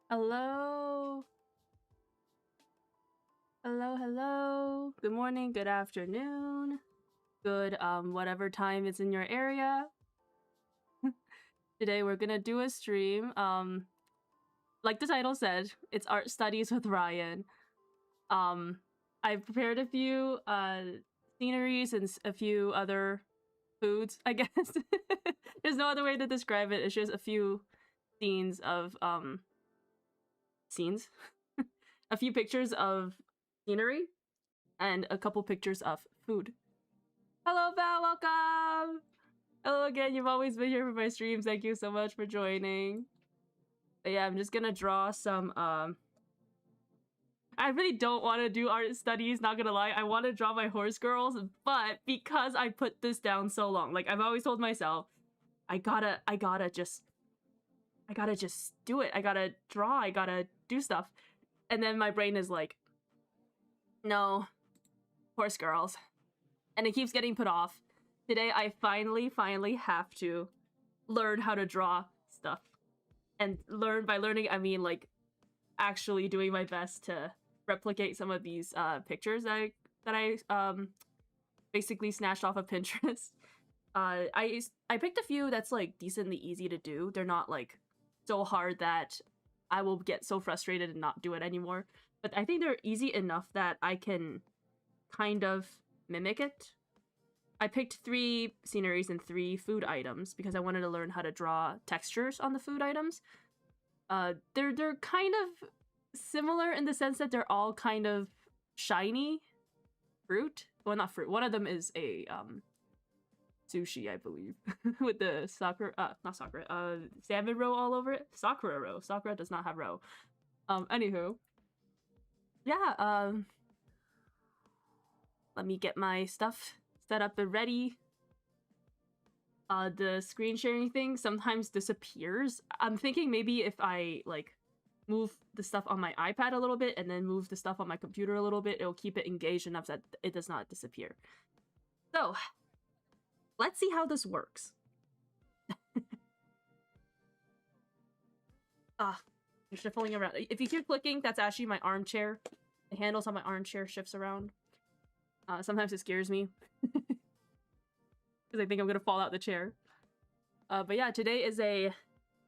Hello. Hello, hello. Good morning, good afternoon. Good whatever time is in your area. Today we're going to do a stream. Like the title said, it's art studies with Ryan. I've prepared a few sceneries and a few other foods, I guess. There's no other way to describe it. It's just a few scenes of scenes. A few pictures of scenery and a couple pictures of food. Hello, Val, welcome! Hello again, you've always been here for my streams. Thank you so much for joining. But yeah, I'm just gonna draw some, I really don't want to do art studies, not gonna lie. I want to draw my horse girls, but because I put this down so long, like I've always told myself, I gotta just do it. I gotta draw, I gotta do stuff. And then my brain is like, no, horse girls. And it keeps getting put off. Today, I finally have to learn how to draw stuff. And by learning, I mean, like, actually doing my best to replicate some of these pictures that I basically snatched off of Pinterest. I picked a few that's, like, decently easy to do. They're not, like, so hard that I will get so frustrated and not do it anymore. But I think they're easy enough that I can kind of mimic it. I picked 3 sceneries and 3 food items because I wanted to learn how to draw textures on the food items. They're kind of similar in the sense that they're all kind of shiny fruit. Well, not fruit. One of them is a sushi, I believe, with the salmon roe all over it. Sakura roe. Sakura does not have roe. Anywho, yeah. Let me get my stuff set up and ready. The screen sharing thing sometimes disappears. I'm thinking maybe if I like move the stuff on my iPad a little bit and then move the stuff on my computer a little bit, it'll keep it engaged enough that it does not disappear. So, let's see how this works. You're shuffling around. If you hear clicking, that's actually my armchair. The handles on my armchair shifts around. Sometimes it scares me. Because I think I'm gonna fall out the chair. But yeah, today is a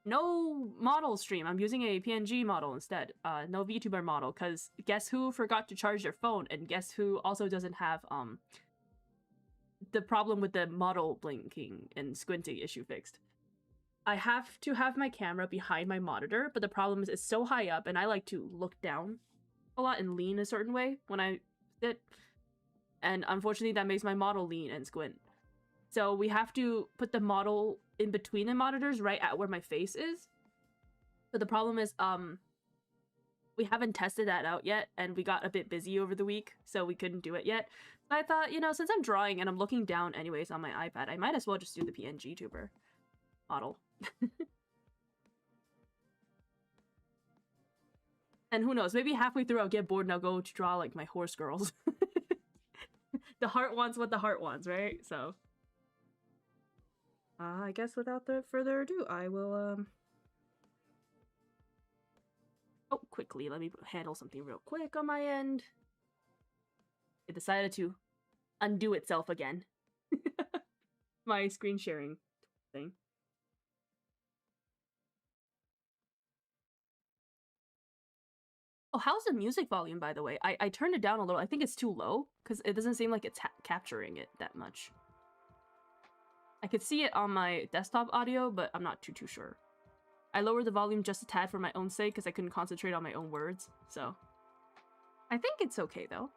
no model stream. I'm using a PNG model instead. No VTuber model, because guess who forgot to charge their phone, and guess who also doesn't have the problem with the model blinking and squinting issue fixed. I have to have my camera behind my monitor, but the problem is it's so high up, and I like to look down a lot and lean a certain way when I sit. And unfortunately, that makes my model lean and squint. So we have to put the model in between the monitors right at where my face is. But the problem is, we haven't tested that out yet, and we got a bit busy over the week, so we couldn't do it yet. So I thought, you know, since I'm drawing and I'm looking down anyways on my iPad, I might as well just do the PNG tuber model. And who knows, maybe halfway through I'll get bored and I'll go to draw, like, my horse girls. The heart wants what the heart wants, right? So, I guess without further ado, I will, oh, quickly, let me handle something real quick on my end. It decided to undo itself again. My screen sharing thing. Oh, how's the music volume, by the way? I turned it down a little. I think it's too low, because it doesn't seem like it's capturing it that much. I could see it on my desktop audio, but I'm not too sure. I lowered the volume just a tad for my own sake, because I couldn't concentrate on my own words, so... I think it's okay, though.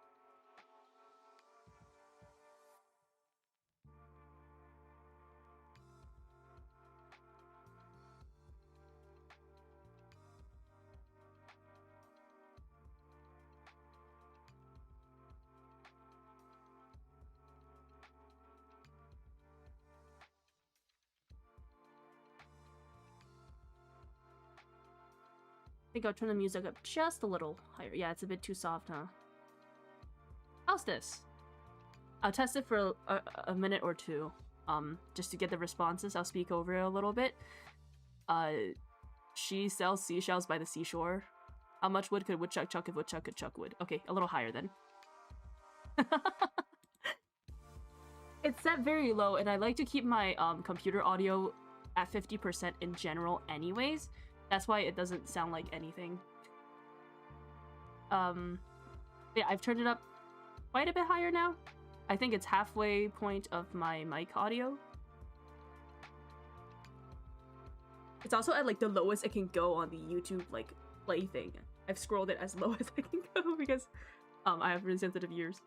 I think I'll turn the music up just a little higher. Yeah, it's a bit too soft, huh? How's this? I'll test it for a minute or two, just to get the responses. I'll speak over it a little bit. She sells seashells by the seashore. How much wood could woodchuck chuck if woodchuck could chuck wood? Okay, a little higher then. It's set very low, and I like to keep my computer audio at 50% in general anyways. That's why it doesn't sound like anything. Yeah, I've turned it up quite a bit higher now. I think it's halfway point of my mic audio. It's also at like the lowest it can go on the YouTube like play thing. I've scrolled it as low as I can go because I have really sensitive ears.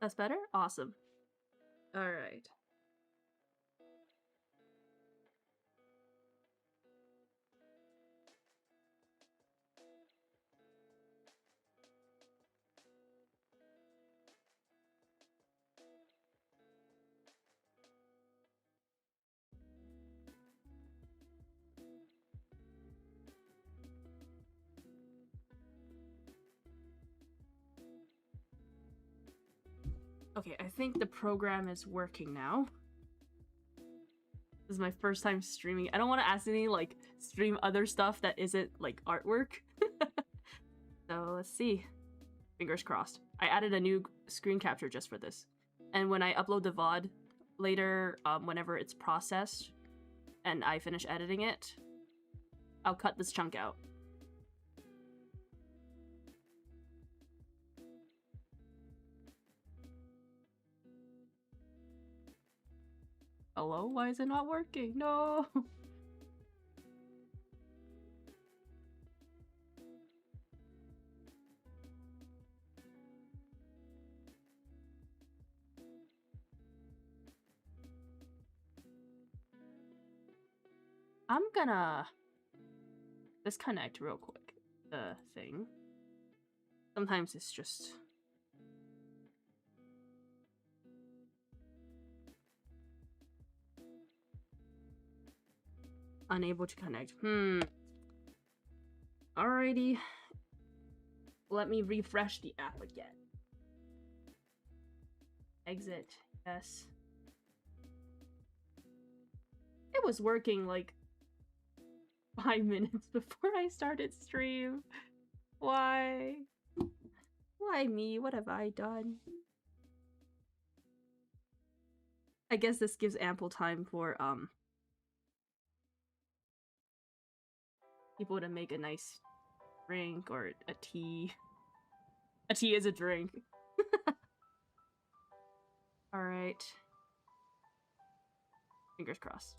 That's better? Awesome. Alright. Okay, I think the program is working now. This is my first time streaming. I don't want to accidentally like stream other stuff that isn't like artwork. So let's see. Fingers crossed. I added a new screen capture just for this. And when I upload the VOD later, whenever it's processed and I finish editing it, I'll cut this chunk out. Hello? Why is it not working? No! I'm gonna disconnect real quick the thing. Sometimes it's just... unable to connect. Alrighty. Let me refresh the app again. Exit. Yes. It was working like 5 minutes before I started stream. Why? Why me? What have I done? I guess this gives ample time for people to make a nice drink or a tea. A tea is a drink. Alright. Fingers crossed.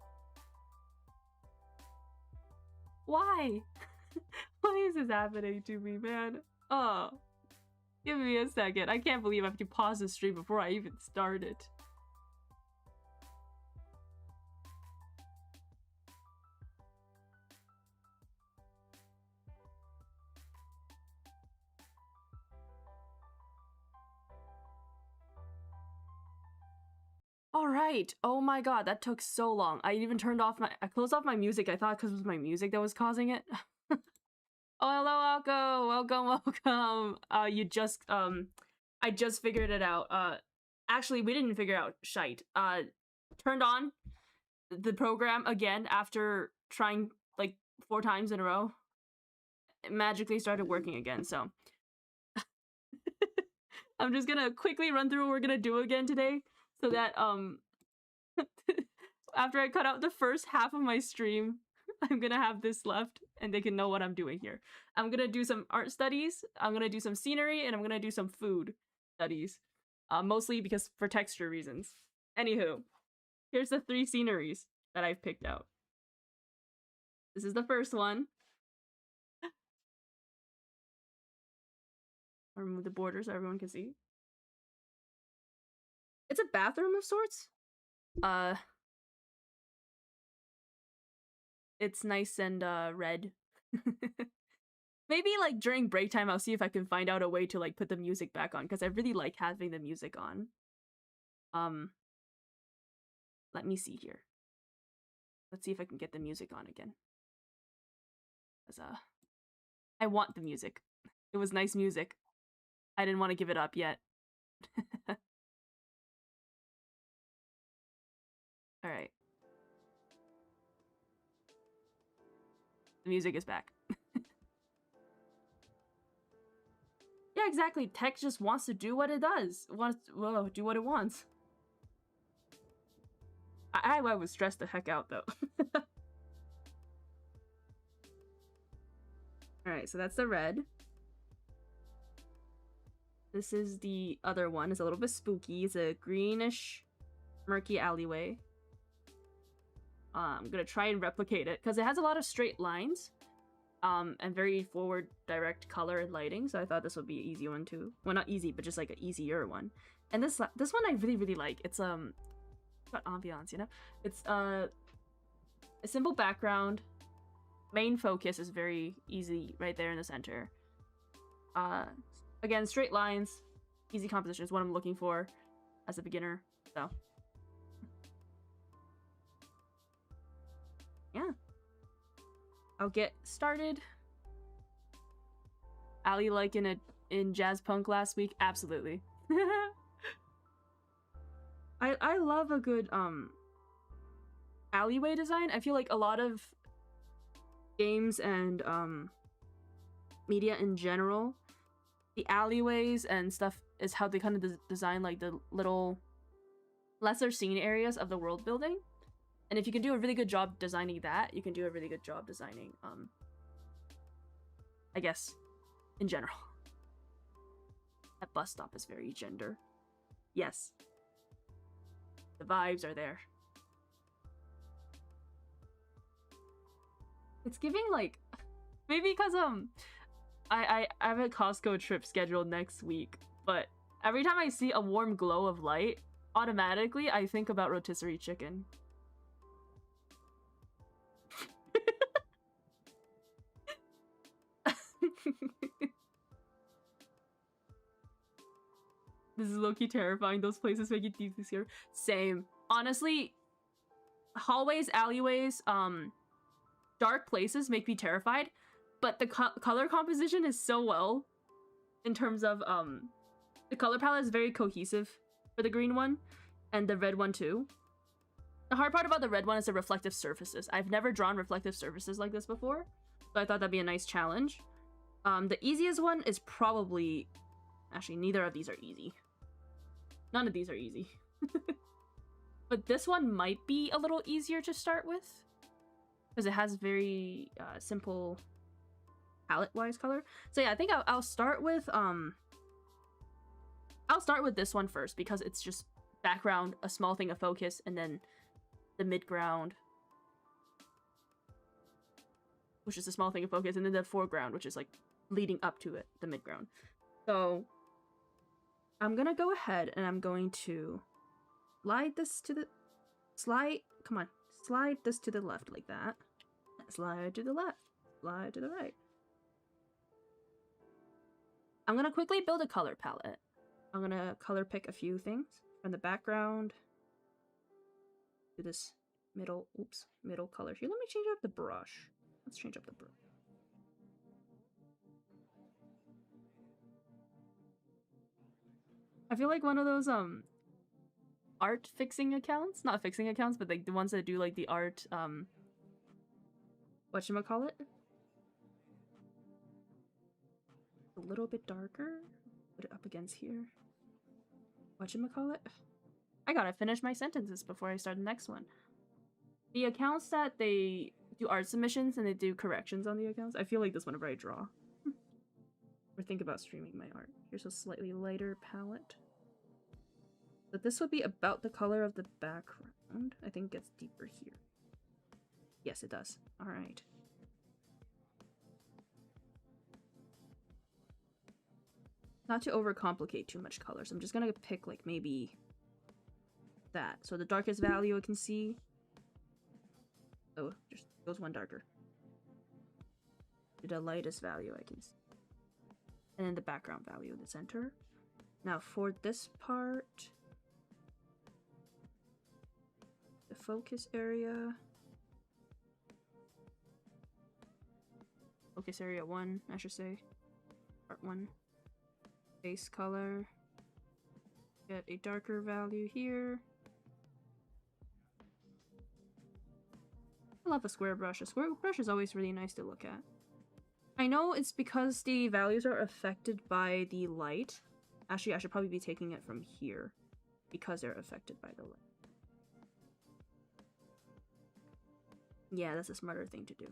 Why? Why is this happening to me, man? Oh. Give me a second. I can't believe I have to pause the stream before I even started. Alright. Oh my god, that took so long. I even turned off my- I closed off my music. I thought because it was my music that was causing it. Oh, hello, welcome. You just, I just figured it out. Actually, we didn't figure out shite. Turned on the program again after trying, like, 4 times in a row. It magically started working again, so. I'm just gonna quickly run through what we're gonna do again today, so that, after I cut out the first half of my stream, I'm gonna have this left, and they can know what I'm doing here. I'm gonna do some art studies, I'm gonna do some scenery, and I'm gonna do some food studies. Mostly because for texture reasons. Anywho, here's the 3 sceneries that I've picked out. This is the first one. I'll remove the border so everyone can see. It's a bathroom of sorts. It's nice and red. Maybe like during break time I'll see if I can find out a way to like put the music back on, because I really like having the music on. Let me see here. Let's see if I can get the music on again. As I want the music. It was nice music. I didn't want to give it up yet. Alright. The music is back. Yeah, exactly. Tech just wants to do what it does. Do what it wants. I was stressed the heck out, though. Alright, so that's the red. This is the other one. It's a little bit spooky. It's a greenish, murky alleyway. I'm gonna try and replicate it, because it has a lot of straight lines. And very forward direct color and lighting, so I thought this would be an easy one too. Well, not easy, but just like an easier one. And this one I really like. It's got ambiance, you know? It's a simple background. Main focus is very easy right there in the center. Again, straight lines, easy composition is what I'm looking for as a beginner. So yeah. I'll get started. Ali like in jazz punk last week? Absolutely. I love a good alleyway design. I feel like a lot of games and media in general, the alleyways and stuff is how they kind of design like the little lesser seen areas of the world building. And if you can do a really good job designing that, you can do a really good job designing, I guess, in general. That bus stop is very gender. Yes. The vibes are there. It's giving, like, maybe because, I have a Costco trip scheduled next week, but every time I see a warm glow of light, automatically I think about rotisserie chicken. This is low-key terrifying. Those places make you deeply scared. Same. Honestly, hallways, alleyways, dark places make me terrified, but the color composition is so well in terms of, the color palette is very cohesive for the green one, and the red one too. The hard part about the red one is the reflective surfaces. I've never drawn reflective surfaces like this before, so I thought that'd be a nice challenge. The easiest one is probably... Actually, neither of these are easy. None of these are easy. But this one might be a little easier to start with, because it has very simple palette-wise color. So yeah, I think I'll start with this one first, because it's just background, a small thing of focus, and then the mid-ground, which is a small thing of focus, and then the foreground, which is like leading up to it, the mid-ground. So I'm gonna go ahead and I'm going to slide this to the slide this to the left like that. Slide to the left, slide to the right. I'm gonna quickly build a color palette. I'm gonna color pick a few things from the background to this middle color here. Let me change up the brush. Let's change up the brush. I feel like one of those art fixing accounts, not fixing accounts, but like the ones that do like the art whatchamacallit? A little bit darker. Put it up against here. Whatchamacallit? I gotta finish my sentences before I start the next one. The accounts that they do art submissions and they do corrections on the accounts, I feel like this whenever I draw. Or think about streaming my art. Here's a slightly lighter palette. But this would be about the color of the background. I think it gets deeper here. Yes, it does. Alright. Not to overcomplicate too much colors. I'm just gonna pick like maybe that. So the darkest value I can see. Oh, just goes one darker. To the lightest value I can see. And then the background value in the center. Now for this part, the focus area. focus area 1, I should say. Part 1. Base color. Get a darker value here. I love a square brush. A square brush is always really nice to look at. I know it's because the values are affected by the light. Actually, I should probably be taking it from here because they're affected by the light. Yeah, that's a smarter thing to do.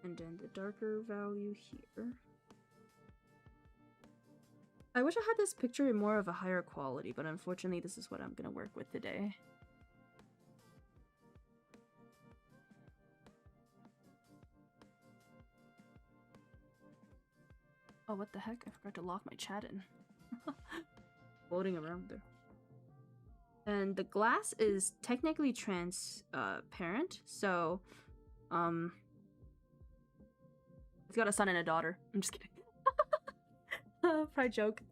And then the darker value here. I wish I had this picture in more of a higher quality, but unfortunately this is what I'm gonna work with today. Oh, what the heck? I forgot to lock my chat in. Floating around there. And the glass is technically transparent, so it's got a son and a daughter. I'm just kidding. Pride joke.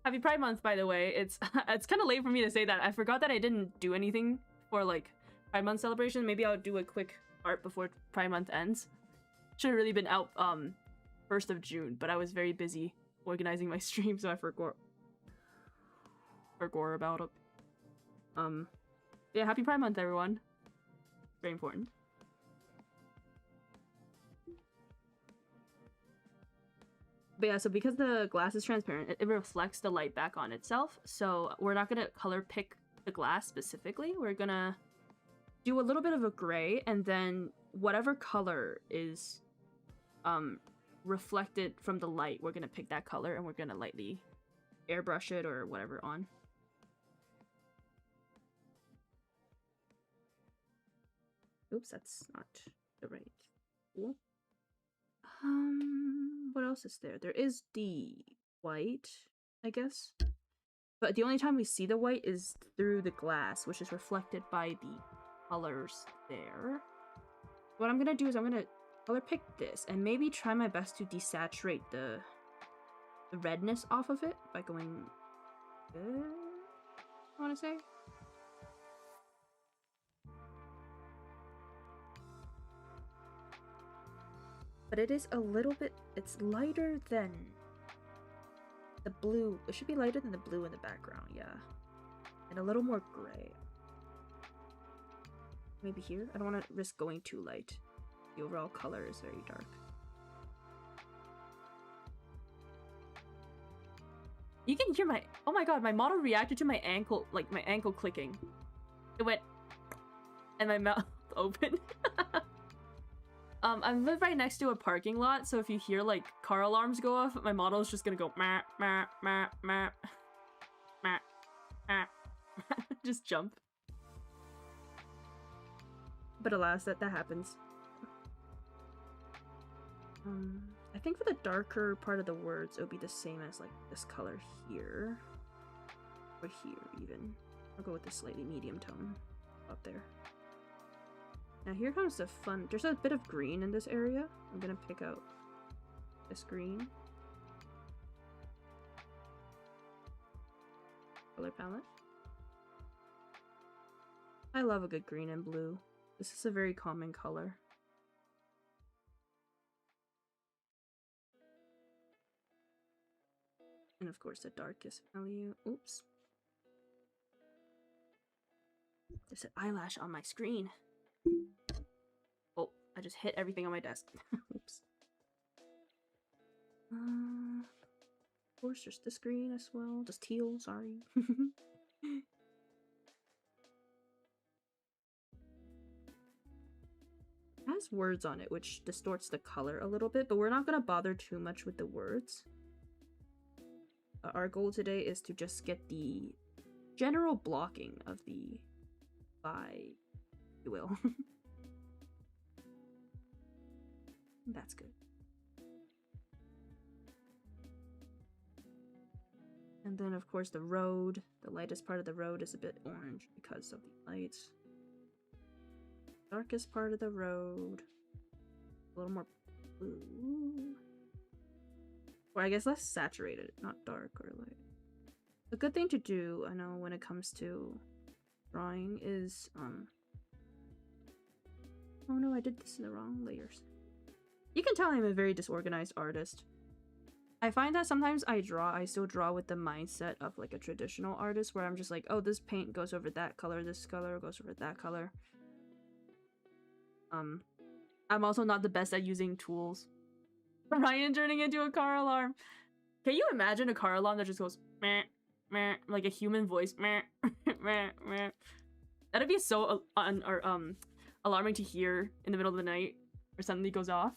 Happy Pride Month, by the way. It's kind of late for me to say that. I forgot that I didn't do anything for like Pride Month celebration. Maybe I'll do a quick art before Pride Month ends. Should have really been out 1st of June, but I was very busy organizing my stream, so I forgot about it. Yeah, happy Pride Month, everyone. Very important. But yeah, so because the glass is transparent, it reflects the light back on itself. So we're not gonna color pick the glass specifically. We're gonna do a little bit of a gray, and then whatever color is reflected from the light, we're gonna pick that color and we're gonna lightly airbrush it or whatever on. Oops, that's not the right tool. What else is there? There is the white, I guess. But the only time we see the white is through the glass, which is reflected by the colors there. What I'm gonna do is I'm gonna color pick this and maybe try my best to desaturate the redness off of it by going I want to say. But it is a little bit, it's lighter than the blue. It should be lighter than the blue in the background, yeah. And a little more gray. Maybe here? I don't want to risk going too light. The overall color is very dark. You can hear my, oh my god, my model reacted to my ankle, like my ankle clicking. It went, and my mouth opened. I live right next to a parking lot, so if you hear like car alarms go off, my model is just gonna go meh, meh, meh, meh, meh, meh. Just jump. But alas, that happens. I think for the darker part of the words, it would be the same as like this color here. Or here even. I'll go with the slightly medium tone up there. Now here comes the fun. There's a bit of green in this area. I'm gonna pick out this green. Color palette. I love a good green and blue. This is a very common color. And of course the darkest value. Oops. There's an eyelash on my screen. Oh, I just hit everything on my desk. Oops. Of course, there's this green as well. Just teal, sorry. It has words on it, which distorts the color a little bit, but we're not going to bother too much with the words. Our goal today is to just get the general blocking of the if you will. That's good. And then of course the road, the lightest part of the road is a bit orange because of the lights. Darkest part of the road, a little more blue. Or I guess less saturated, not dark or light. A good thing to do, I know, when it comes to drawing is oh no, I did this in the wrong layers. You can tell I'm a very disorganized artist. I find that sometimes I still draw with the mindset of like a traditional artist where I'm just like, oh, this paint goes over that color, this color goes over that color. I'm also not the best at using tools. Ryan turning into a car alarm. Can you imagine a car alarm that just goes meh, meh, like a human voice? Meh, meh, meh. That'd be so alarming to hear in the middle of the night or suddenly goes off.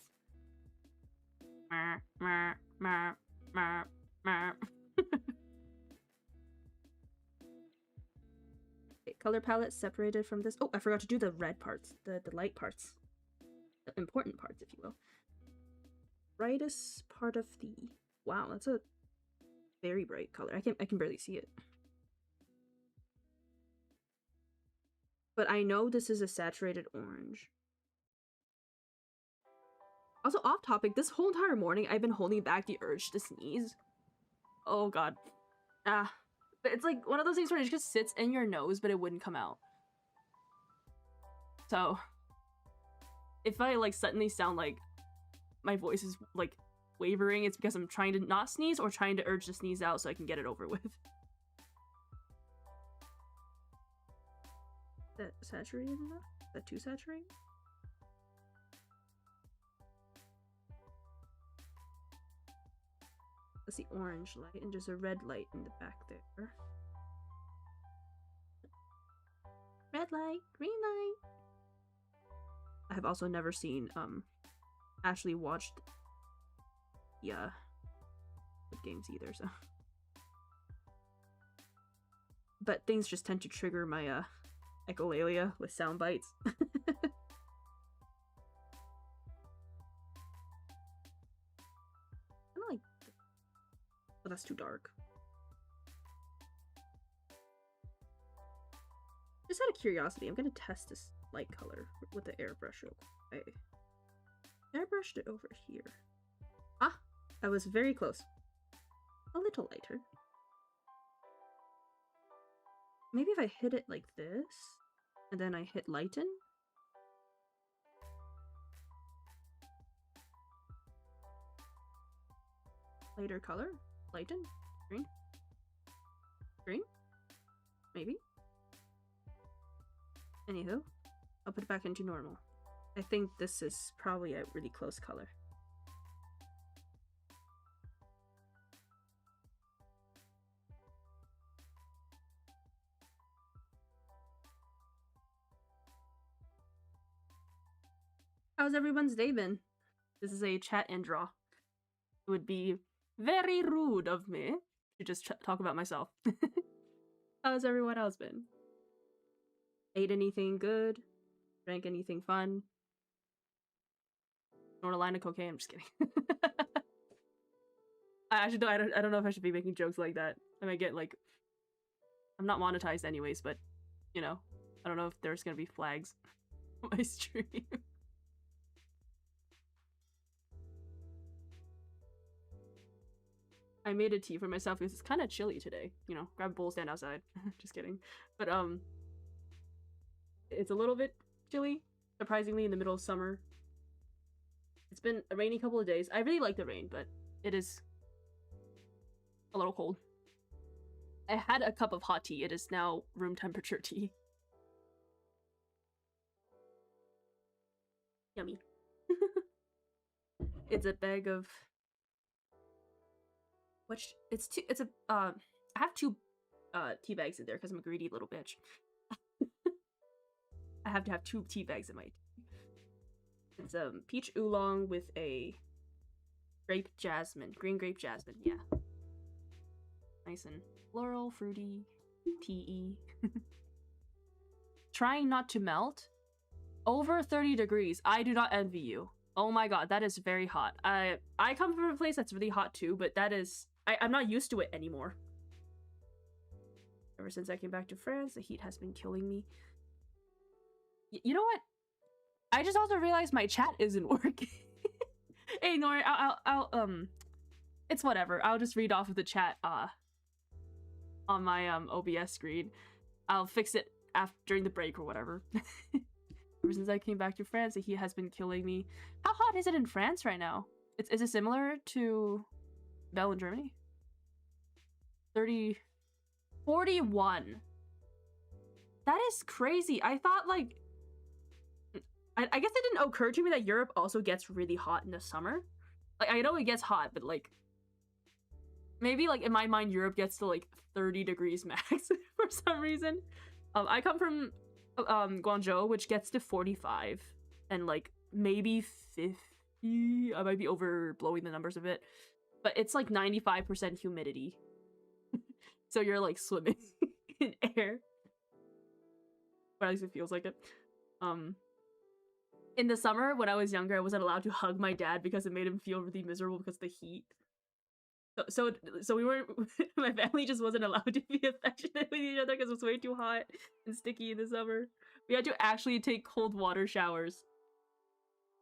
Meh, meh, meh, meh, meh. Okay, color palette separated from this. Oh, I forgot to do the red parts, the light parts, the important parts, if you will. Brightest part of the... Wow, that's a very bright color. I can barely see it. But I know this is a saturated orange. Also, off topic, this whole entire morning I've been holding back the urge to sneeze. Oh god. But it's like one of those things where it just sits in your nose, but it wouldn't come out. So, if I like suddenly sound like my voice is like wavering, it's because I'm trying to not sneeze or trying to urge to sneeze out so I can get it over with. Is that saturated enough? Is that too saturated? That's the orange light and just a red light in the back there. Red light, green light. I have also never seen Ashley watched the games either, so. But things just tend to trigger my echolalia with sound bites. Like, oh, that's too dark. Just out of curiosity, I'm gonna test this light color with the airbrush real quick. I airbrushed it over here. Ah, I was very close. A little lighter. Maybe if I hit it like this, and then I hit lighten. Lighter color, lighten, green, green, maybe. Anywho, I'll put it back into normal. I think this is probably a really close color. How's everyone's day been? This is a chat and draw. It would be very rude of me to just talk about myself. How's everyone else been? Ate anything good? Drank anything fun? Snort a line of cocaine? I'm just kidding. I don't know if I should be making jokes like that. I might get like... I'm not monetized anyways, but, you know, I don't know if there's gonna be flags on my stream. I made a tea for myself because it's kind of chilly today. You know, grab a bowl, stand outside. Just kidding. But, it's a little bit chilly, surprisingly, in the middle of summer. It's been a rainy couple of days. I really like the rain, but it is a little cold. I had a cup of hot tea. It is now room temperature tea. Yummy. It's a bag of... Which, I have two tea bags in there because I'm a greedy little bitch. I have to have 2 tea bags in my tea. It's peach oolong with a green grape jasmine, yeah. Nice and floral, fruity, tea-y. Trying not to melt. Over 30 degrees. I do not envy you. Oh my god, that is very hot. I come from a place that's really hot too, but that is... I'm not used to it anymore. Ever since I came back to France, the heat has been killing me. You know what? I just also realized my chat isn't working. Hey, Nori, I'll it's whatever. I'll just read off of the chat, on my, OBS screen. I'll fix it after during the break or whatever. Ever since I came back to France, the heat has been killing me. How hot is it in France right now? Is it similar to Bell in Germany? 41. That is crazy. I thought like I guess it didn't occur to me that Europe also gets really hot in the summer. Like I know it gets hot, but like maybe like in my mind Europe gets to like 30 degrees max for some reason. I come from Guangzhou, which gets to 45 and like maybe 50. I might be overblowing the numbers a bit, but it's like 95% humidity. So you're like swimming in air. Or at least it feels like it. In the summer, when I was younger, I wasn't allowed to hug my dad because it made him feel really miserable because of the heat. So we weren't. My family just wasn't allowed to be affectionate with each other because it was way too hot and sticky in the summer. We had to actually take cold water showers.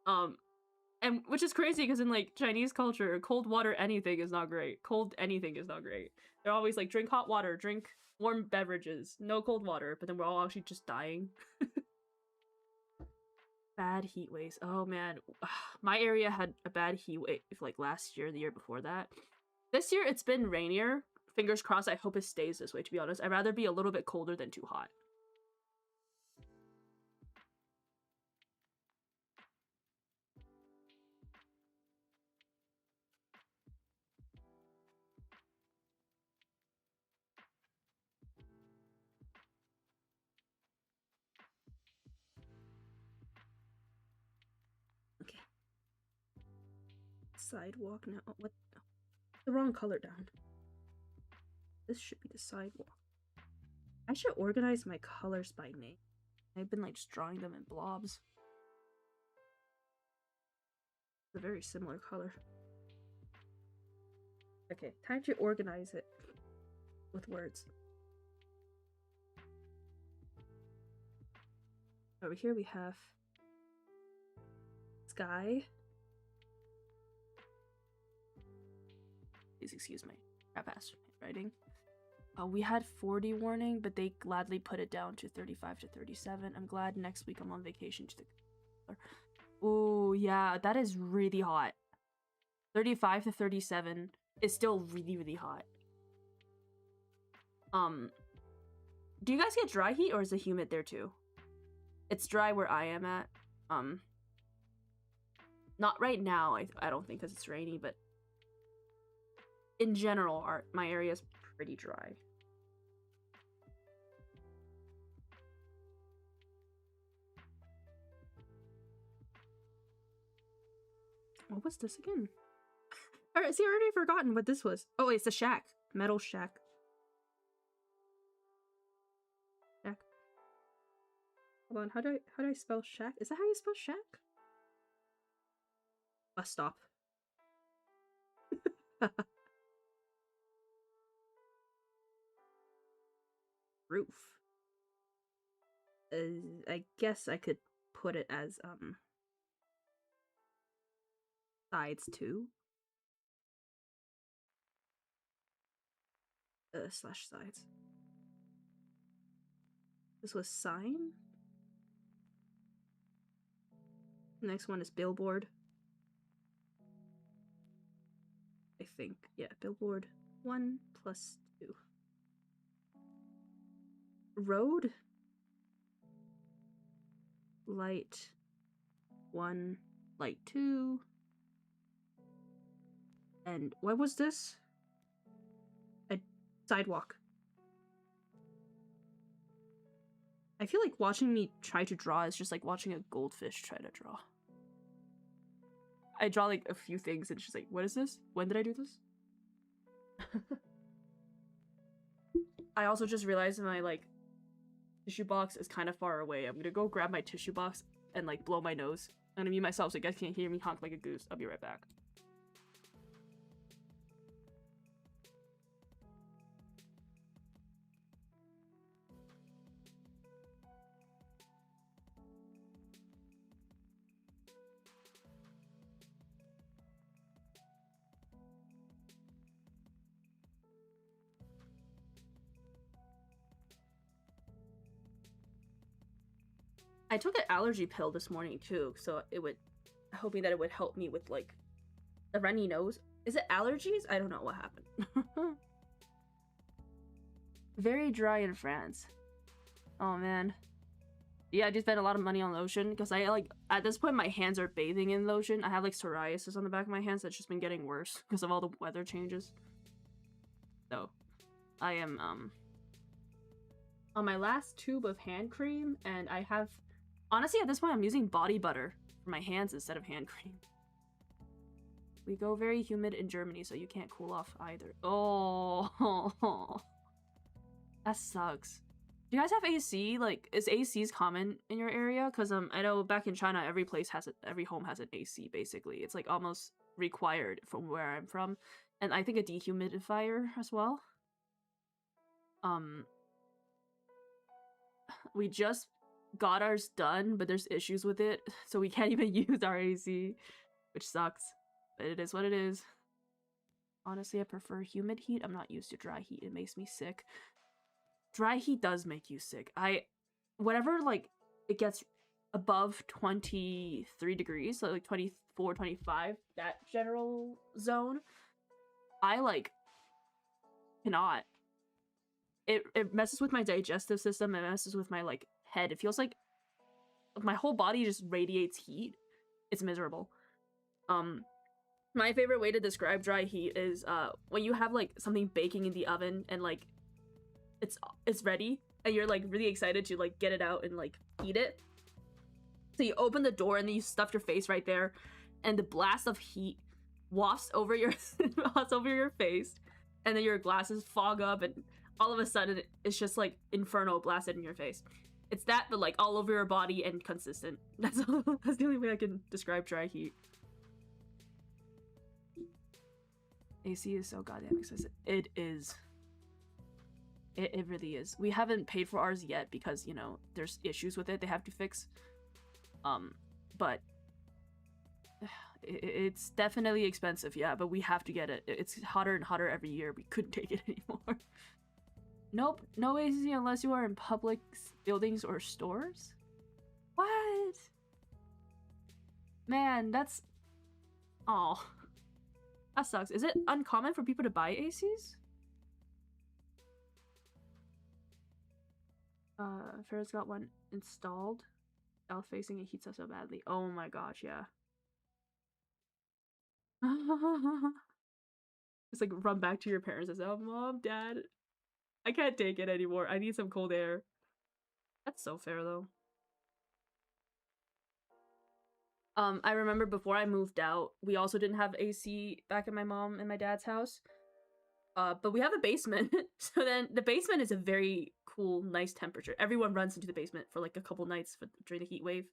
And which is crazy because in like Chinese culture, cold water anything is not great. Cold anything is not great. They're always like drink hot water, drink warm beverages, no cold water. But then we're all actually just dying. Bad heat waves. Oh man, my area had a bad heat wave like last year, the year before that. This year it's been rainier. Fingers crossed. I hope it stays this way. To be honest, I'd rather be a little bit colder than too hot. Okay. Sidewalk now. What? The wrong color down. This should be the sidewalk. I should organize my colors by name. I've been like just drawing them in blobs. It's a very similar color. Okay, time to organize it with words. Over here we have sky. Please excuse my crap-ass writing. We had 40 warning, but they gladly put it down to 35 to 37. I'm glad next week I'm on vacation to the... Oh, yeah, that is really hot. 35 to 37 is still really, really hot. Do you guys get dry heat or is it humid there too? It's dry where I am at. Not right now, I don't think because it's rainy, but in general, my area is pretty dry. What was this again? Alright, see, I already forgotten what this was. Oh, it's a shack. Metal shack. Shack. Hold on, how do I spell shack? Is that how you spell shack? Bus stop. Roof. I guess I could put it as sides too. Slash sides. This was sign. Next one is billboard. I think, yeah, billboard 1 plus 2. Road. Light 1, light 2. And what was this? A sidewalk. I feel like watching me try to draw is just like watching a goldfish try to draw. I draw like a few things and it's just like, what is this? When did I do this? I also just realized my like tissue box is kind of far away. I'm gonna go grab my tissue box and like blow my nose. I'm gonna mute myself so you guys can't hear me honk like a goose. I'll be right back. I took an allergy pill this morning too, so it would, hoping that it would help me with like the runny nose. Is it allergies? I don't know what happened. Very dry in France. Oh man. Yeah, I just spent a lot of money on lotion because I like at this point my hands are bathing in lotion. I have like psoriasis on the back of my hands that's just been getting worse because of all the weather changes. So I am on my last tube of hand cream, and I have honestly at this point I'm using body butter for my hands instead of hand cream. We go very humid in Germany, so you can't cool off either. Oh, that sucks. Do you guys have AC? Like, is ACs common in your area? Because I know back in China, every place has it. Every home has an AC. Basically, it's like almost required from where I'm from, and I think a dehumidifier as well. We just got ours done, but there's issues with it, so we can't even use our AC, which sucks. But it is what it is. Honestly, I prefer humid heat. I'm not used to dry heat. It makes me sick. Dry heat does make you sick. Whenever like it gets above 23 degrees, so like 24, 25, that general zone, I like cannot. It messes with my digestive system. It messes with my like head. It feels like my whole body just radiates heat. It's miserable. My favorite way to describe dry heat is when you have like something baking in the oven and like it's ready and you're like really excited to like get it out and like eat it. So you open the door and then you stuff your face right there, and the blast of heat wafts over your wafts over your face, and then your glasses fog up, and all of a sudden it's just like inferno blasted in your face. It's that, but like all over your body and consistent. That's the only way I can describe dry heat. AC is so goddamn expensive. It is. It really is. We haven't paid for ours yet because, you know, there's issues with it they have to fix. But it's definitely expensive, yeah, but we have to get it. It's hotter and hotter every year. We couldn't take it anymore. Nope, no AC unless you are in public buildings or stores? What? Man, that's... Oh. That sucks. Is it uncommon for people to buy ACs? Farrah's got one installed. South-facing, it heats up so badly. Oh my gosh, yeah. Just like run back to your parents and say, oh, Mom, Dad, I can't take it anymore. I need some cold air. That's so fair though. I remember before I moved out, we also didn't have AC back at my mom and my dad's house. But we have a basement. So then the basement is a very cool, nice temperature. Everyone runs into the basement for like a couple nights during the heat wave.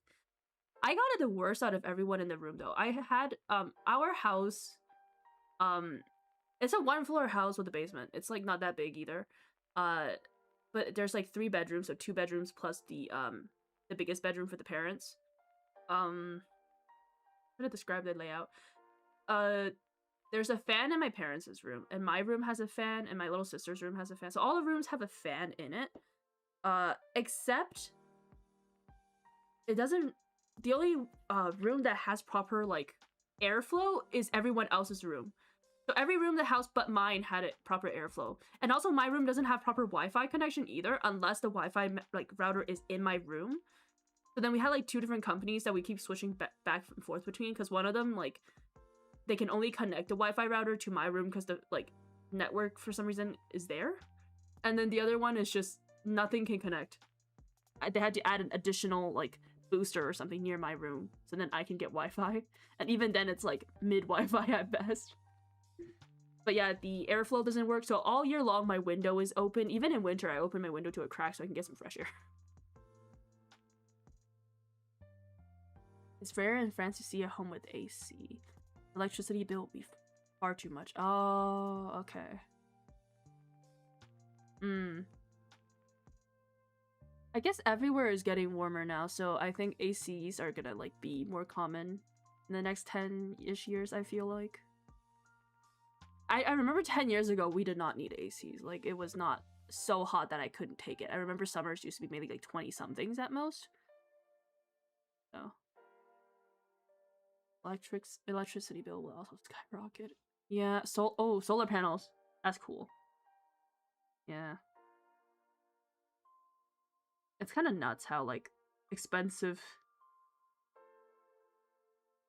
I got it the worst out of everyone in the room though. I had our house, it's a 1-floor house with a basement. It's like not that big either. But there's like 3 bedrooms, so 2 bedrooms plus the biggest bedroom for the parents. I'm gonna describe the layout. There's a fan in my parents' room, and my room has a fan, and my little sister's room has a fan. So all the rooms have a fan in it. Except it doesn't... The only room that has proper, like, airflow is everyone else's room. So every room in the house but mine had proper airflow. And also my room doesn't have proper Wi-Fi connection either, unless the Wi-Fi, like, router is in my room. So then we had, like, 2 different companies that we keep switching back and forth between, because one of them, like... They can only connect the Wi-Fi router to my room because the, like, network for some reason is there. And then the other one is just nothing can connect. They had to add an additional, like, booster or something near my room so then I can get Wi-Fi. And even then it's, like, mid-Wi-Fi at best. But yeah, the airflow doesn't work, so all year long my window is open. Even in winter, I open my window to a crack so I can get some fresh air. It's rare in France to see a home with AC. Electricity bill will be far too much. Oh, okay. I guess everywhere is getting warmer now, so I think ACs are gonna, like, be more common in the next 10-ish years, I feel like. I remember 10 years ago, we did not need ACs. Like, it was not so hot that I couldn't take it. I remember summers used to be maybe, like, 20-somethings at most. So electricity bill will also skyrocket. Yeah, solar panels. That's cool. Yeah. It's kind of nuts how like expensive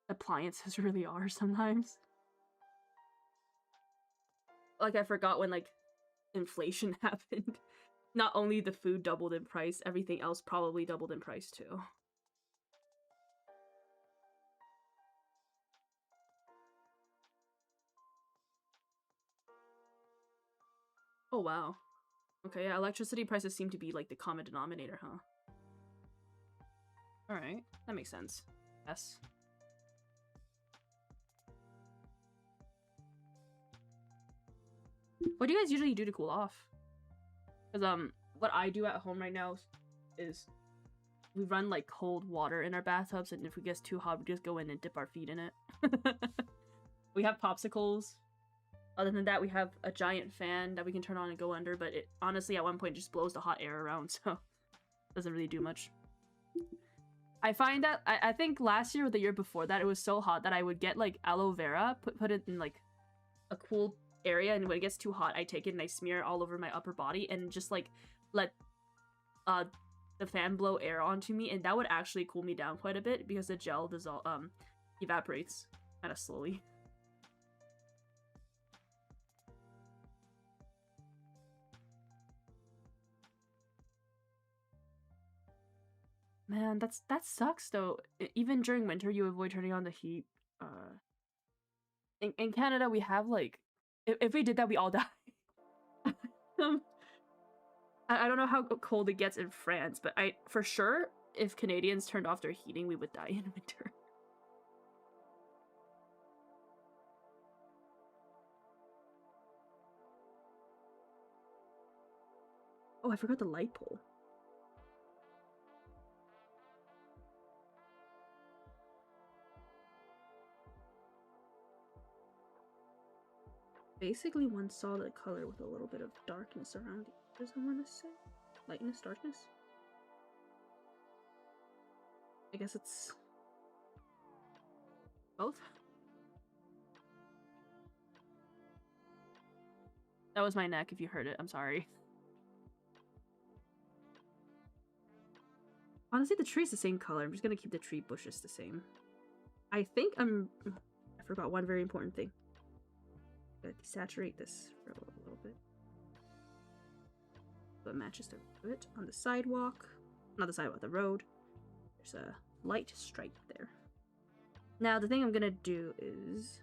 appliances really are sometimes. Like I forgot when like inflation happened. Not only the food doubled in price, everything else probably doubled in price too. Oh wow. Okay, yeah, electricity prices seem to be like the common denominator, huh? Alright, that makes sense. Yes. What do you guys usually do to cool off? Because what I do at home right now is we run like cold water in our bathtubs, and if it gets too hot, we just go in and dip our feet in it. We have popsicles. Other than that, we have a giant fan that we can turn on and go under, but it honestly at one point just blows the hot air around, so doesn't really do much. I find that I think last year or the year before that, it was so hot that I would get like aloe vera, put it in like a cool area, and when it gets too hot, I take it and I smear it all over my upper body and just like let the fan blow air onto me, and that would actually cool me down quite a bit because the gel evaporates kind of slowly. Man, that sucks though. Even during winter, you avoid turning on the heat. In Canada, we have like, if we did that, we all die. I don't know how cold it gets in France, but for sure, if Canadians turned off their heating, we would die in winter. Oh, I forgot the light pole. Basically one solid color with a little bit of darkness around it. Does I want to say? Lightness, darkness? I guess it's both. That was my neck if you heard it. I'm sorry. Honestly, the tree's the same color. I'm just gonna keep the tree bushes the same. I think I forgot one very important thing. Gotta desaturate this for a little bit. So it matches the foot on the sidewalk. Not the sidewalk, the road. There's a light stripe there. Now, the thing I'm gonna do is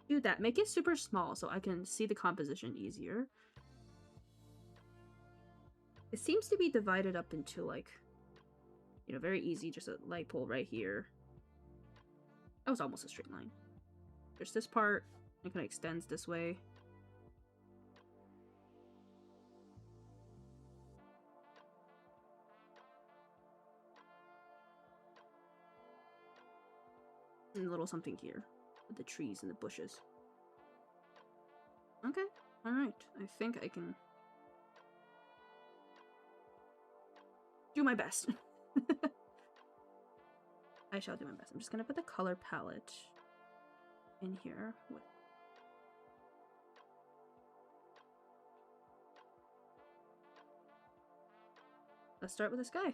do that. Make it super small so I can see the composition easier. It seems to be divided up into, like, you know, very easy. Just a light pole right here. That was almost a straight line. There's this part. It kind of extends this way. And a little something here with the trees and the bushes. Okay, alright. I think I can do my best. I shall do my best. I'm just gonna put the color palette in here. Let's start with the sky.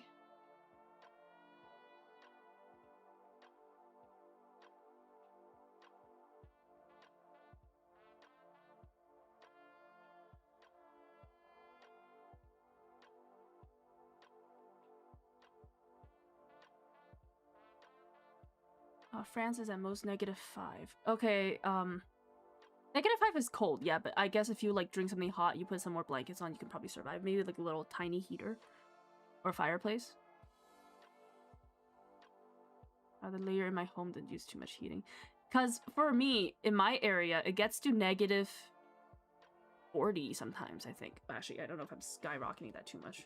France is at most -5. Okay, -5 is cold, yeah, but I guess if you, like, drink something hot, you put some more blankets on, you can probably survive. Maybe, like, a little tiny heater or fireplace. The layer in my home didn't use too much heating. Because, for me, in my area, it gets to -40 sometimes, I think. Actually, I don't know if I'm skyrocketing that too much.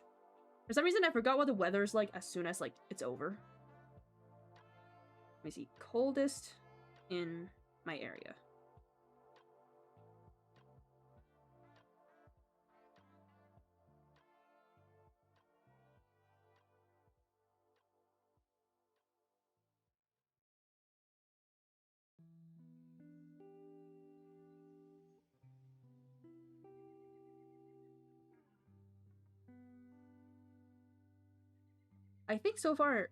For some reason, I forgot what the weather's like as soon as, like, it's over. Let me see. Coldest in my area. I think so far,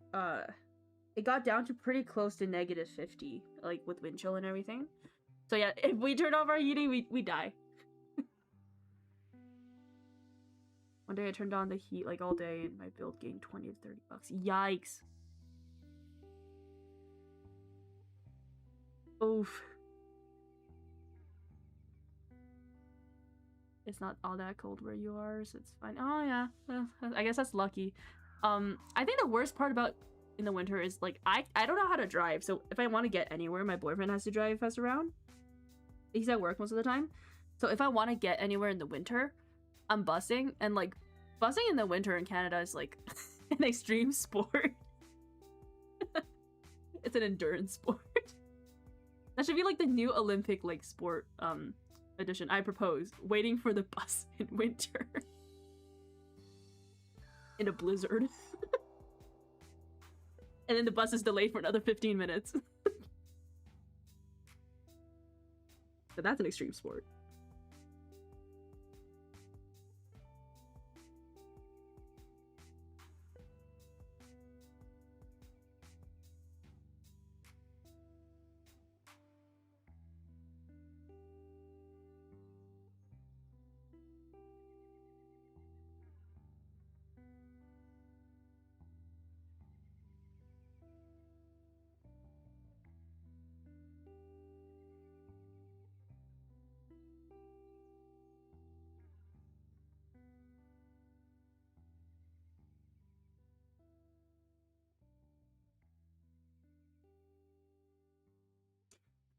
it got down to pretty close to -50, like with wind chill and everything. So yeah, if we turn off our heating, we die. One day I turned on the heat like all day and my build gained 20 to 30 bucks. Yikes. Oof. It's not all that cold where you are, so it's fine. Oh yeah, I guess that's lucky. I think the worst part about in the winter is like I don't know how to drive, so if I want to get anywhere, my boyfriend has to drive us around. He's at work most of the time, so if I want to get anywhere in the winter, I'm busing, and like busing in the winter in Canada is like an extreme sport. It's an endurance sport. That should be like the new Olympic like sport edition. I propose waiting for the bus in winter in a blizzard. And then the bus is delayed for another 15 minutes. So that's an extreme sport.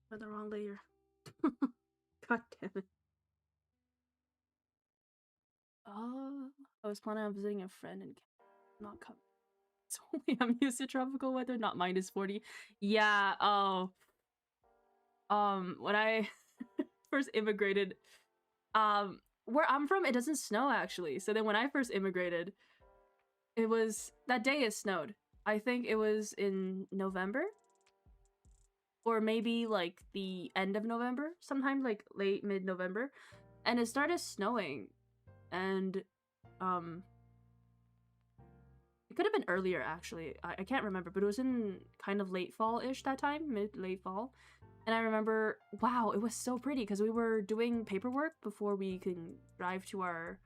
Or the wrong layer. God damn it. I was planning on visiting a friend and not coming. It's only I'm used to tropical weather, not -40. Yeah, oh. When I first immigrated, where I'm from, it doesn't snow actually. So then when I first immigrated, it was that day it snowed. I think it was in November. Or maybe like the end of November, sometimes like late mid-November, and it started snowing, and it could have been earlier actually. I can't remember, but it was in kind of late fall-ish that time, mid-late fall. And I remember, wow, it was so pretty because we were doing paperwork before we can drive to our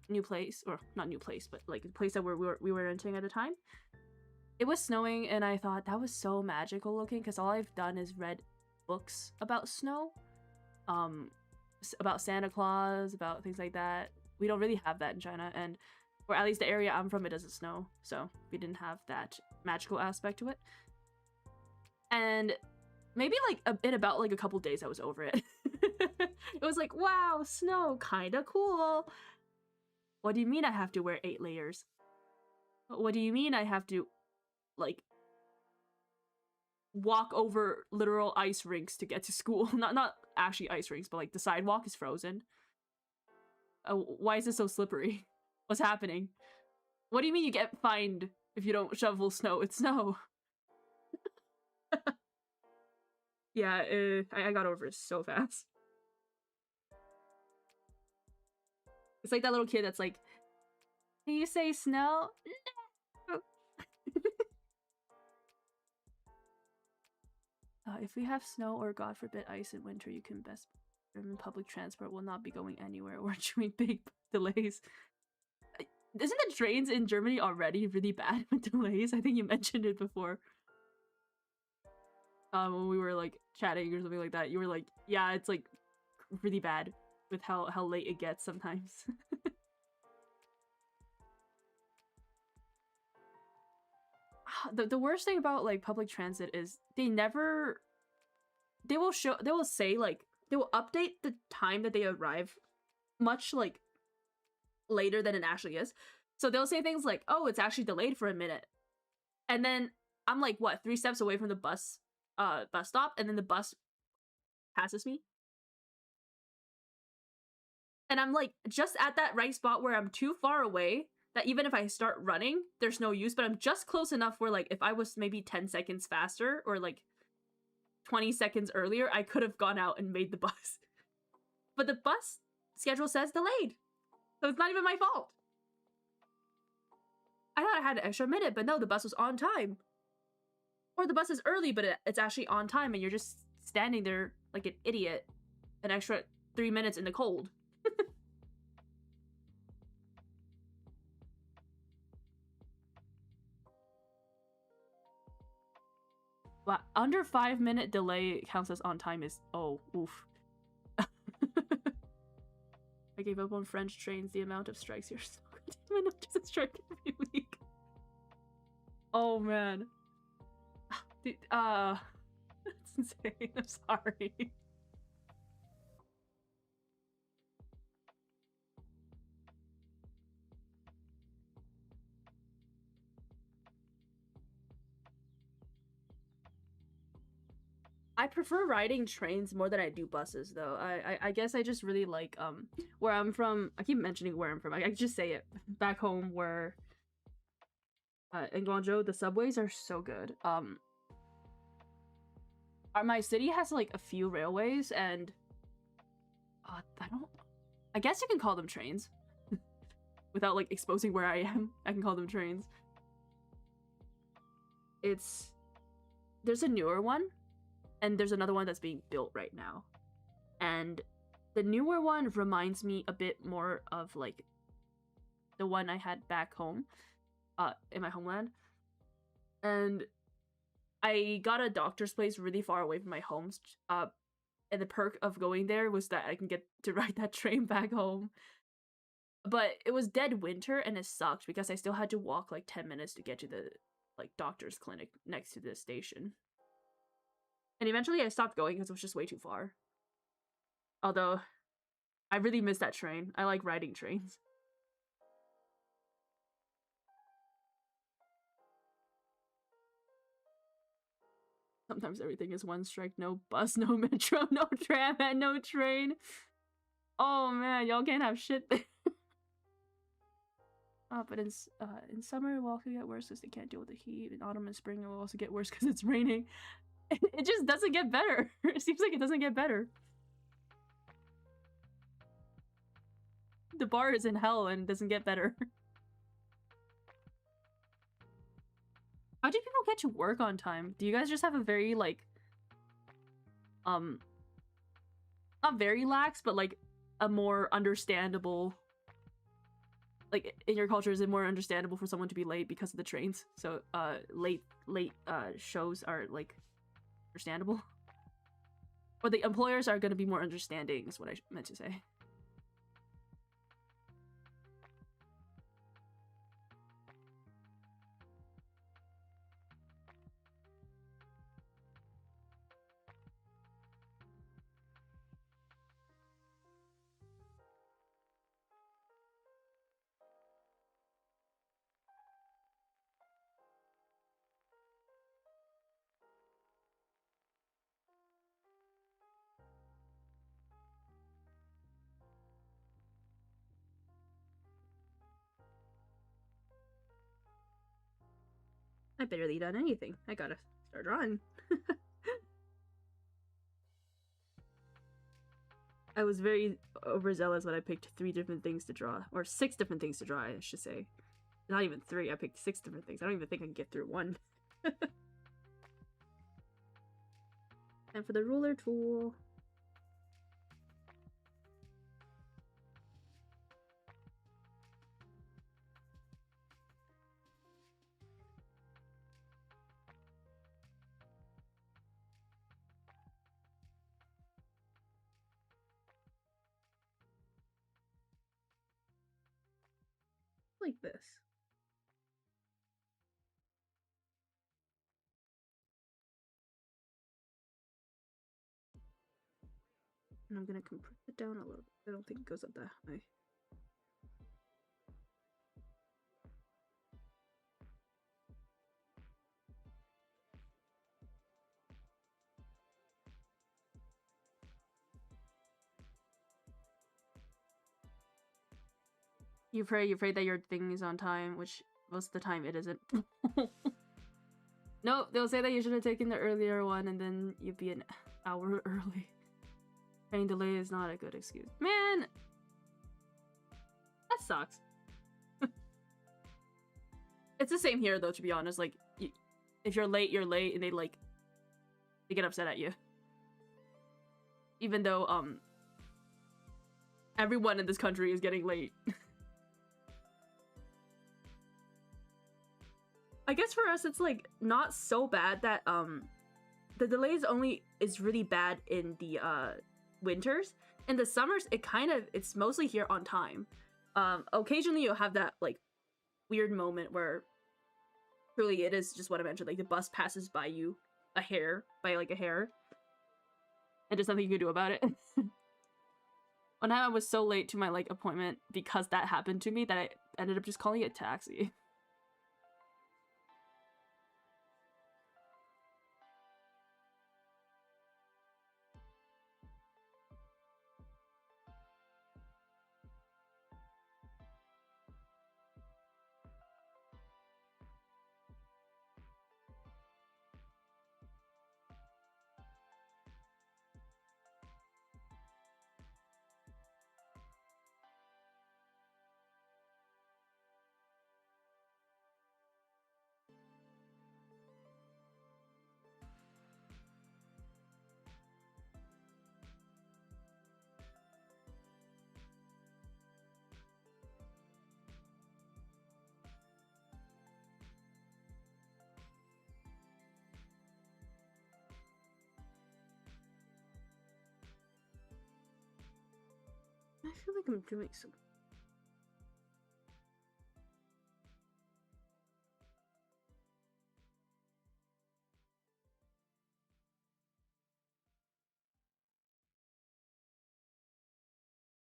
new place, or not new place, but like the place that we were renting at the time. It was snowing, and I thought that was so magical looking because all I've done is read books about snow, about Santa Claus, about things like that. We don't really have that in China, and or at least the area I'm from, it doesn't snow, so we didn't have that magical aspect to it. And maybe like in about like a couple days, I was over it. It was like, wow, snow, kinda cool. What do you mean I have to wear 8 layers? What do you mean I have to like walk over literal ice rinks to get to school? Not actually ice rinks, but like the sidewalk is frozen. Why is it so slippery? What's happening? What do you mean you get fined if you don't shovel snow? It's snow. Yeah, I got over it so fast. It's like that little kid that's like, can you say snow? No. If we have snow or God forbid ice in winter, you can best public transport will not be going anywhere or doing big delays. Isn't the trains in Germany already really bad with delays? I think you mentioned it before. When we were like chatting or something like that, you were like, yeah, it's like really bad with how late it gets sometimes. The worst thing about like public transit is they will say like they will update the time that they arrive much like later than it actually is. So they'll say things like, oh, it's actually delayed for a minute, and then I'm like, what, 3 steps away from the bus stop, and then the bus passes me, and I'm like just at that right spot where I'm too far away that even if I start running, there's no use, but I'm just close enough where like if I was maybe 10 seconds faster or like 20 seconds earlier, I could have gone out and made the bus. But the bus schedule says delayed, so it's not even my fault. I thought I had an extra minute, but no, the bus was on time. Or the bus is early, but it's actually on time, and you're just standing there like an idiot an extra 3 minutes in the cold. Wow, under 5-minute delay counts as on time is... Oh, oof. I gave up on French trains. The amount of strikes here is so good. I notice a strike every week. Oh, man. Dude, that's insane. I'm sorry. I prefer riding trains more than I do buses, though. I guess I just really like where I'm from. I keep mentioning where I'm from. I just say it back home where in Guangzhou the subways are so good. My city has like a few railways, and I guess you can call them trains without like exposing where I am. I can call them trains. There's a newer one. And there's another one that's being built right now. And the newer one reminds me a bit more of like the one I had back home in my homeland. And I got a doctor's place really far away from my home. And the perk of going there was that I can get to ride that train back home. But it was dead winter and it sucked because I still had to walk like 10 minutes to get to the like doctor's clinic next to the station. And eventually I stopped going because it was just way too far. Although, I really miss that train. I like riding trains. Sometimes everything is one strike. No bus, no metro, no tram, and no train. Oh man, y'all can't have shit there. But in summer, it will also get worse because they can't deal with the heat. In autumn and spring, it will also get worse because it's raining. It just doesn't get better. It seems like it doesn't get better. The bar is in hell and doesn't get better. How do people get to work on time? Do you guys just have a very, like... not very lax, but, like, a more understandable... Like, in your culture, is it more understandable for someone to be late because of the trains? So, late shows are, like... understandable, or the employers are going to be more understanding is what I meant to say. I barely done anything. I gotta start drawing. I was very overzealous when I picked 3 different things to draw. Or 6 different things to draw, I should say. Not even 3, I picked 6 different things. I don't even think I can get through 1. And for the ruler tool... like this. And I'm gonna compress it down a little bit. I don't think it goes up that high. You pray that your thing is on time, which most of the time it isn't. No, they'll say that you should have taken the earlier one and then you'd be an hour early. Train delay is not a good excuse. Man! That sucks. It's the same here though, to be honest. Like, if you're late, and they get upset at you. Even though everyone in this country is getting late. I guess for us it's like not so bad that the delays only is really bad in the winters. In the summers it's mostly here on time. Occasionally you'll have that like weird moment where truly it is just what I mentioned, like the bus passes by you a hair, and there's nothing you can do about it. One time I was so late to my like appointment because that happened to me that I ended up just calling it a taxi. I feel like I'm doing some.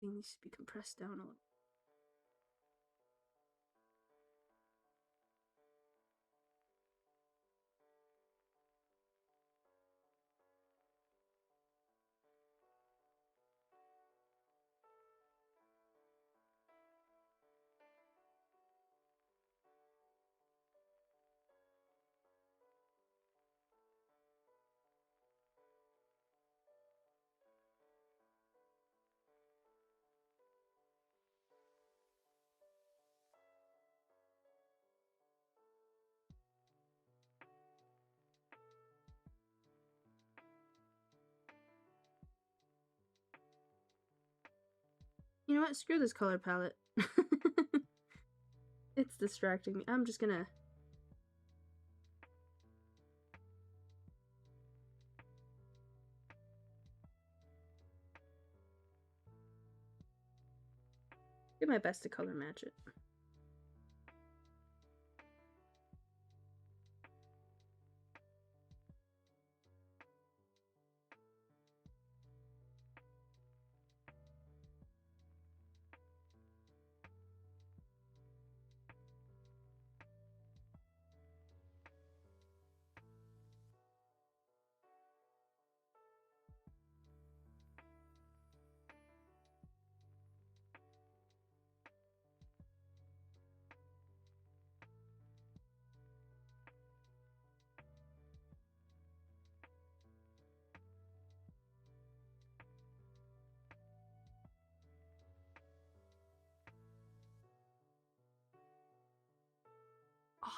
It needs to be compressed down a little. You know what? Screw this color palette. It's distracting me. I'm just gonna... do my best to color match it.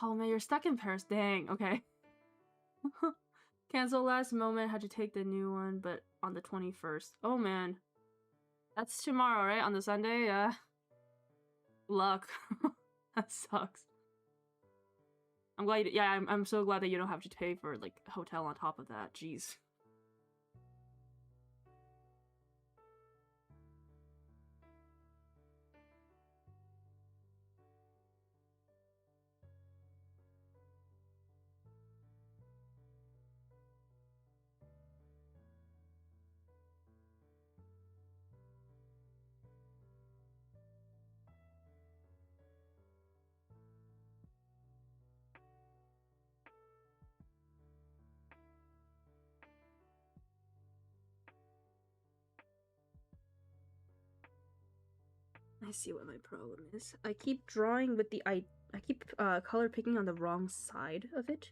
Oh man, you're stuck in Paris. Dang, okay. Cancel last moment, had to take the new one, but on the 21st. Oh man. That's tomorrow, right? On the Sunday? Yeah. Luck. That sucks. I'm glad I'm so glad that you don't have to pay for like a hotel on top of that. Jeez. I see what my problem is. I keep drawing with the I keep color picking on the wrong side of it.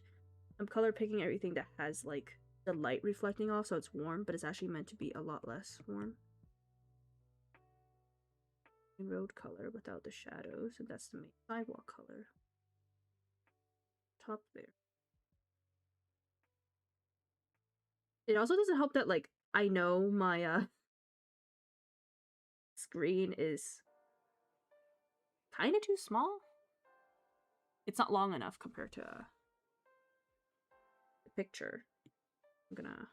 I'm color picking everything that has like the light reflecting off, so it's warm, but it's actually meant to be a lot less warm. Road color without the shadows, and that's the main sidewalk color. top there. It also doesn't help that, like, I know my screen is kind of too small. It's not long enough compared to the picture. I'm gonna...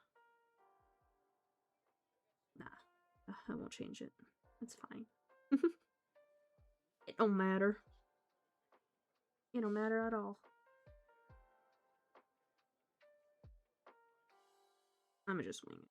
Nah, I won't change it. It's fine. It don't matter. It don't matter at all. I'm gonna just wing it.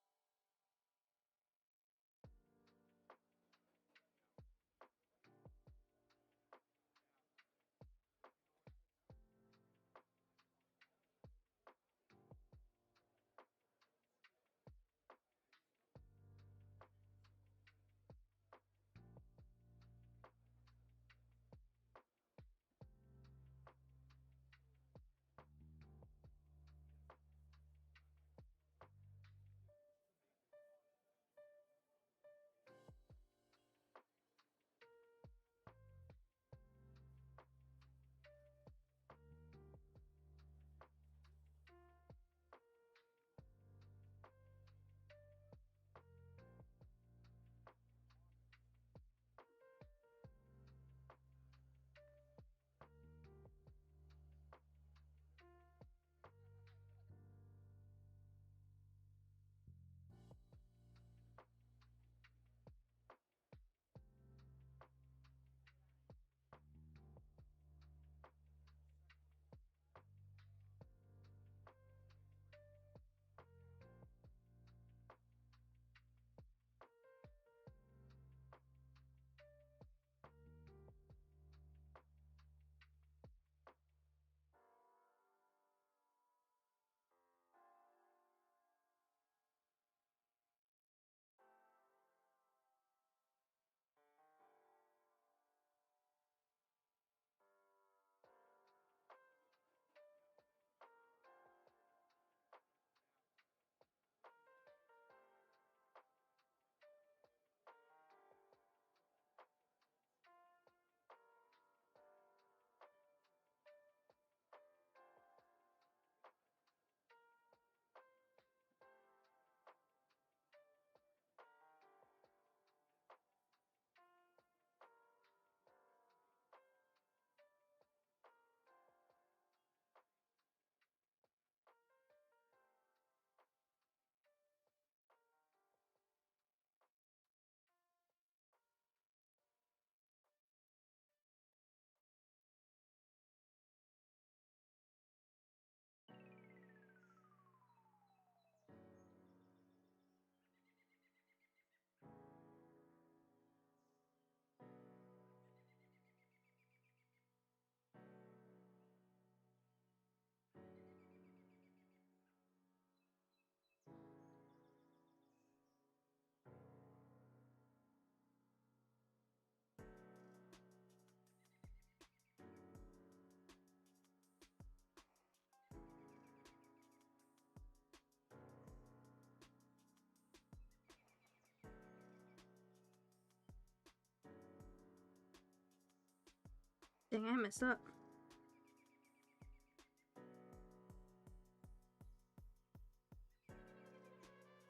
Dang, I messed up.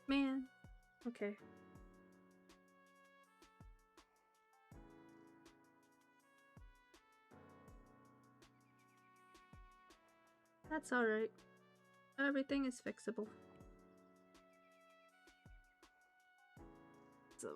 Man. Okay. That's alright. Everything is fixable. So...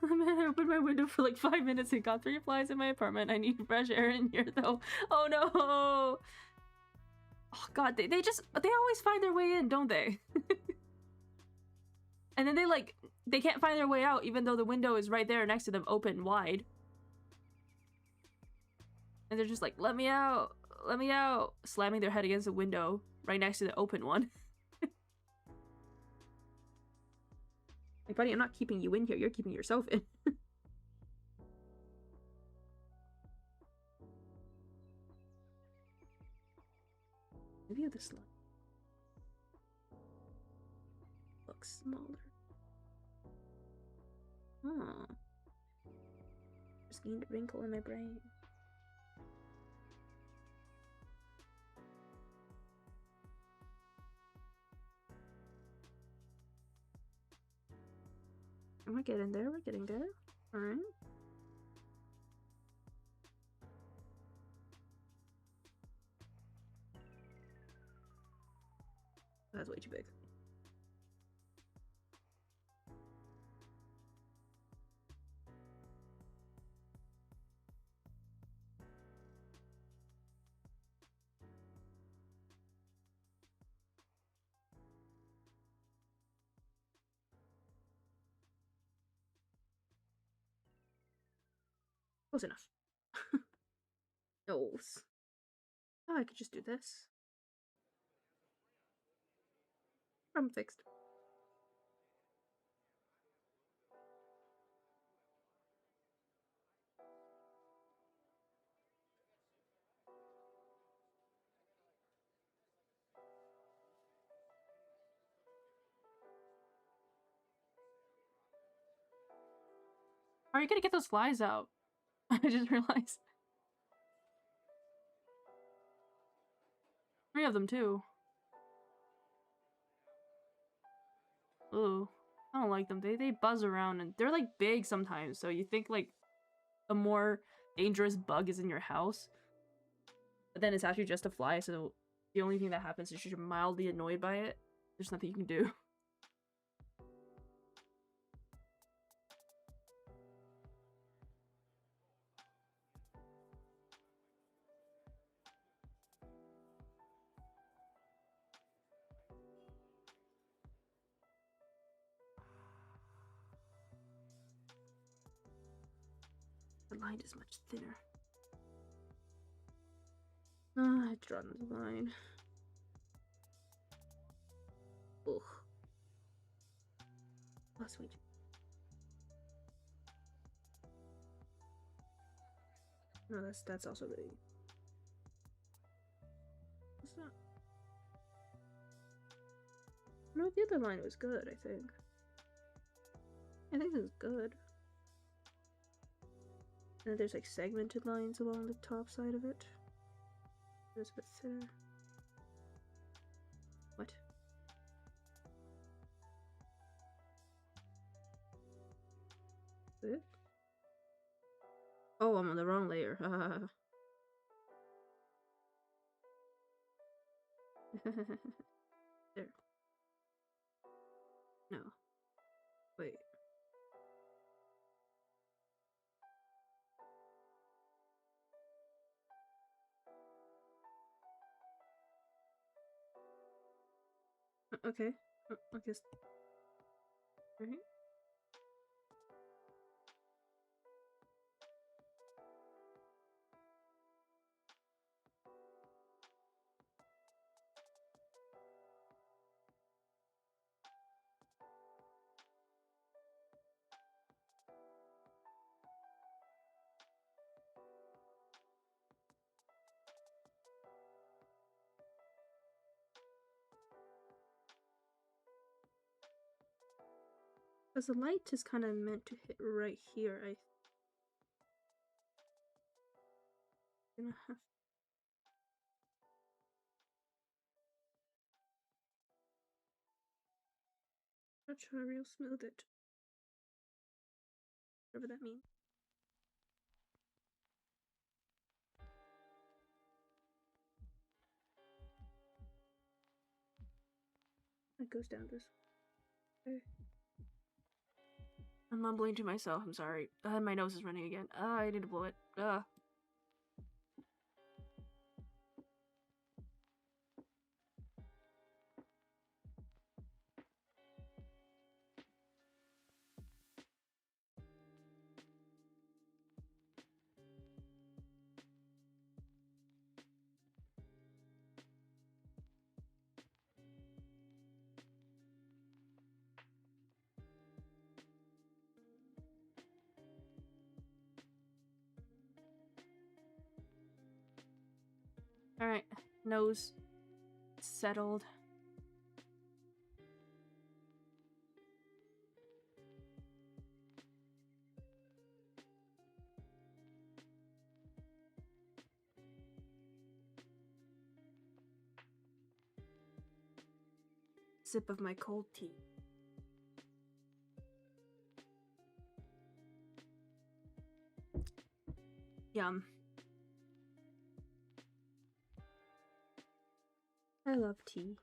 Man, I opened my window for like 5 minutes and got 3 flies in my apartment. I need fresh air in here though. Oh no! Oh god, they always find their way in, don't they? And then they can't find their way out even though the window is right there next to them open wide. And they're just like, let me out, slamming their head against the window right next to the open one. Like, buddy, I'm not keeping you in here, you're keeping yourself in. this line looks smaller. Huh. Just gained a wrinkle in my brain. We're getting there, we're getting there. Alright. That's way too big. Close enough. No. Oh, I could just do this. I'm fixed. How are you gonna get those flies out? I just realized. 3 of them too. Ooh. I don't like them. They buzz around and they're like big sometimes, so you think like a more dangerous bug is in your house. But then it's actually just a fly, so the only thing that happens is you're mildly annoyed by it. There's nothing you can do. The line is much thinner. I drawn the line. Ugh. Oh, sweet. No, that's also really. What's that? No, the other line was good, I think. I think this is good. And then there's like segmented lines along the top side of it. It's a bit thinner. What? It? Oh, I'm on the wrong layer. There. No. Wait. Okay. I guess. Right. Because the light is kind of meant to hit right here, I gonna have to try real smooth it. Whatever that means. It goes down this way. I'm mumbling to myself, I'm sorry. My nose is running again. I need to blow it. Alright, nose settled. Sip of my cold tea. Yum. I love tea.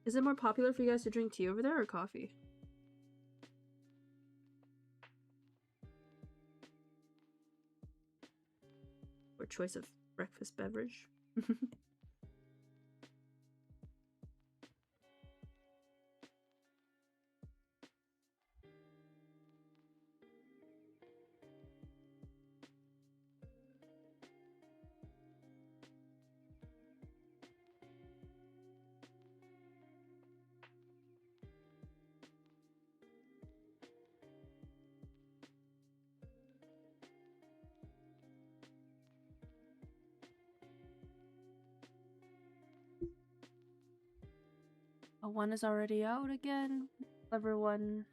Is it more popular for you guys to drink tea over there or coffee? Or choice of breakfast beverage? Oh, one is already out again. Clever one.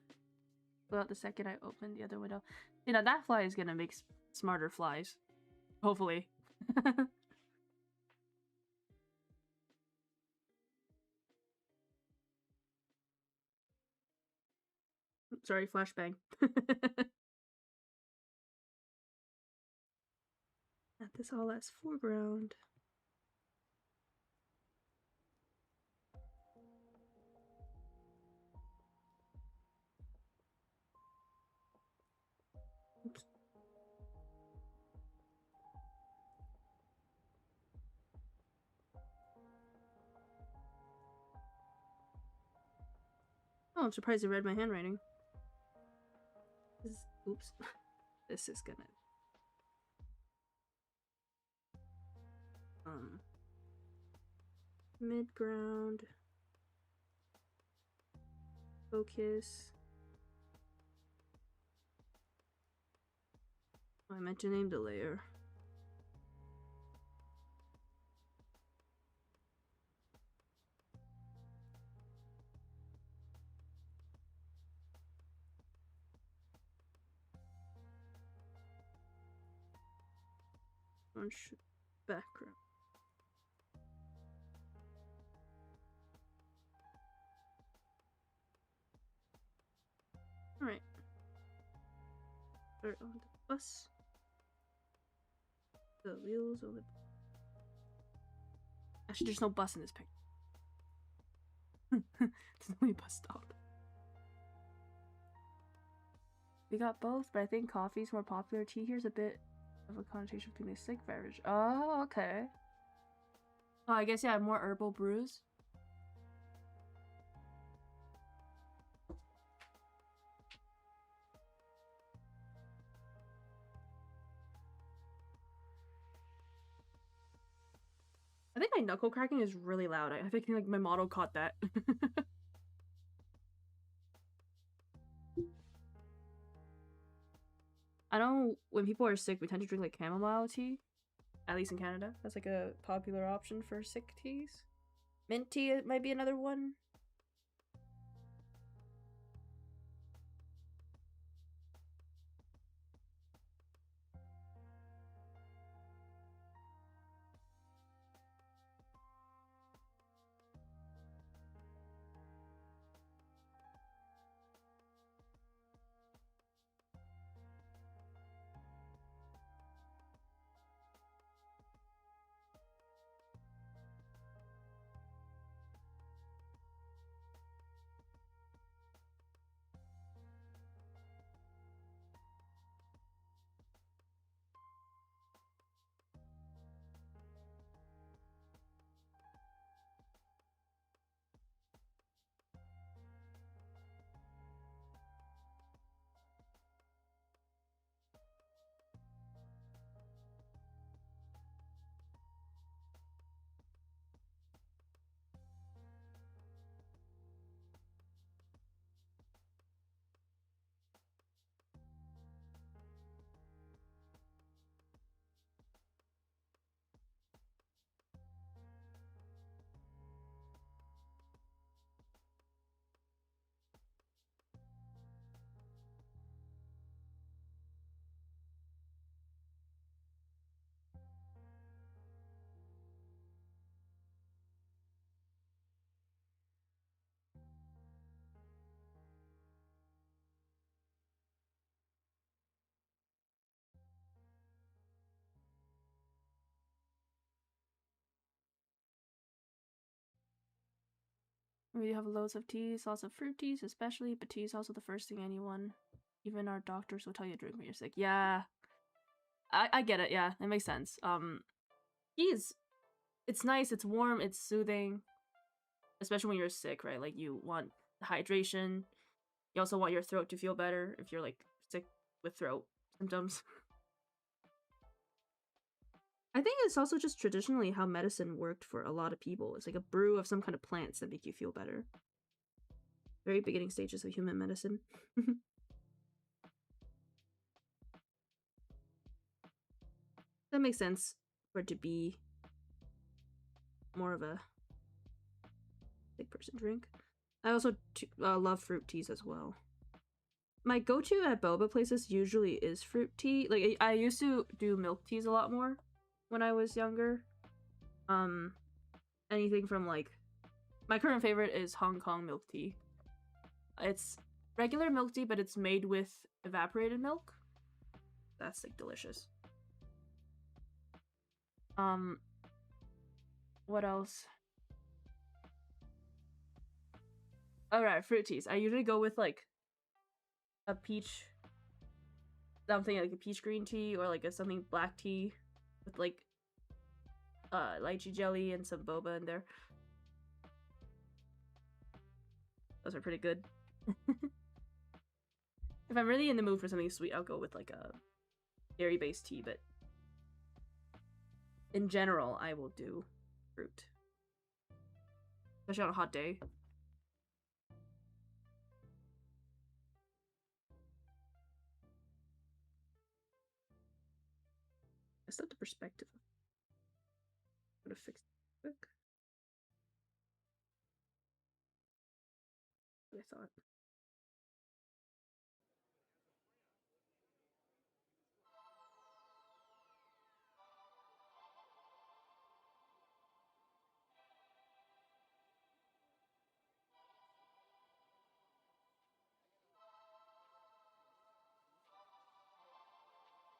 Go out the second I open the other window. You know, that fly is gonna make smarter flies. Hopefully. Sorry, flashbang. At this all as foreground. Oops. Oh, I'm surprised you read my handwriting. Oops. This is gonna... Mid-ground. Focus. Oh, I meant to name the layer. Background. Alright. Start on the bus. The wheels on the... Actually, there's no bus in this picture. There's only a bus stop. We got both, but I think coffee's more popular. Tea here's a bit of a connotation between the sick beverage. Oh, okay. Oh, I guess, yeah, more herbal brews. I think my knuckle cracking is really loud. I think like my model caught that. I know when people are sick, we tend to drink like chamomile tea. At least in Canada. That's like a popular option for sick teas. Mint tea might be another one. We have loads of teas, lots of fruit teas especially, but tea is also the first thing anyone, even our doctors, will tell you to drink when you're sick. Yeah, I get it. Yeah, it makes sense. Tea is, it's nice, it's warm, it's soothing, especially when you're sick, right? Like you want hydration. You also want your throat to feel better if you're like sick with throat symptoms. I think it's also just traditionally how medicine worked for a lot of people. It's like a brew of some kind of plants that make you feel better. Very beginning stages of human medicine. That makes sense for it to be more of a sick person drink. I also love fruit teas as well. My go-to at boba places usually is fruit tea. Like I used to do milk teas a lot more when I was younger. Anything from like, my current favorite is Hong Kong milk tea. It's regular milk tea, but it's made with evaporated milk. That's like delicious. What else? Alright, fruit teas. I usually go with like a peach, something like a peach green tea, or like a something black tea with like lychee jelly and some boba in there. Those are pretty good. If I'm really in the mood for something sweet, I'll go with like a dairy-based tea, but in general, I will do fruit. Especially on a hot day. I still have the perspective. I'm gonna fix it quick. What I thought.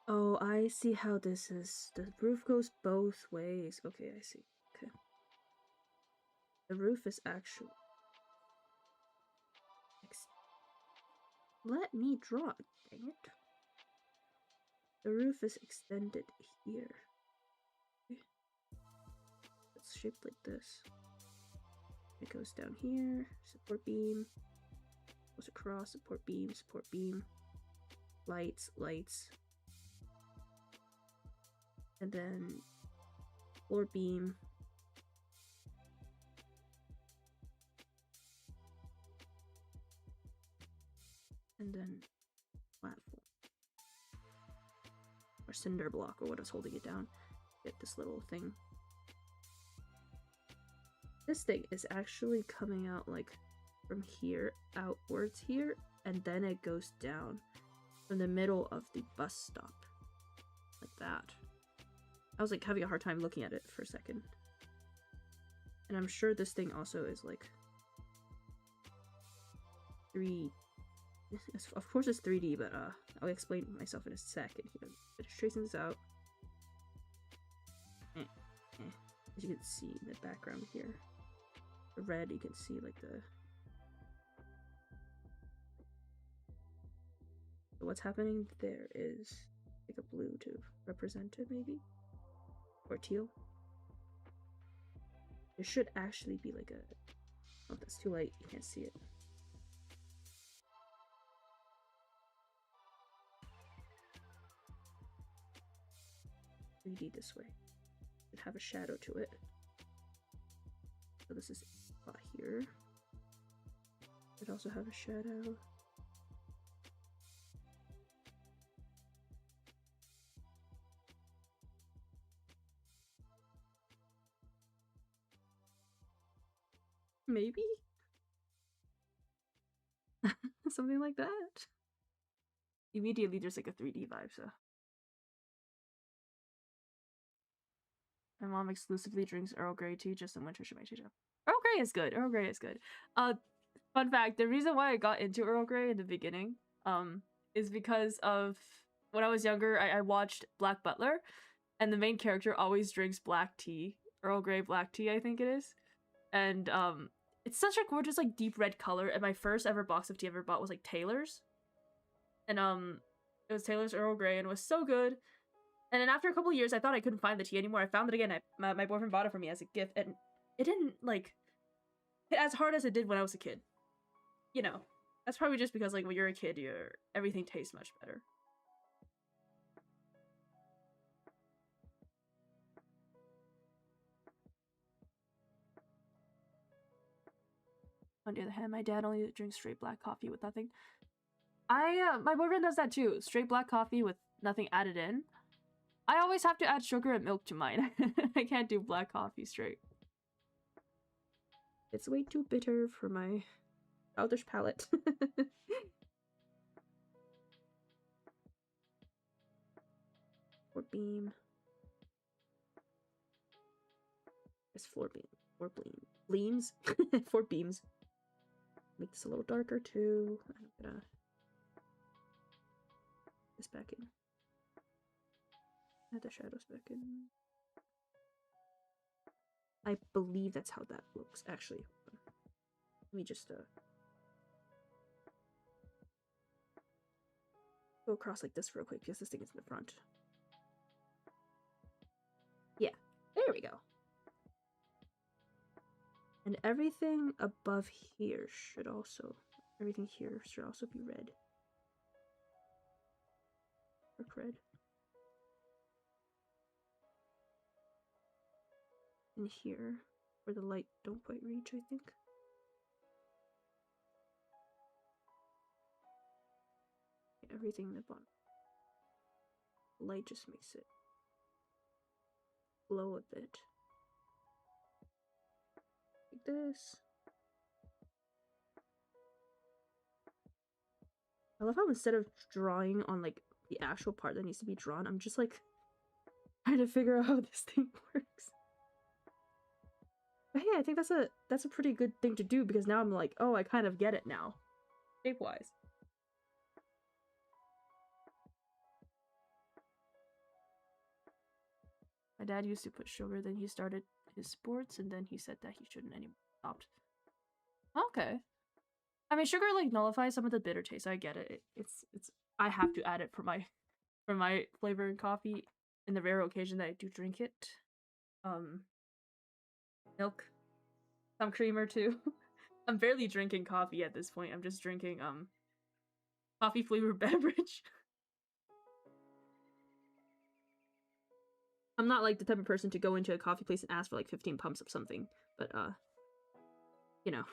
Oh, I see how this is. The roof goes both ways. Okay, I see. Okay. The roof is actually... Let me draw it, dang it. The roof is extended here. It's shaped like this. It goes down here, support beam, goes across, support beam, lights, lights, and then floor beam, and then platform, or cinder block, or what is holding it down. Get this little thing. This thing is actually coming out like from here outwards here, and then it goes down from the middle of the bus stop, like that. I was like having a hard time looking at it for a second. And I'm sure this thing also is like 3... Of course it's 3D, but I'll explain myself in a second here. Just tracing this out. As you can see in the background here. The red, you can see like the... So what's happening there is like a blue to represent it, maybe? Or teal. There should actually be like a... Oh, that's too light, you can't see it. Read this way. It have a shadow to it. So this is here. It also have a shadow. Maybe? Something like that. Immediately there's like a 3D vibe, so. My mom exclusively drinks Earl Grey tea just in winter. She might teach her. Earl Grey is good. Earl Grey is good. Fun fact, the reason why I got into Earl Grey in the beginning, is because of when I was younger, I watched Black Butler, and the main character always drinks black tea. Earl Grey black tea, I think it is. And It's such a gorgeous, like, deep red color, and my first ever box of tea I ever bought was, like, Taylor's. And, it was Taylor's Earl Grey, and it was so good. And then after a couple years, I thought I couldn't find the tea anymore. I found it again. My boyfriend bought it for me as a gift, and it didn't, like, hit as hard as it did when I was a kid. You know, that's probably just because, like, when you're a kid, everything tastes much better. On the other hand, my dad only drinks straight black coffee with nothing. My boyfriend does that too. Straight black coffee with nothing added in. I always have to add sugar and milk to mine. I can't do black coffee straight. It's way too bitter for my childish palate. Or beam. It's floor beam. Or beam. Bleams? 4 beams. Make this a little darker too. I'm gonna this back in. Add the shadows back in. I believe that's how that looks, actually. Let me just go across like this real quick because this thing is in the front. Yeah, there we go. And everything above here should also, everything here should also be red. Or red. And here, where the light don't quite reach, I think. Everything in the bottom. Light just makes it glow a bit. Like this. I love how instead of drawing on like the actual part that needs to be drawn, I'm just like trying to figure out how this thing works. But hey, I think that's a pretty good thing to do because now I'm like, oh, I kind of get it now, shape-wise. My dad used to put sugar, then he started his sports, and then he said that he shouldn't anymore. Stopped. Okay. I mean, sugar like nullifies some of the bitter taste. I get it. It's I have to add it for my flavor in coffee in the rare occasion that I do drink it. Milk, some creamer too. I'm barely drinking coffee at this point. I'm just drinking coffee flavored beverage. I'm not like the type of person to go into a coffee place and ask for like 15 pumps of something, but you know.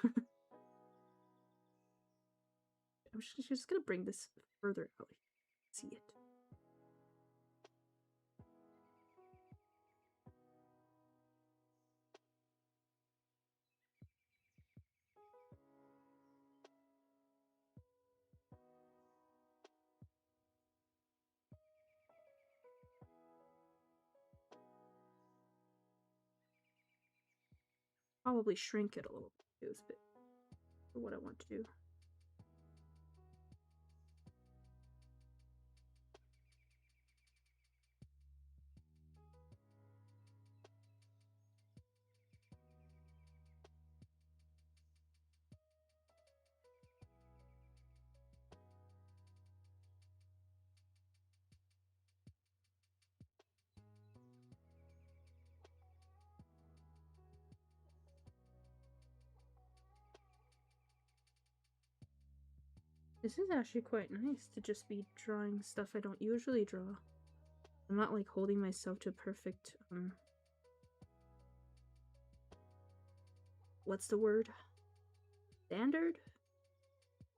I'm just gonna bring this further out. See it. Probably shrink it a little bit for what I want to do. This is actually quite nice to just be drawing stuff I don't usually draw. I'm not like holding myself to a perfect, what's the word? Standard?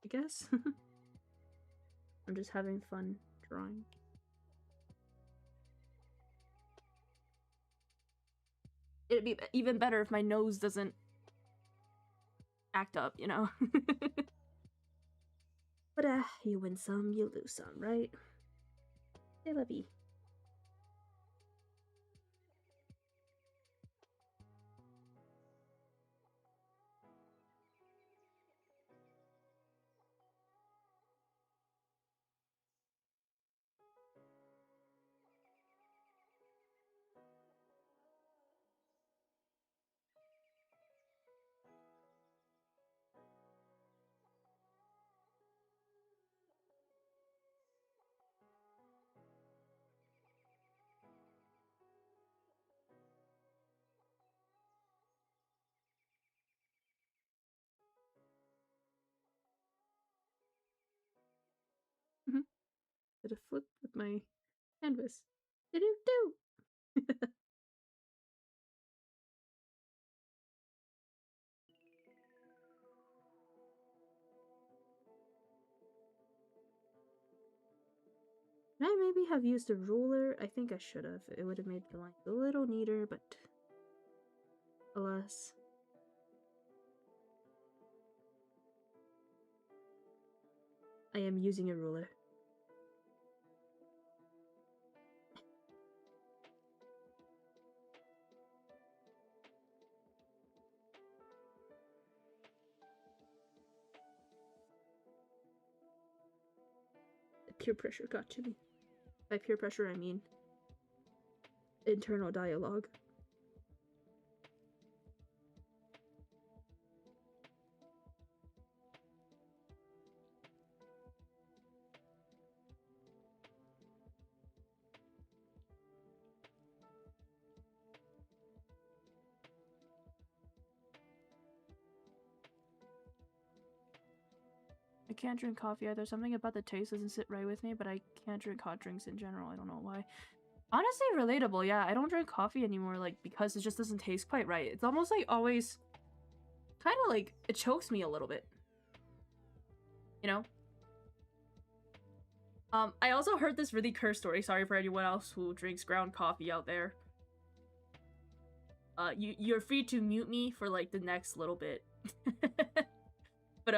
I guess? I'm just having fun drawing. It'd be even better if my nose doesn't act up, you know? But you win some, you lose some, right? C'est la vie. Did a flip with my canvas. Do-do-do! Can I maybe have used a ruler? I think I should have. It would have made the lines a little neater, but alas. I am using a ruler. The peer pressure got to me. By peer pressure, I mean internal dialogue. I can't drink coffee either. Something about the taste doesn't sit right with me, but I can't drink hot drinks in general. I don't know why. Honestly, relatable. Yeah, I don't drink coffee anymore, like, because it just doesn't taste quite right. It's almost like always kind of like it chokes me a little bit. You know? I also heard this really cursed story. Sorry for anyone else who drinks ground coffee out there. You're free to mute me for like the next little bit. But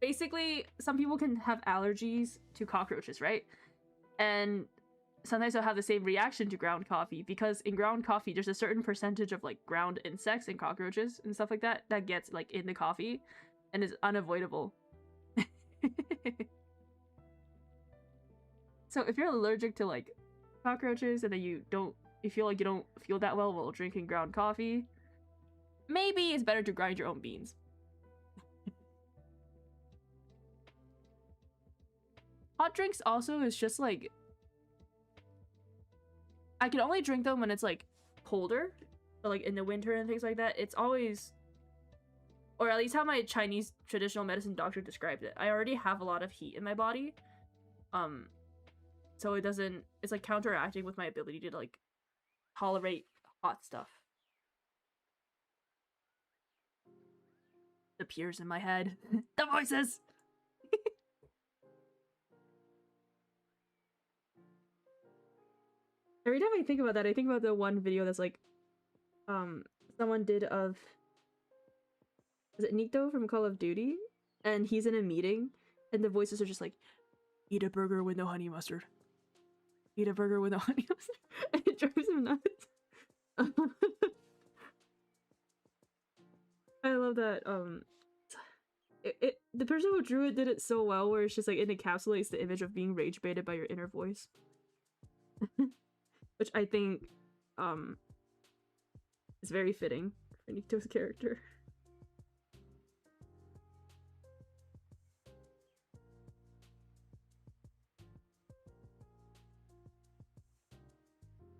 basically, some people can have allergies to cockroaches, right? And sometimes they'll have the same reaction to ground coffee because in ground coffee, there's a certain percentage of like ground insects and cockroaches and stuff like that that gets like in the coffee and is unavoidable. So if you're allergic to like cockroaches and then you feel like you don't feel that well while drinking ground coffee, maybe it's better to grind your own beans. Hot drinks also is just like, I can only drink them when it's like colder, or like in the winter and things like that. It's always, or at least how my Chinese traditional medicine doctor described it. I already have a lot of heat in my body, so it's like counteracting with my ability to like tolerate hot stuff. The peers in my head, the voices. Every time I think about that, I think about the one video that's like, someone did of, is it Nikto from Call of Duty? And he's in a meeting, and the voices are just like, eat a burger with no honey mustard. Eat a burger with no honey mustard. And it drives him nuts. I love that, the person who drew it did it so well, where it's just like, it encapsulates the image of being rage baited by your inner voice. Which I think, is very fitting for Nikto's character.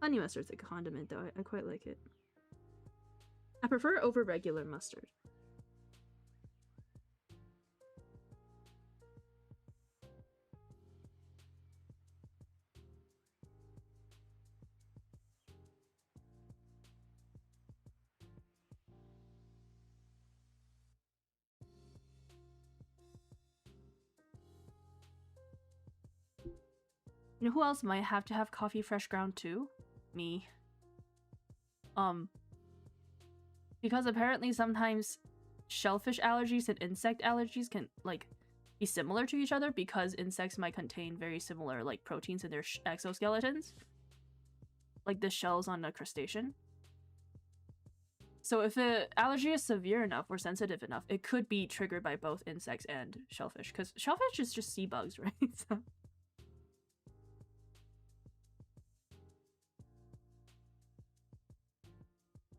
Honey mustard's a condiment, though. I quite like it. I prefer over regular mustard. You know who else might have to have coffee fresh ground too? Me. Because apparently sometimes shellfish allergies and insect allergies can like be similar to each other because insects might contain very similar like proteins in their exoskeletons, like the shells on a crustacean. So if the allergy is severe enough or sensitive enough, it could be triggered by both insects and shellfish, because shellfish is just sea bugs, right? So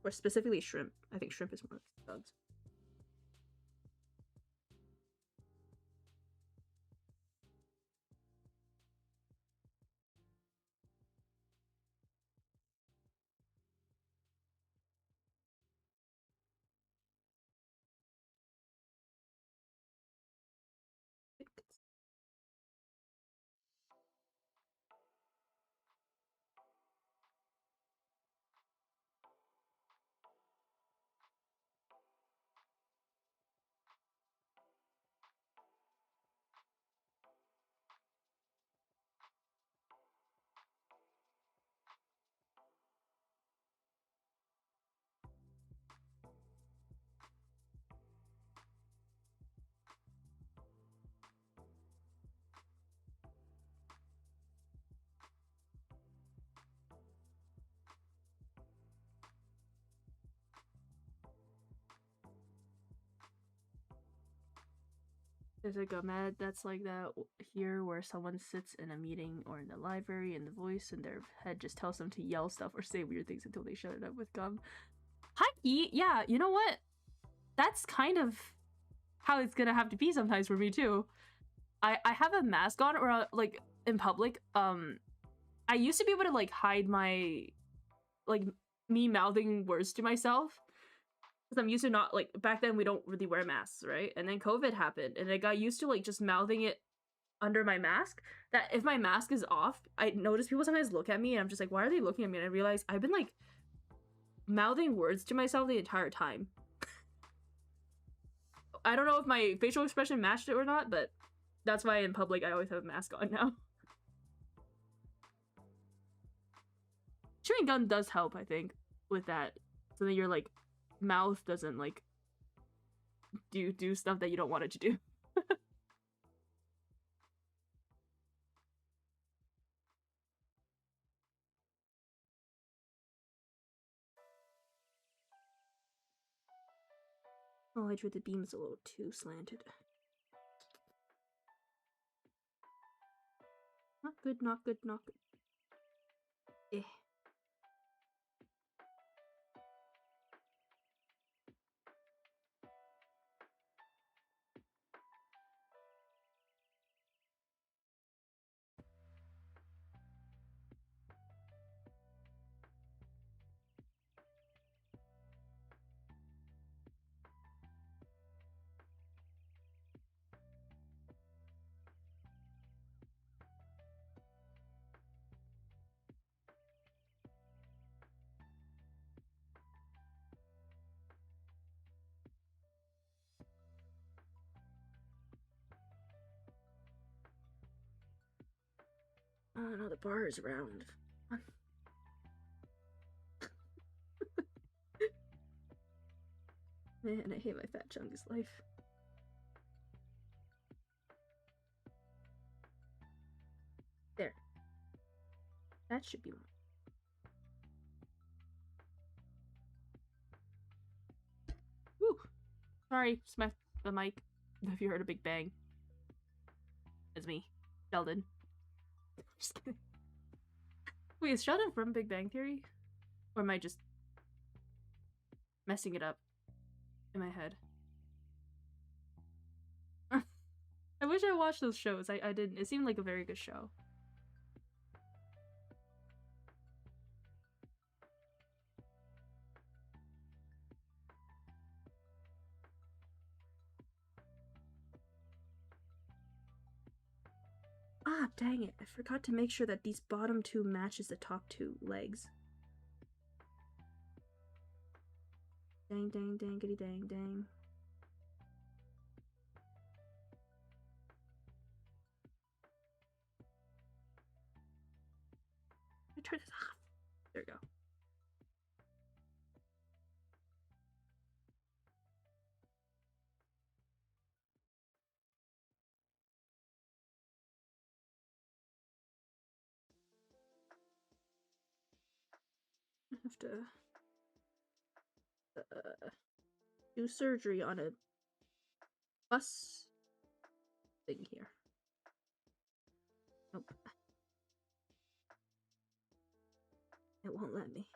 or specifically shrimp. I think shrimp is more like bugs. There's like a med that's like that here where someone sits in a meeting or in the library and the voice in their head just tells them to yell stuff or say weird things until they shut it up with gum. HIII, yeah, you know what? That's kind of how it's gonna have to be sometimes for me too. I have a mask on or like in public. I used to be able to like hide my like me mouthing words to myself because I'm used to not like back then we don't really wear masks, right? And then COVID happened and I got used to like just mouthing it under my mask. That if my mask is off, I notice people sometimes look at me and I'm just like, why are they looking at me? And I realize I've been like mouthing words to myself the entire time. I don't know if my facial expression matched it or not, but that's why in public I always have a mask on now. Chewing gum does help, I think, with that. So that your like mouth doesn't like do stuff that you don't want it to do. Oh, I drew the beams a little too slanted. Not good, not good, not good. Eh. Oh no, the bar is round. Man, I hate my fat chungus life. There. That should be one. Woo! Sorry, smacked the mic. If you heard a big bang. It's me, Sheldon. Just kidding. Wait, is Sheldon from Big Bang Theory? Or am I just messing it up in my head? I wish I watched those shows. I didn't. It seemed like a very good show. Ah, dang it. I forgot to make sure that these bottom two matches the top two legs. Dang, dang, dangity, dang, dang. Let me turn this off. There we go. I have to do surgery on a bus thing here. Nope. It won't let me.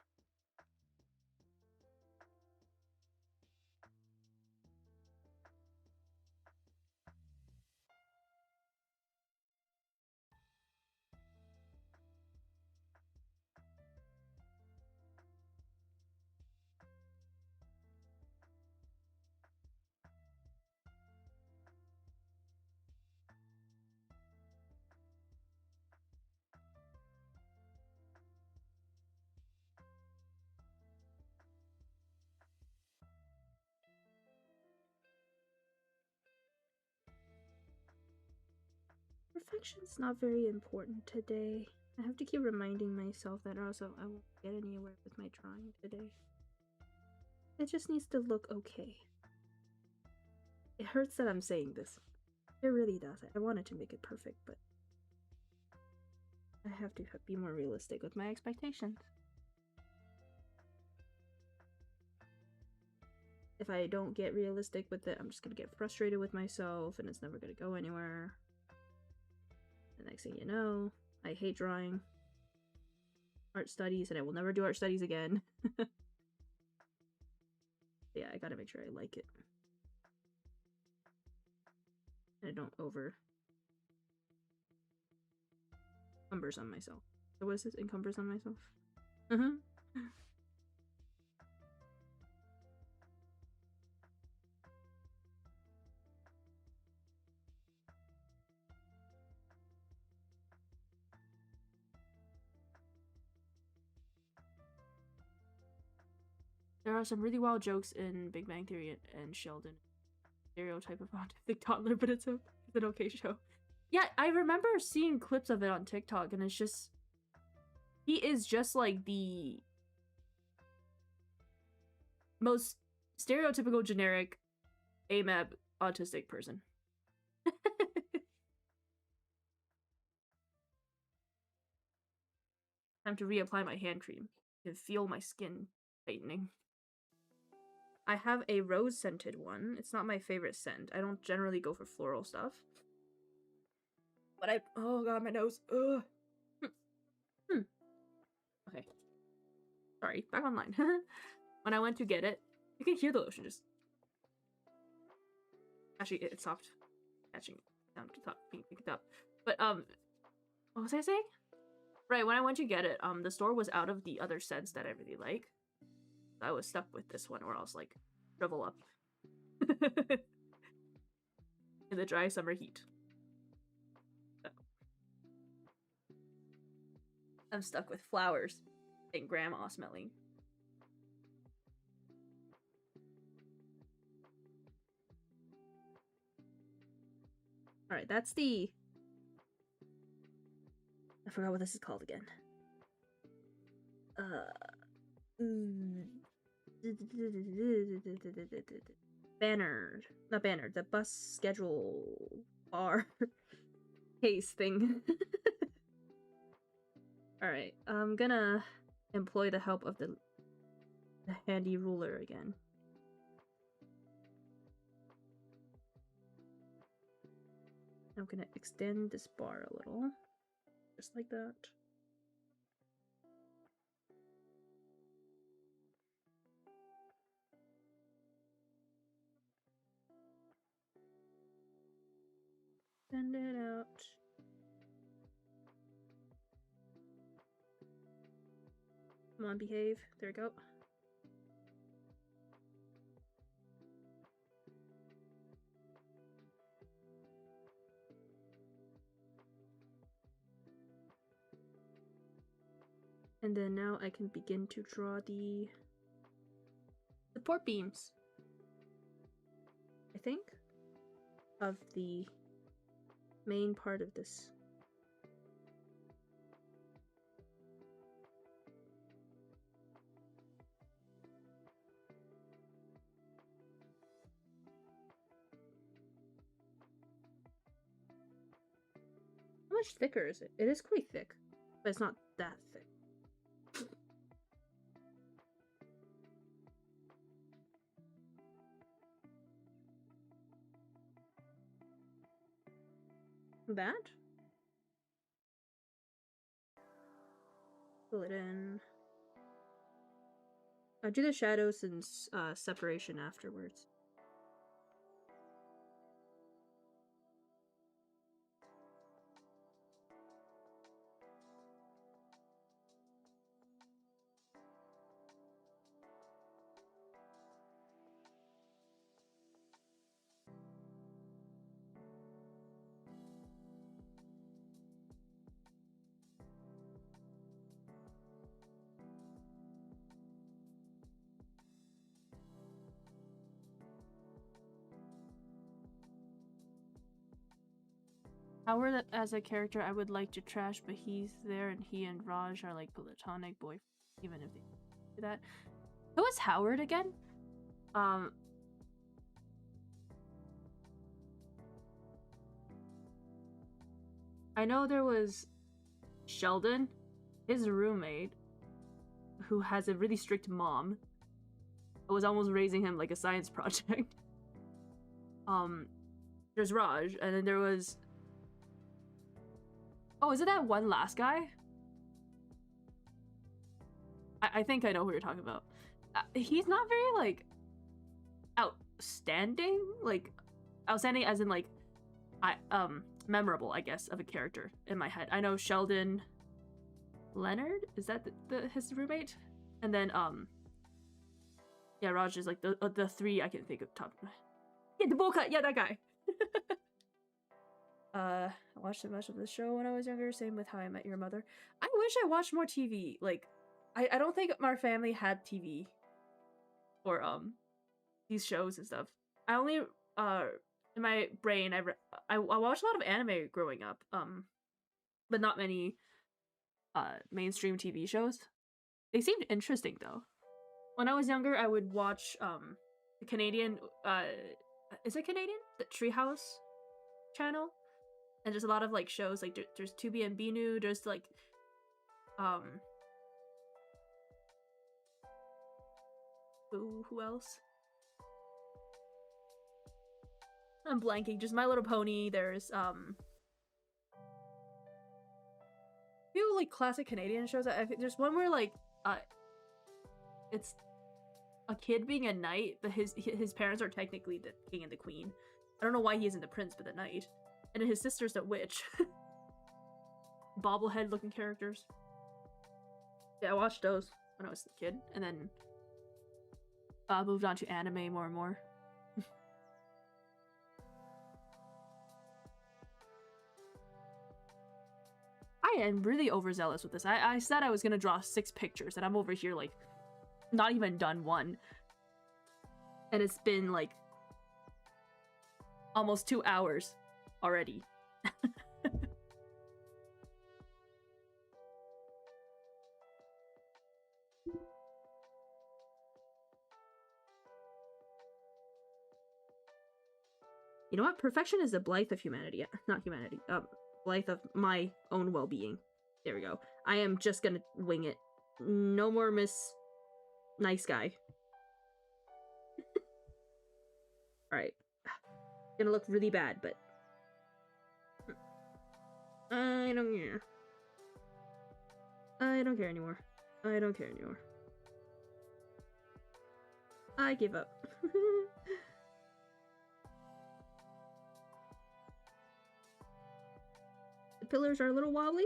Perfection's not very important today. I have to keep reminding myself that also I won't get anywhere with my drawing today. It just needs to look okay. It hurts that I'm saying this. It really does. I wanted to make it perfect, but I have to be more realistic with my expectations. if I don't get realistic with it, I'm just gonna get frustrated with myself and it's never gonna go anywhere. The next thing you know, I hate drawing art studies and I will never do art studies again. Yeah, I gotta make sure I like it. And I don't over cumbersome myself. So what is this? Encumbersome myself? There are some really wild jokes in Big Bang Theory and Sheldon. Stereotype of autistic toddler, but it's an okay show. Yeah, I remember seeing clips of it on TikTok, and it's just... He is just like the most stereotypical generic AMAB autistic person. Time to reapply my hand cream to feel my skin tightening. I have a rose scented one. It's not my favorite scent. I don't generally go for floral stuff. But oh god, my nose. Ugh. Okay. Sorry, back online. When I went to get it, you can hear the lotion just... Actually, it stopped catching down to top being picked up. But, what was I saying? Right, when I went to get it, the store was out of the other scents that I really like. I was stuck with this one, or else, like, shrivel up. In the dry summer heat. So. I'm stuck with flowers and grandma smelling. Alright, that's the... I forgot what this is called again. Banner. Not banner, the bus schedule bar case thing. Alright, I'm gonna employ the help of the handy ruler again. I'm gonna extend this bar a little. Just like that. Send it out. Come on, behave. There we go. And then now I can begin to draw the support beams, I think, of the main part of this. How much thicker is it? It is quite thick, but it's not that thick. That? Fill it in. I'll do the shadows and separation afterwards. Howard as a character I would like to trash, but he's there and he and Raj are like platonic boyfriends, even if they do that. Who is Howard again? I know there was Sheldon, his roommate, who has a really strict mom. I was almost raising him like a science project. There's Raj, and then there was... Oh, is it that one last guy? I think I know who you're talking about. He's not very, like, outstanding? Like, outstanding as in, like, memorable, I guess, of a character in my head. I know Sheldon Leonard? Is that his roommate? And then, yeah, Raj is, like, the three I can think of top. Yeah, the bowl cut! Yeah, that guy! I watched so much of the show when I was younger, same with How I Met Your Mother. I wish I watched more TV. Like, I don't think our family had TV or these shows and stuff. I only in my brain I watched a lot of anime growing up, but not many mainstream TV shows. They seemed interesting though. When I was younger, I would watch the Canadian is it Canadian? The Treehouse channel. And there's a lot of like shows like there's 2B and Binu, there's like who else? I'm blanking. Just My Little Pony. There's few like classic Canadian shows. There's one where like it's a kid being a knight, but his parents are technically the king and the queen. I don't know why he isn't the prince but the knight. And then his sister's a witch. Bobblehead looking characters. Yeah, I watched those when I was a kid, and then moved on to anime more and more. I am really overzealous with this. I said I was gonna draw 6 pictures, and I'm over here like not even done one. And it's been like almost 2 hours already. You know what? Perfection is the blight of humanity. Not humanity. Blight of my own well-being. There we go. I am just gonna wing it. No more Miss Nice Guy. Alright. Gonna look really bad, but I don't care. I don't care anymore. I don't care anymore. I give up. The pillars are a little wobbly.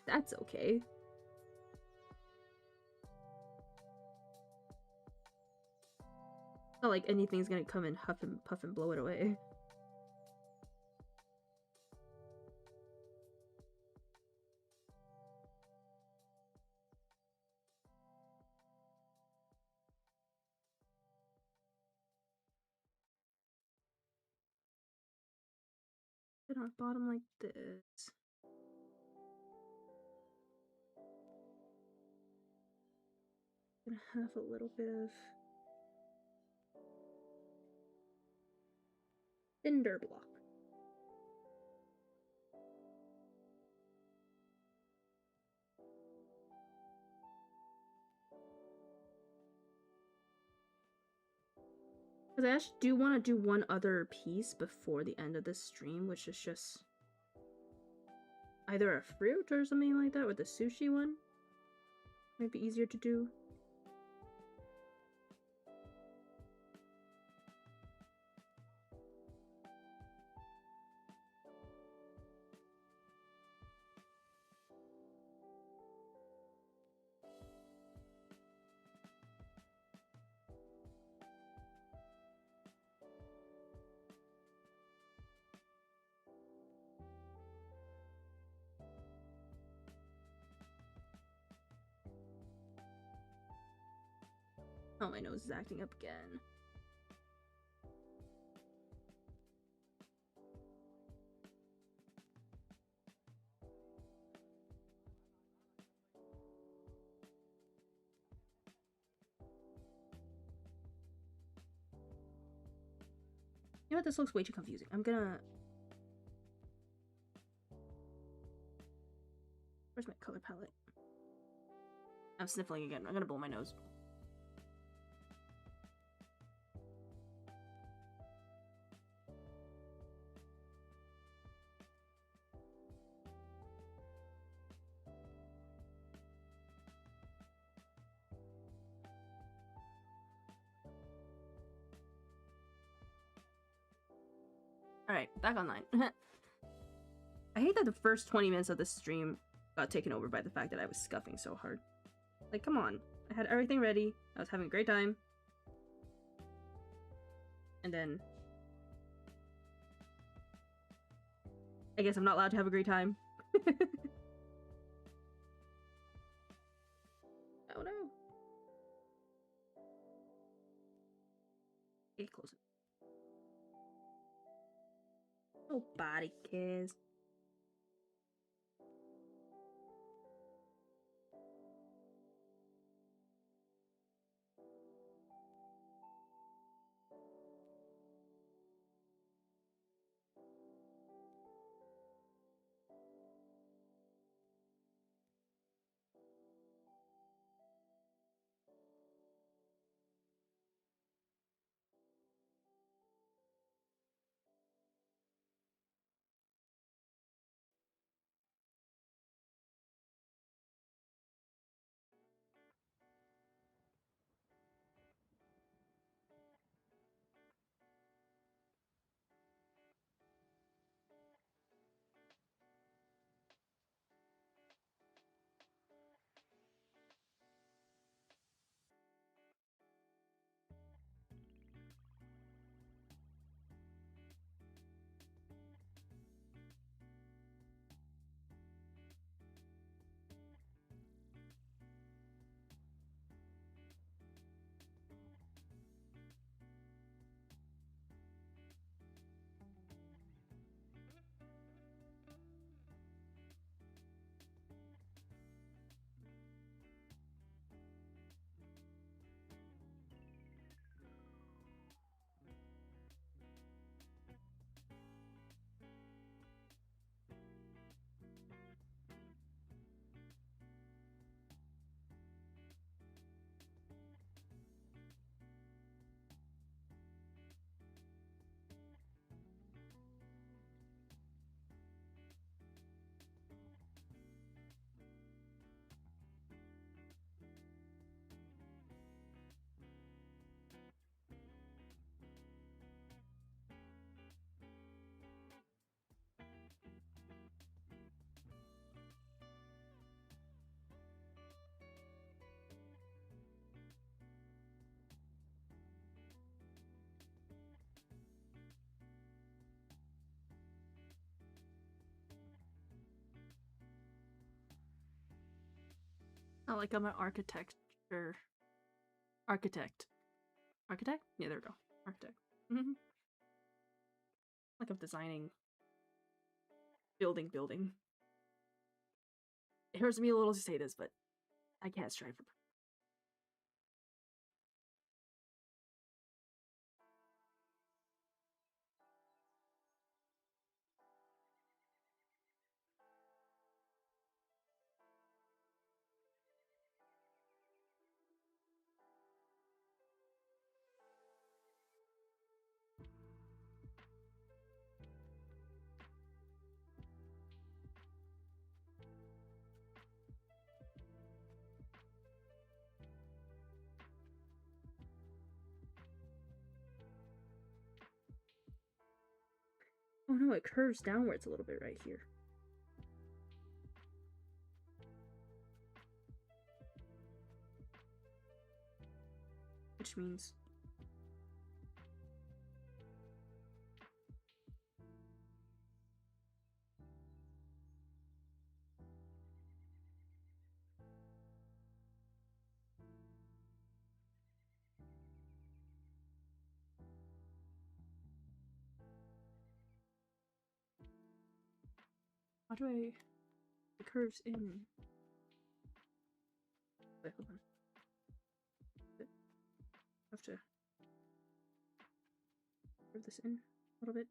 That's okay. Not like anything's gonna come and huff and puff and blow it away. Put it on the bottom like this. Gonna have a little bit of cinder block. Because I actually do want to do one other piece before the end of this stream, which is just either a fruit or something like that, with the sushi one. Might be easier to do. Oh, my nose is acting up again. You know what? This looks way too confusing. I'm gonna... Where's my color palette? I'm sniffling again. I'm gonna blow my nose. Alright, back online. I hate that the first 20 minutes of the stream got taken over by the fact that I was scuffing so hard. Like, come on. I had everything ready. I was having a great time. And then... I guess I'm not allowed to have a great time. Oh no. Okay, close it. Nobody cares. Not like I'm an architecture... Architect. Architect? Yeah, there we go. Architect. Like I'm designing... Building. It hurts me a little to say this, but I can't strive for... Oh no, it curves downwards a little bit right here. Which means... How do I... It curves in. Wait, hold on. I have to curve this in a little bit.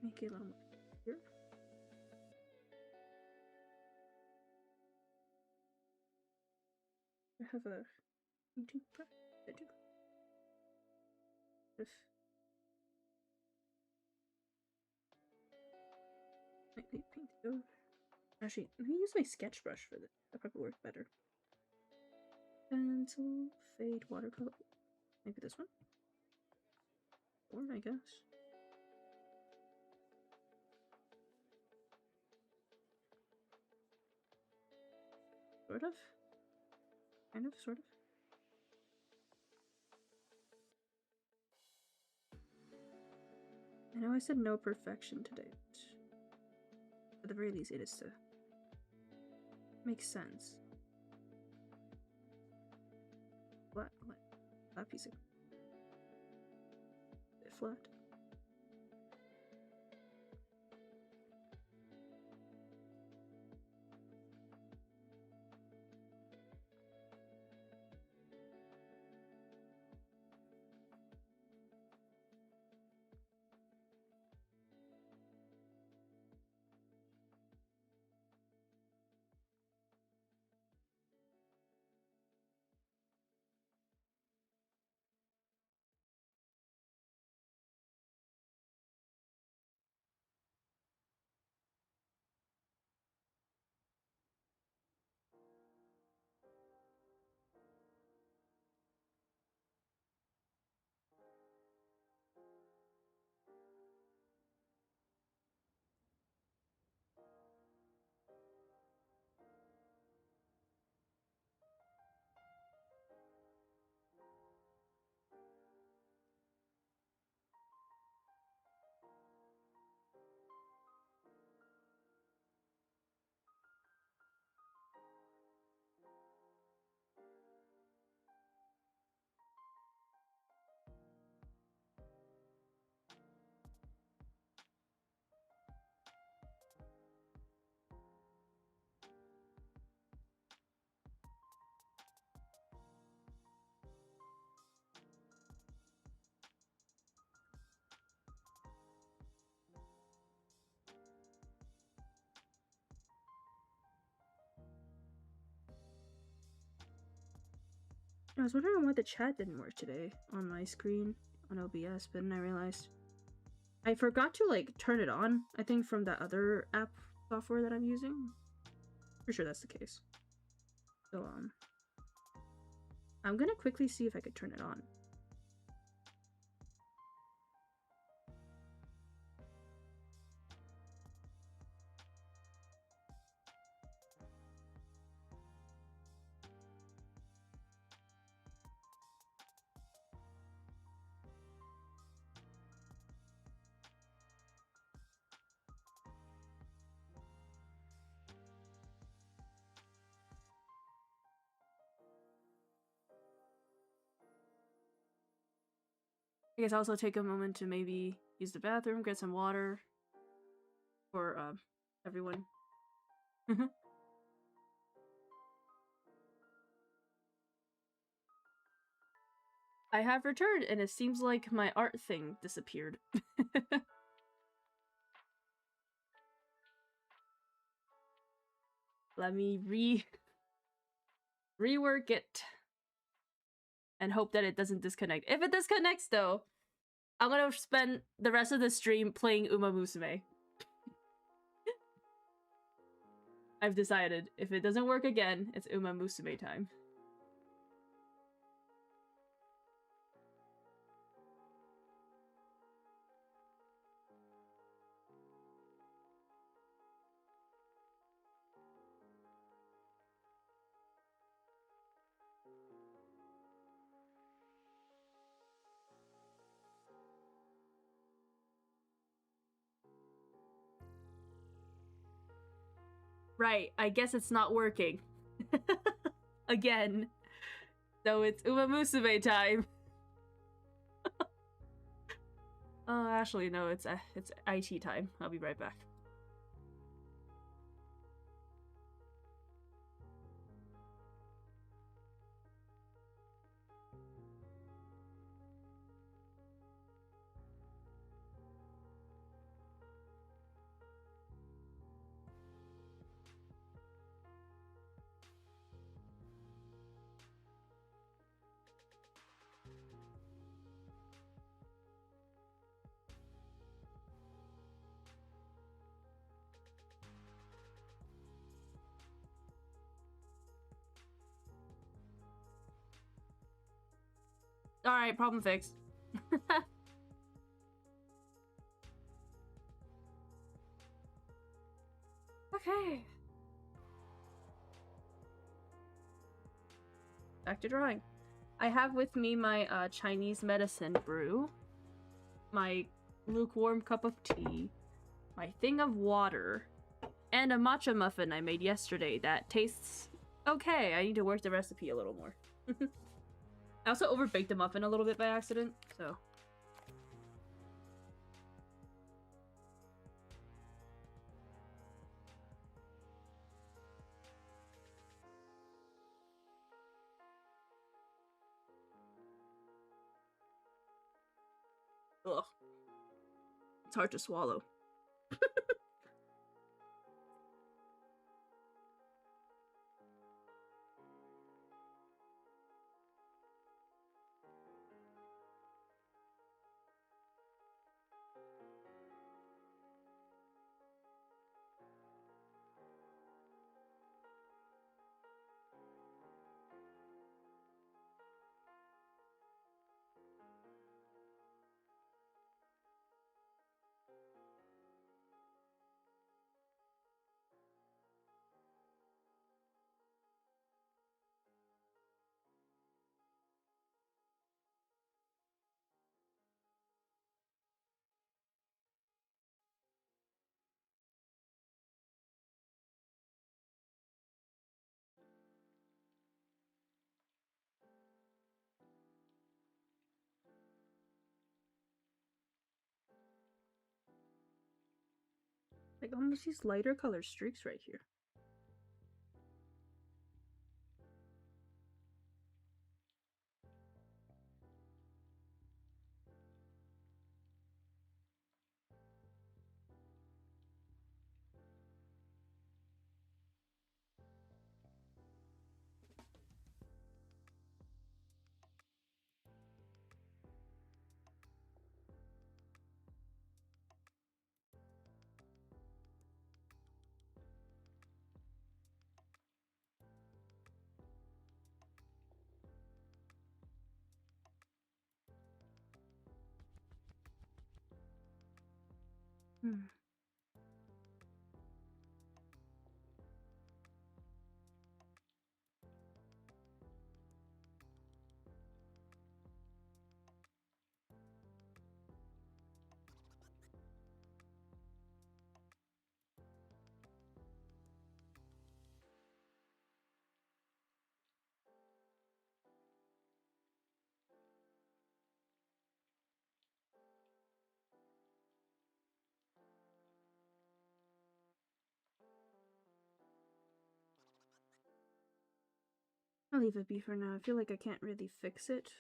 make it a little more here. I have a painting brush. I do. This might be painted. Actually, let me use my sketch brush for this. That probably work better. Pencil, fade, watercolor. Maybe this one? Or I guess. Sort of. Kind of, sort of. I know I said no perfection today, but at the very least it is to make sense. Flat piece of bit flat. I was wondering why the chat didn't work today on my screen on OBS, but then I realized I forgot to like turn it on, I think from that other app software that I'm using. Pretty sure that's the case. So I'm gonna quickly see if I could turn it on. I guess I'll also take a moment to maybe use the bathroom, get some water for everyone. I have returned, and it seems like my art thing disappeared. Let me rework it and hope that it doesn't disconnect. If it disconnects, though, I'm gonna spend the rest of the stream playing Uma Musume. I've decided. If it doesn't work again, it's Uma Musume time. Right, I guess it's not working. Again. So it's Uma Musume time. Actually, no, it's IT time. I'll be right back. Alright, problem fixed. Okay. Back to drawing. I have with me my Chinese medicine brew, my lukewarm cup of tea, my thing of water, and a matcha muffin I made yesterday that tastes okay. I need to work the recipe a little more. I also overbaked the muffin a little bit by accident, so... Ugh. It's hard to swallow. Like almost these lighter color streaks right here. Hmm. I'll leave it be for now. I feel like I can't really fix it.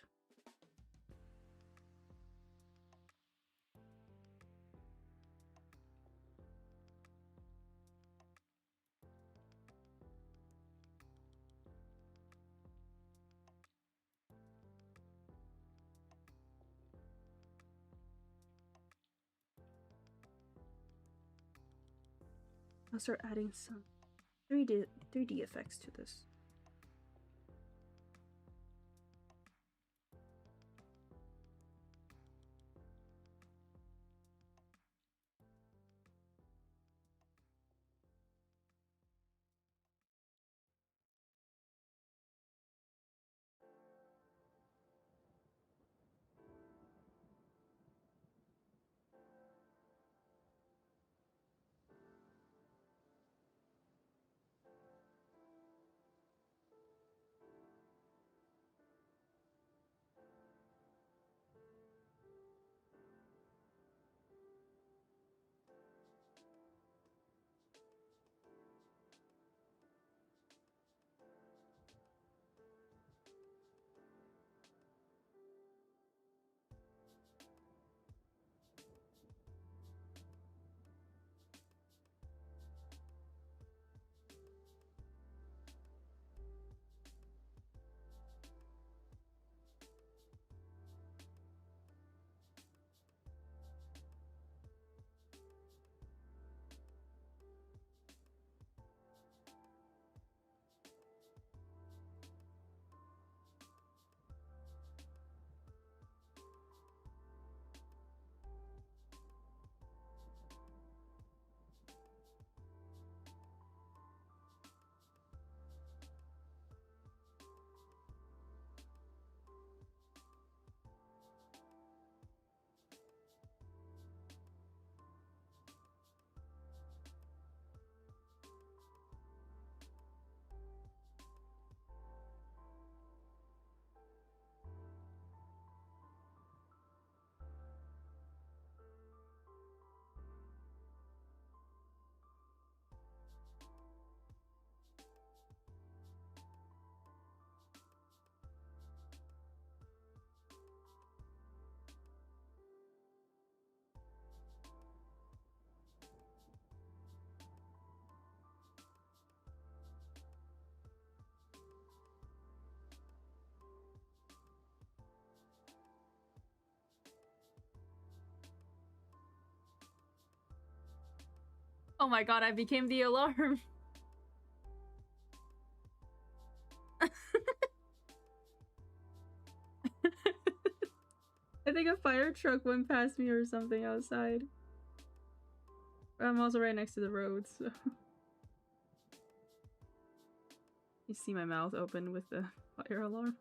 I'll start adding some 3D effects to this. Oh my god, I became the alarm. I think a fire truck went past me or something outside. I'm also right next to the road, so... You see my mouth open with the fire alarm.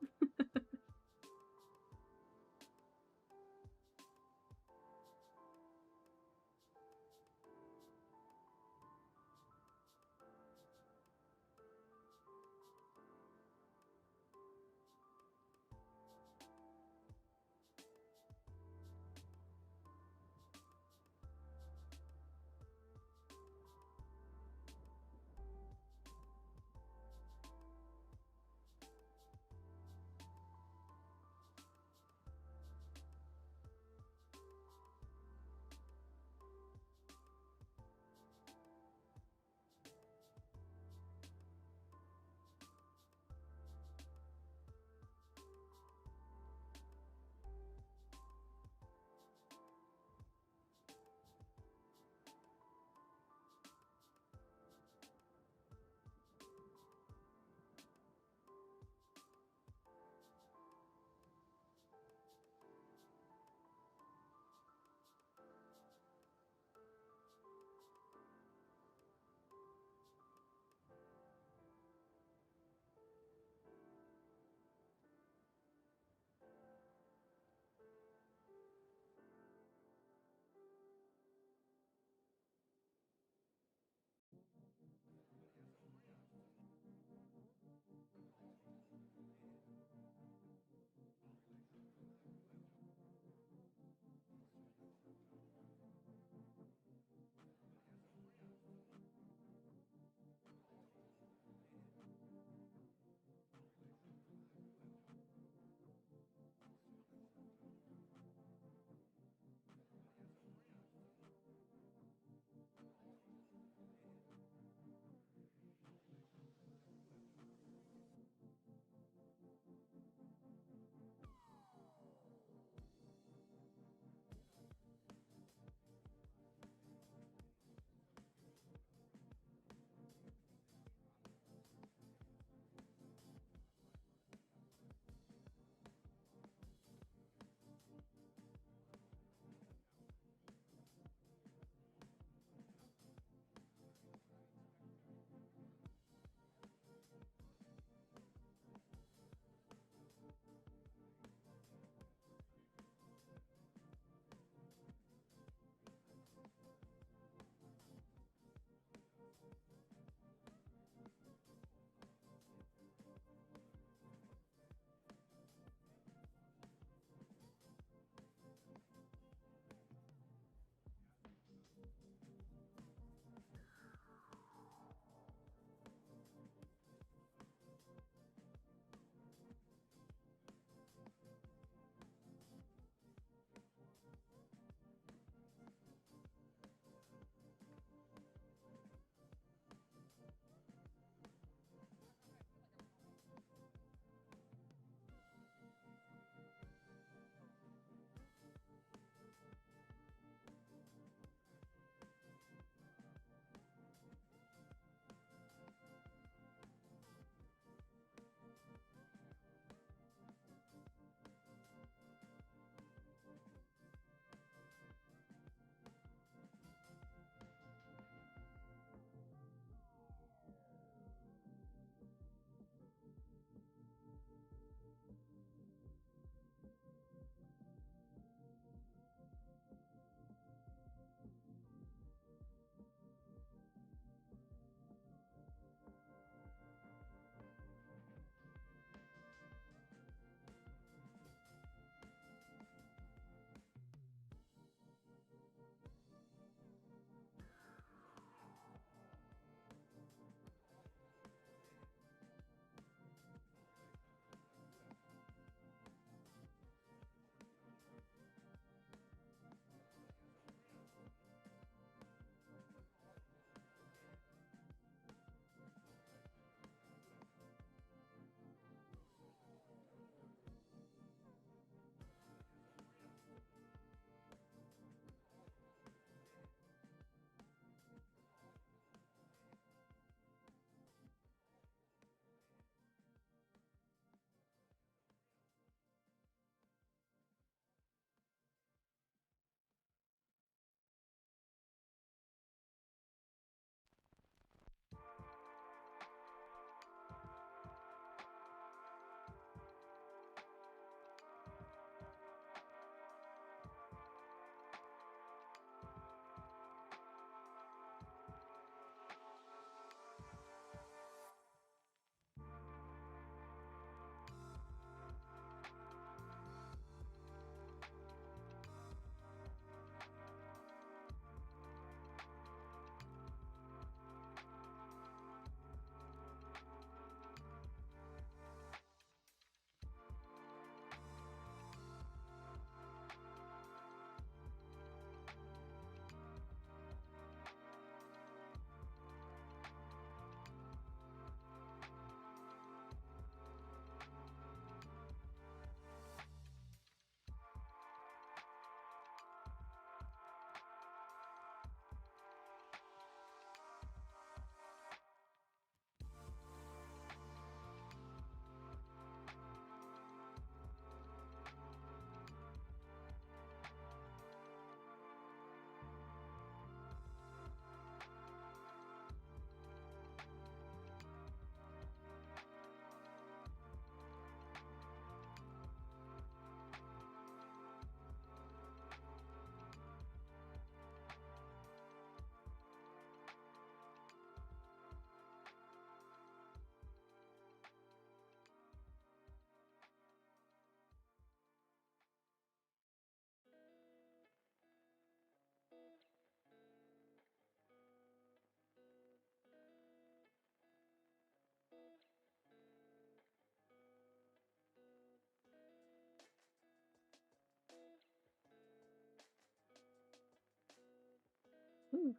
Oh,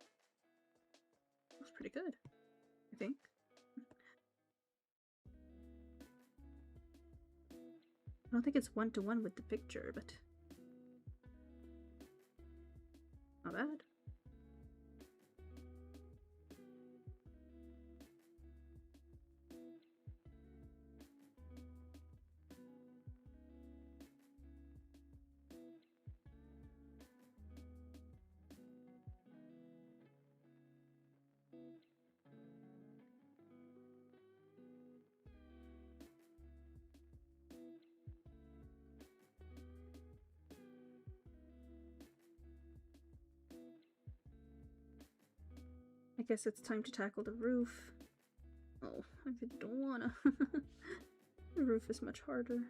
that's pretty good, I think. I don't think it's one-to-one with the picture, but not bad. I guess it's time to tackle the roof. Oh, I really don't wanna. The roof is much harder.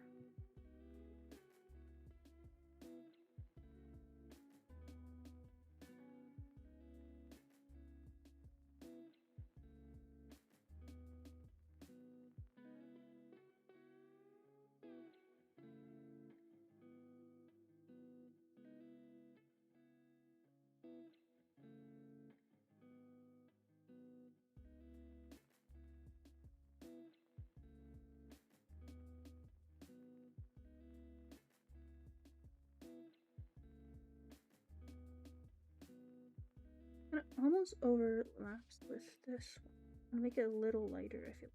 It almost overlaps with this one. I'll make it a little lighter, I feel.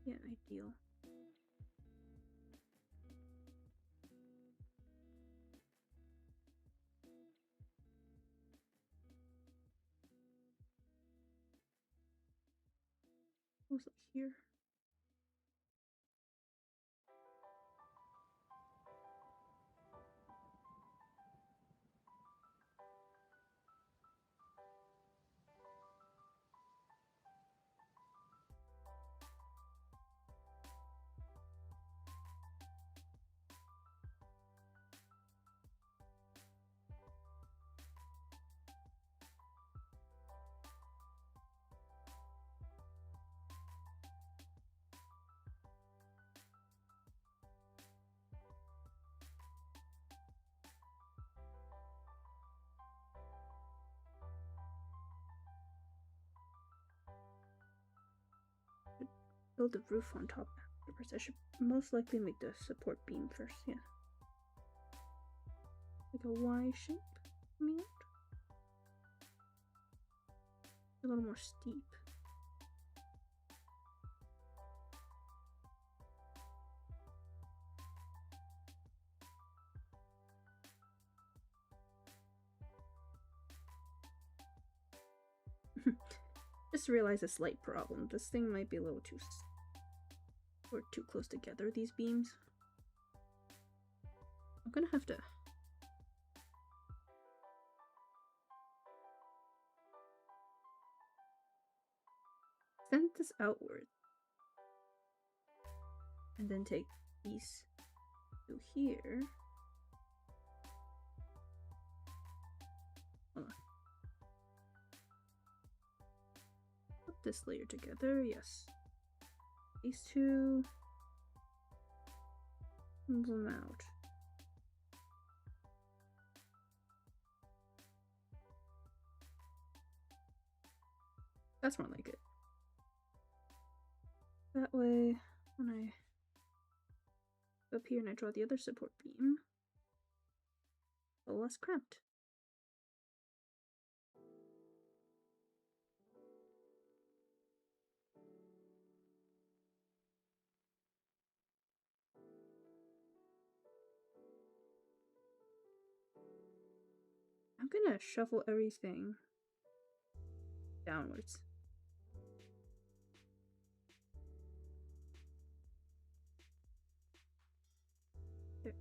Yeah, ideal. What was it here? Build the roof on top afterwards. I should most likely make the support beam first, yeah. Like a Y shape coming out. A little more steep. Just realized a slight problem. This thing might be a little too close together, these beams. I'm gonna have to send this outward and then take these to here. Hold on. Put this layer together, yes. These two, move them out. That's more like it. That way, when I go up here and I draw the other support beam, a little less cramped. I'm gonna shuffle everything downwards. There.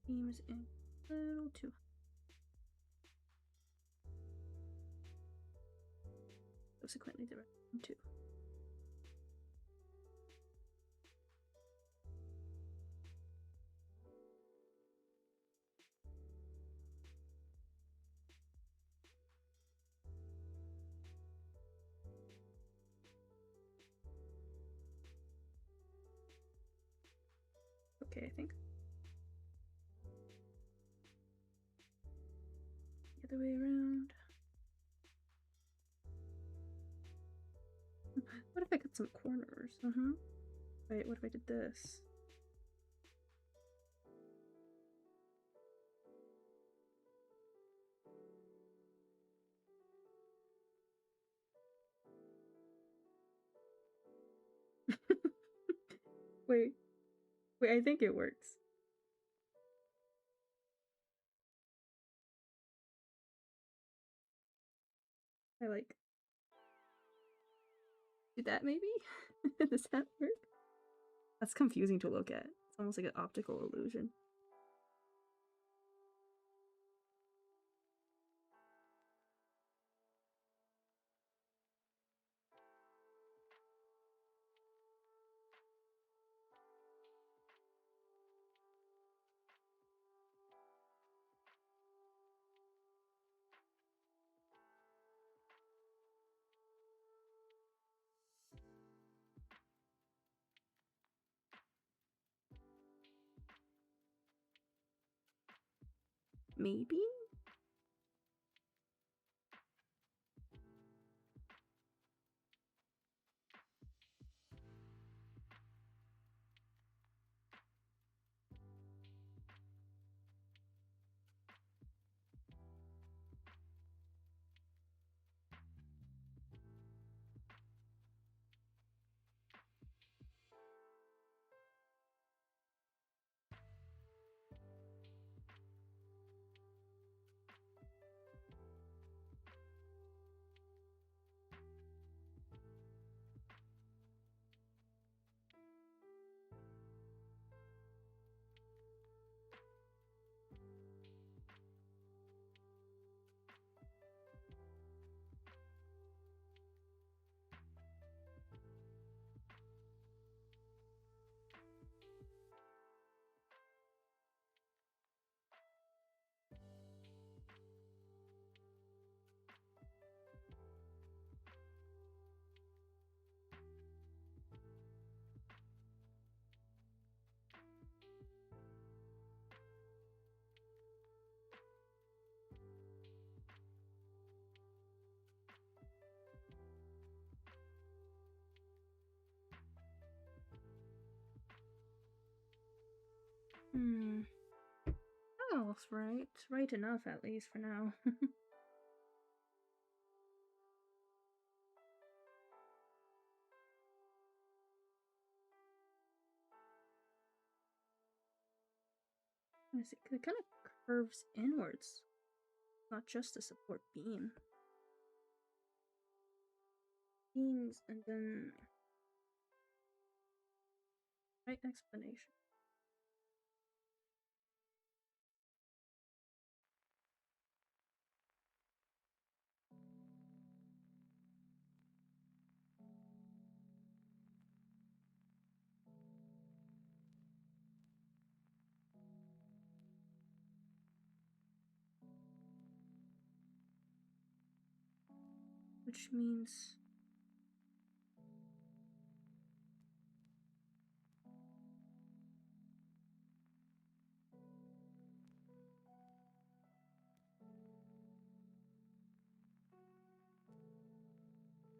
Seems a little too. Subsequently, the rest too. Okay, I think. The other way around. What if I got some corners? Wait, what if I did this? Wait, I think it works. I like. Did that maybe? Does that work? That's confusing to look at. It's almost like an optical illusion. Maybe? That looks right. Right enough, at least, for now. I see. It kind of curves inwards. Not just a support beam. Beams and then... Right explanation. Which means...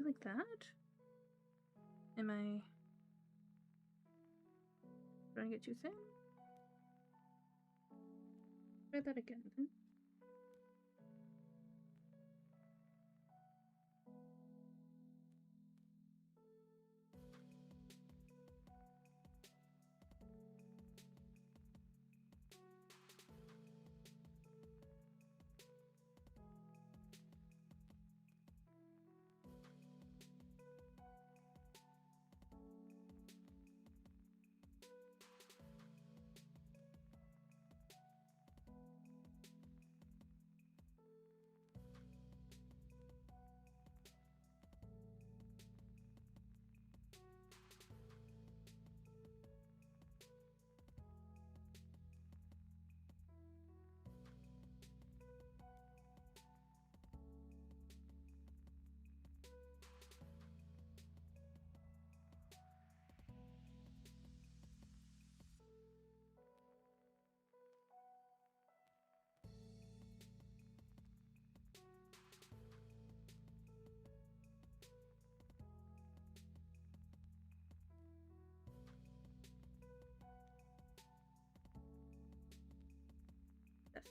Like that? Am I... Trying to get too thin? Try that again then.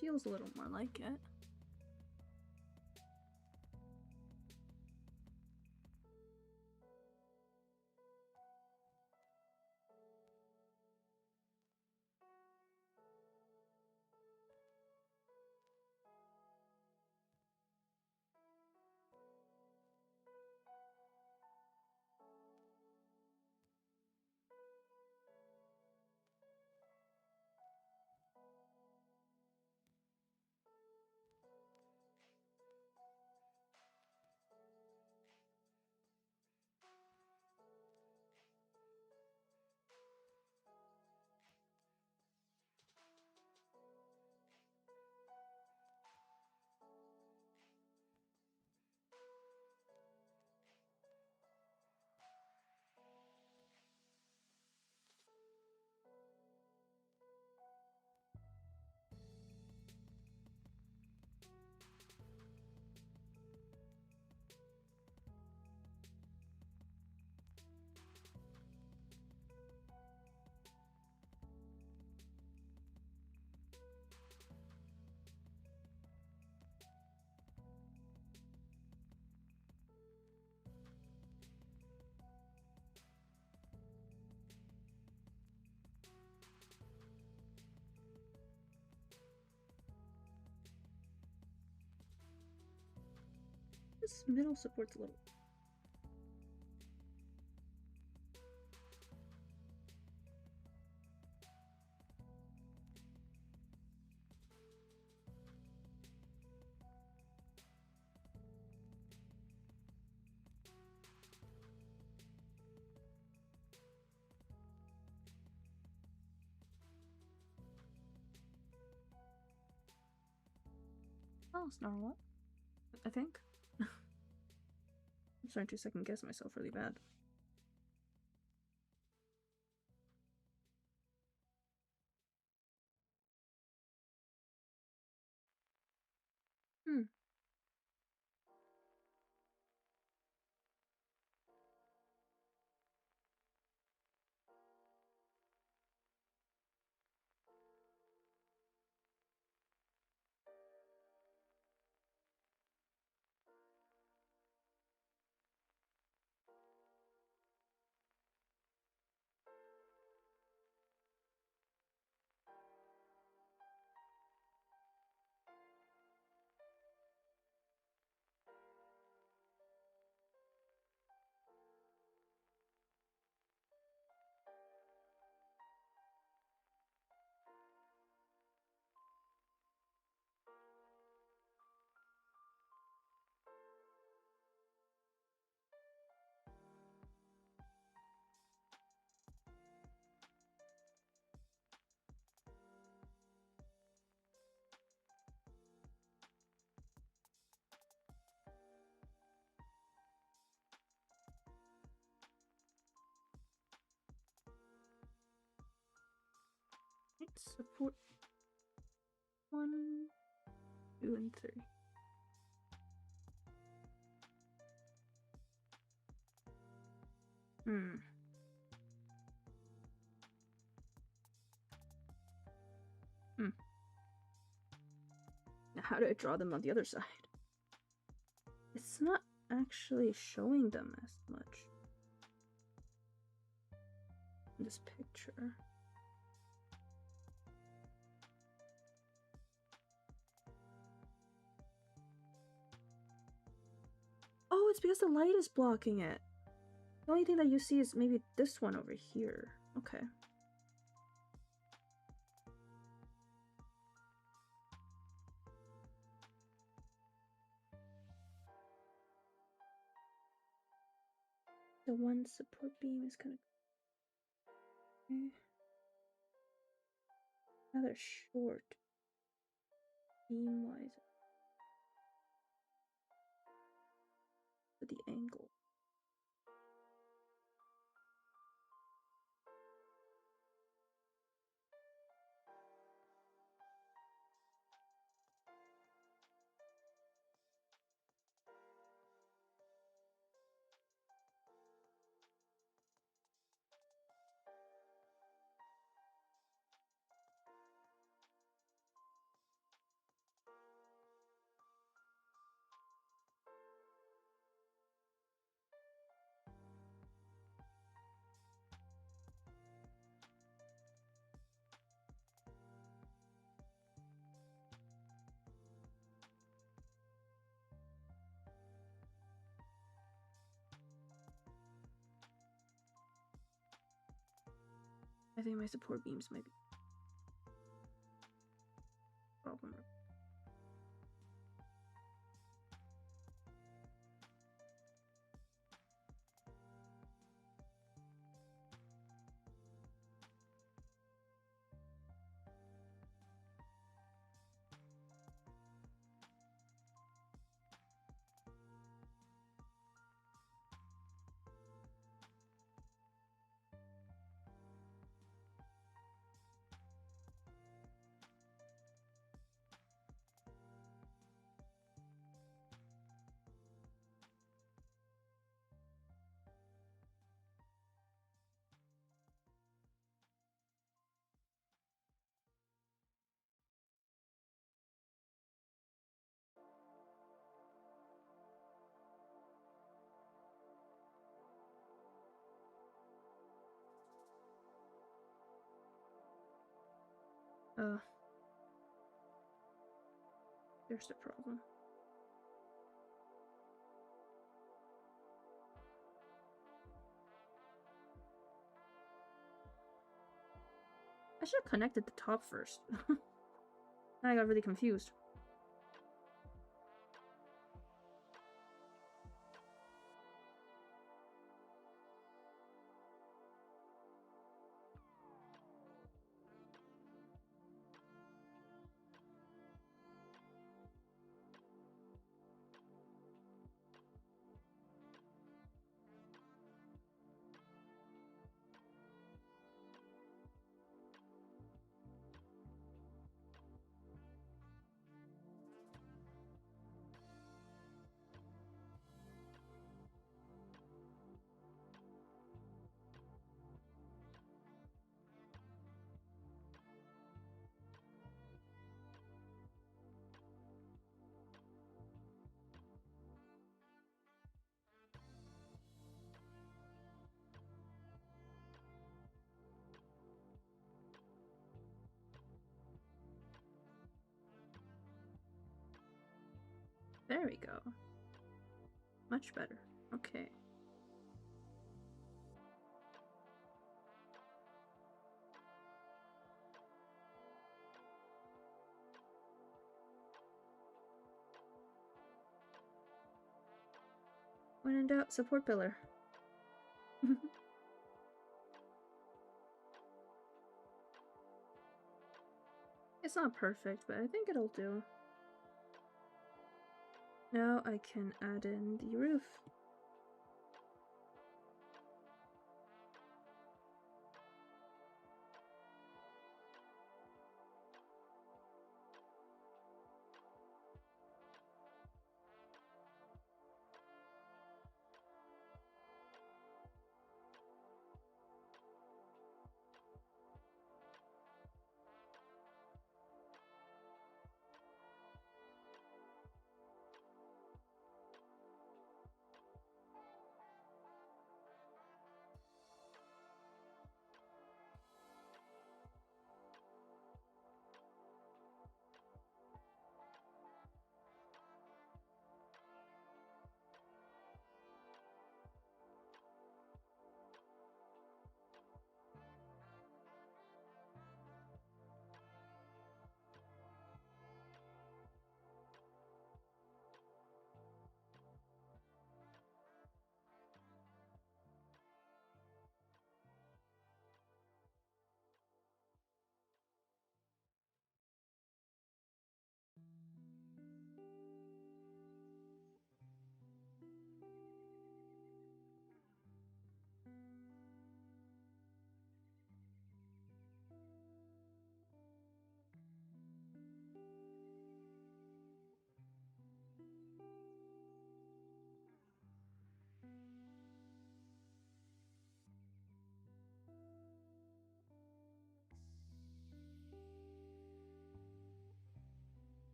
feels a little more like it. This middle support's a little. Oh, it's normal. I think. I'm starting to second guess myself really bad. Hmm. Let's support 1, 2, and 3. Hmm. Now how do I draw them on the other side? It's not actually showing them as much in this picture. Oh, it's because the light is blocking it. The only thing that you see is maybe this one over here. Okay. The one support beam is kind of rather short beam wise with the angle. I think my support beams might be a problem. There's the problem. I should have connected the top first. Then I got really confused. There we go. Much better. Okay. When in doubt, support pillar. It's not perfect, but I think it'll do. Now I can add in the roof.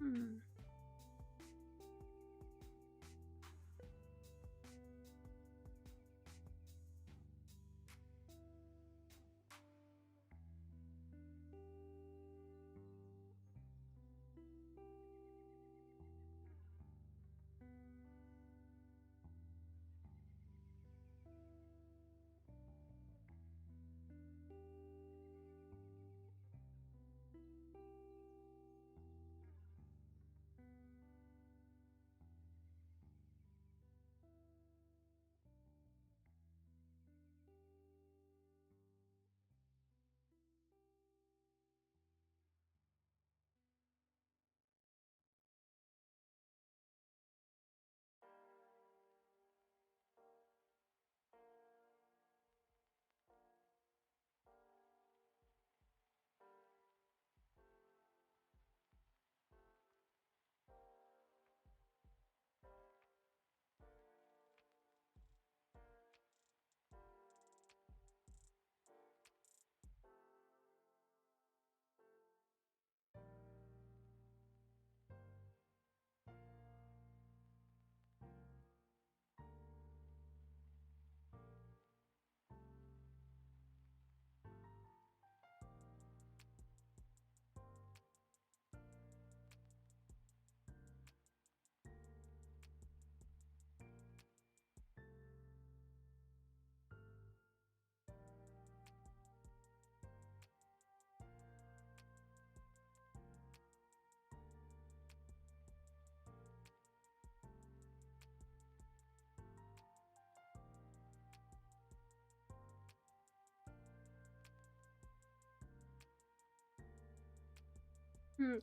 Hmm.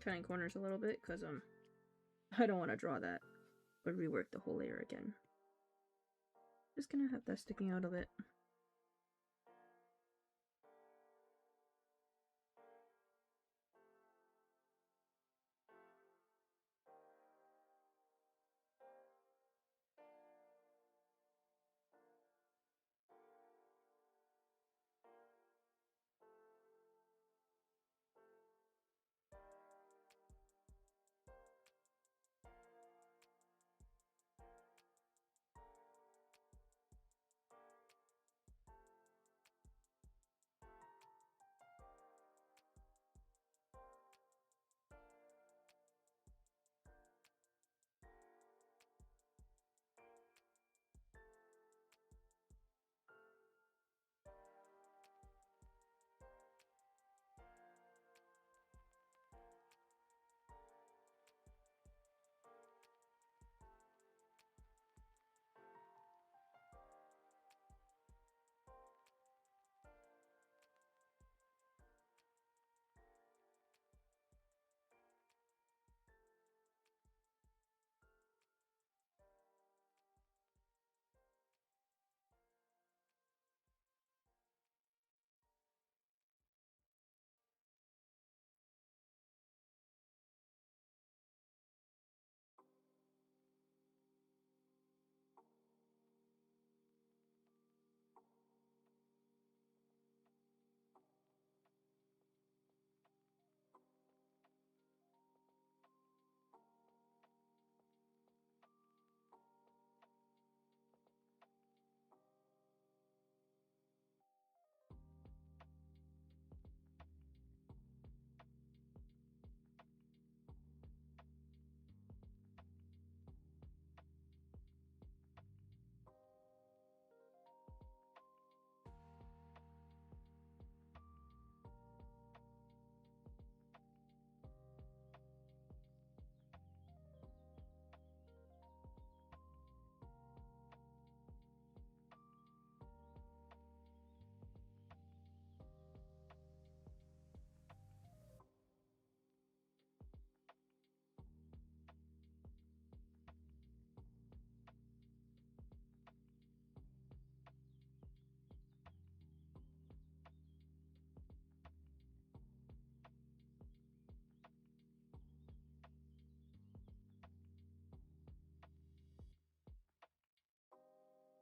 Cutting corners a little bit because I don't want to draw that or rework the whole layer again. Just gonna have that sticking out a bit.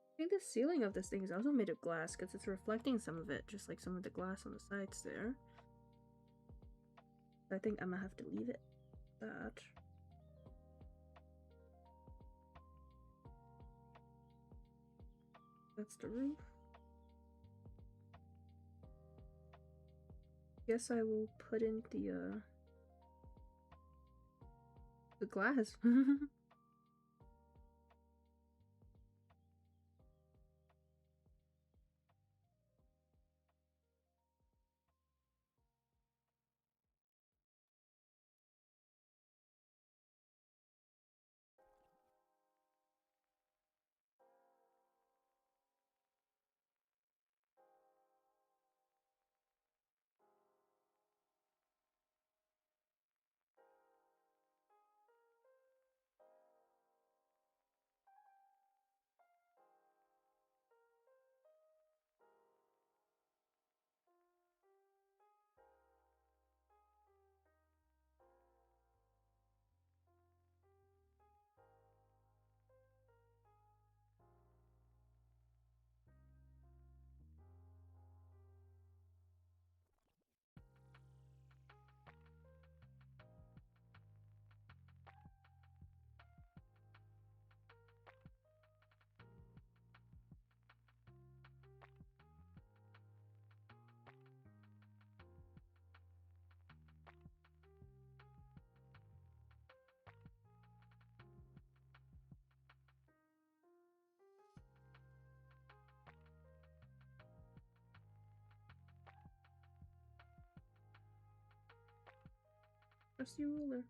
I think the ceiling of this thing is also made of glass because it's reflecting some of it, just like some of the glass on the sides there. I think I'm gonna have to leave it that. That's the roof. Guess I will put in the glass. Trusty ruler.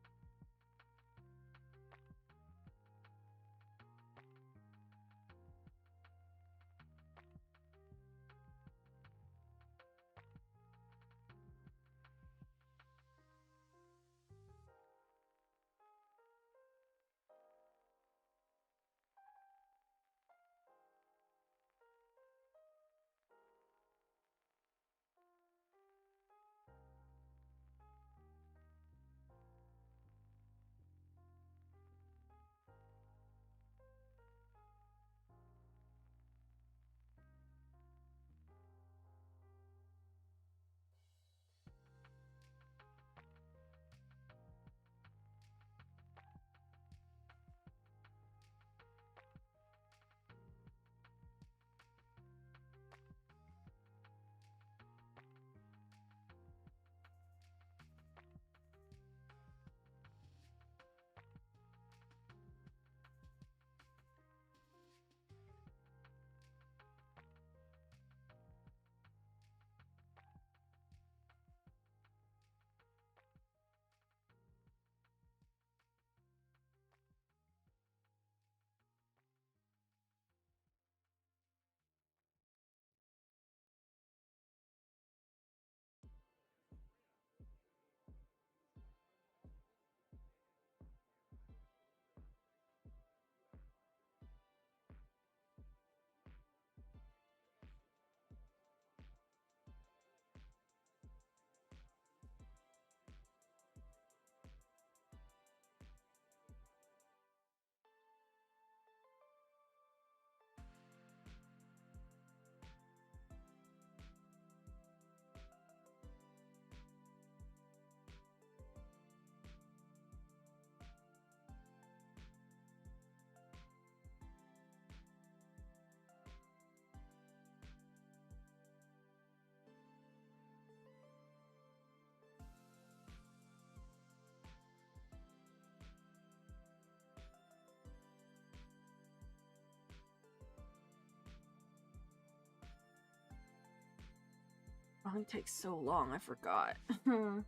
Oh, it takes so long, I forgot. I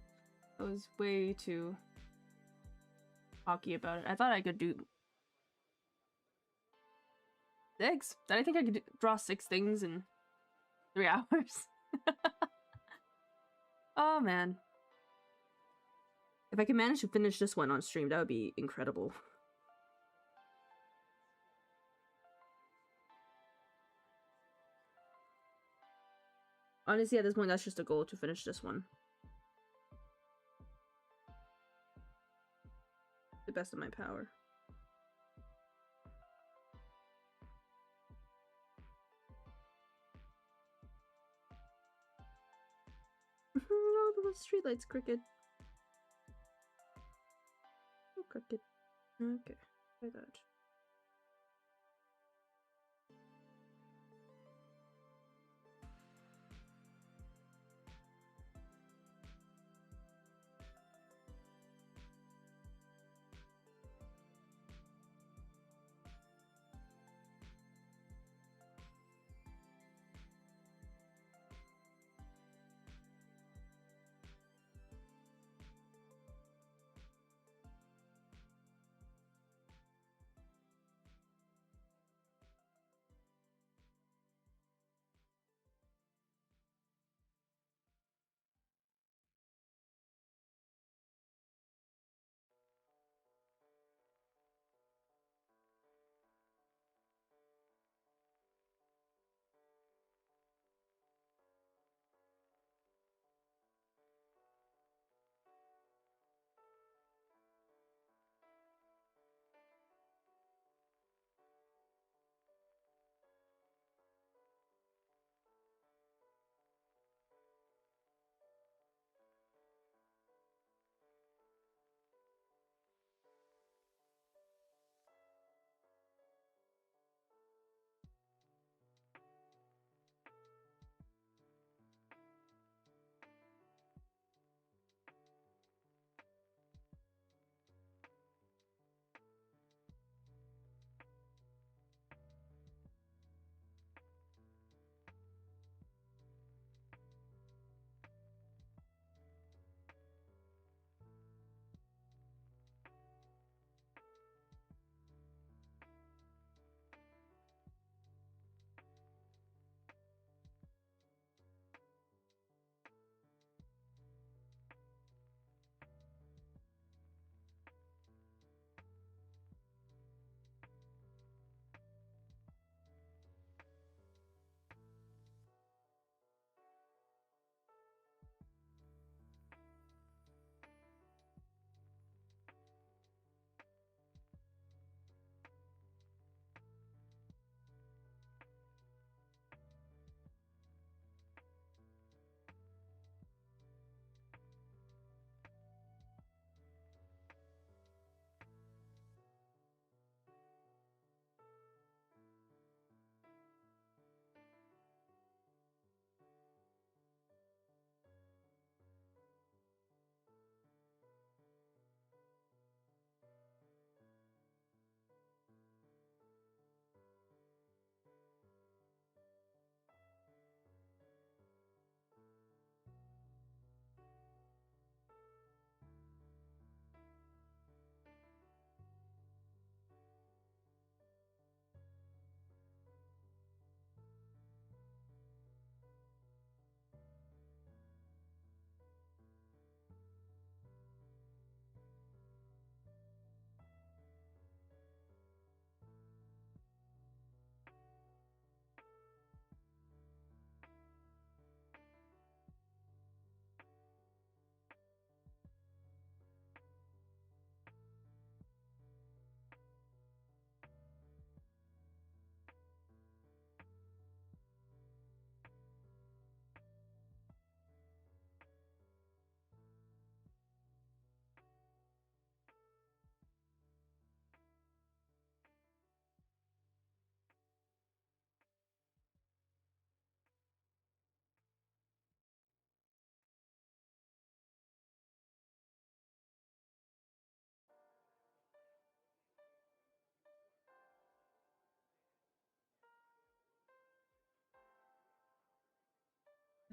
was way too cocky about it. I thought I could do 6. Did I think I could draw 6 things in 3 hours? Oh man. If I can manage to finish this one on stream, that would be incredible. Honestly, at this point, that's just a goal to finish this one. The best of my power. Oh, the streetlight's crooked. Oh, crooked. Okay, I got it.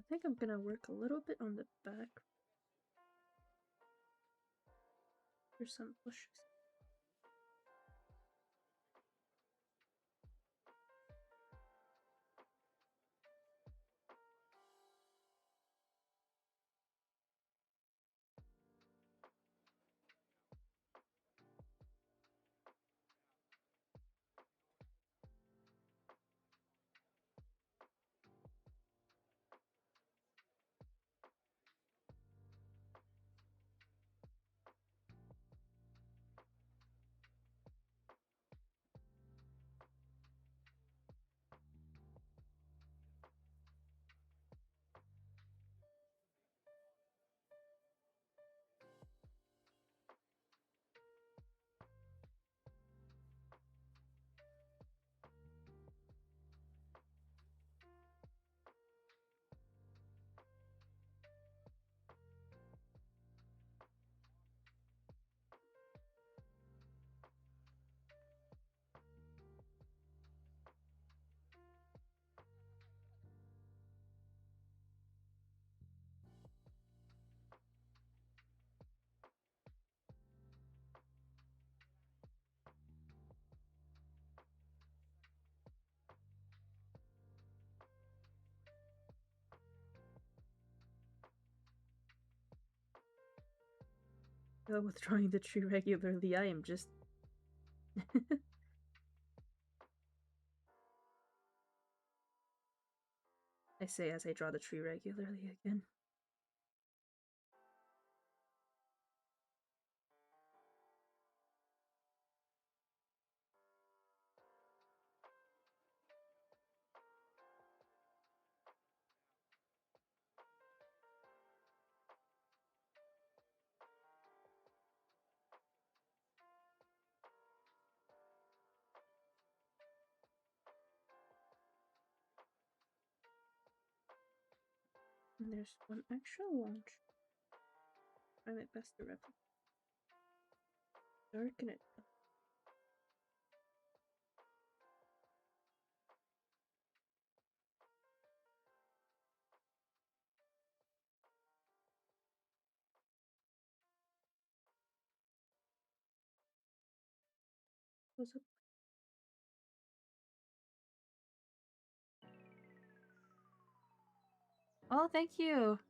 think I'm gonna work a little bit on the back. There's some bushes. Withdrawing the tree regularly, I am just... I say as I draw the tree regularly again. And there's one extra launch. Try my best to replicate. Darken it. Close up. Oh, thank you.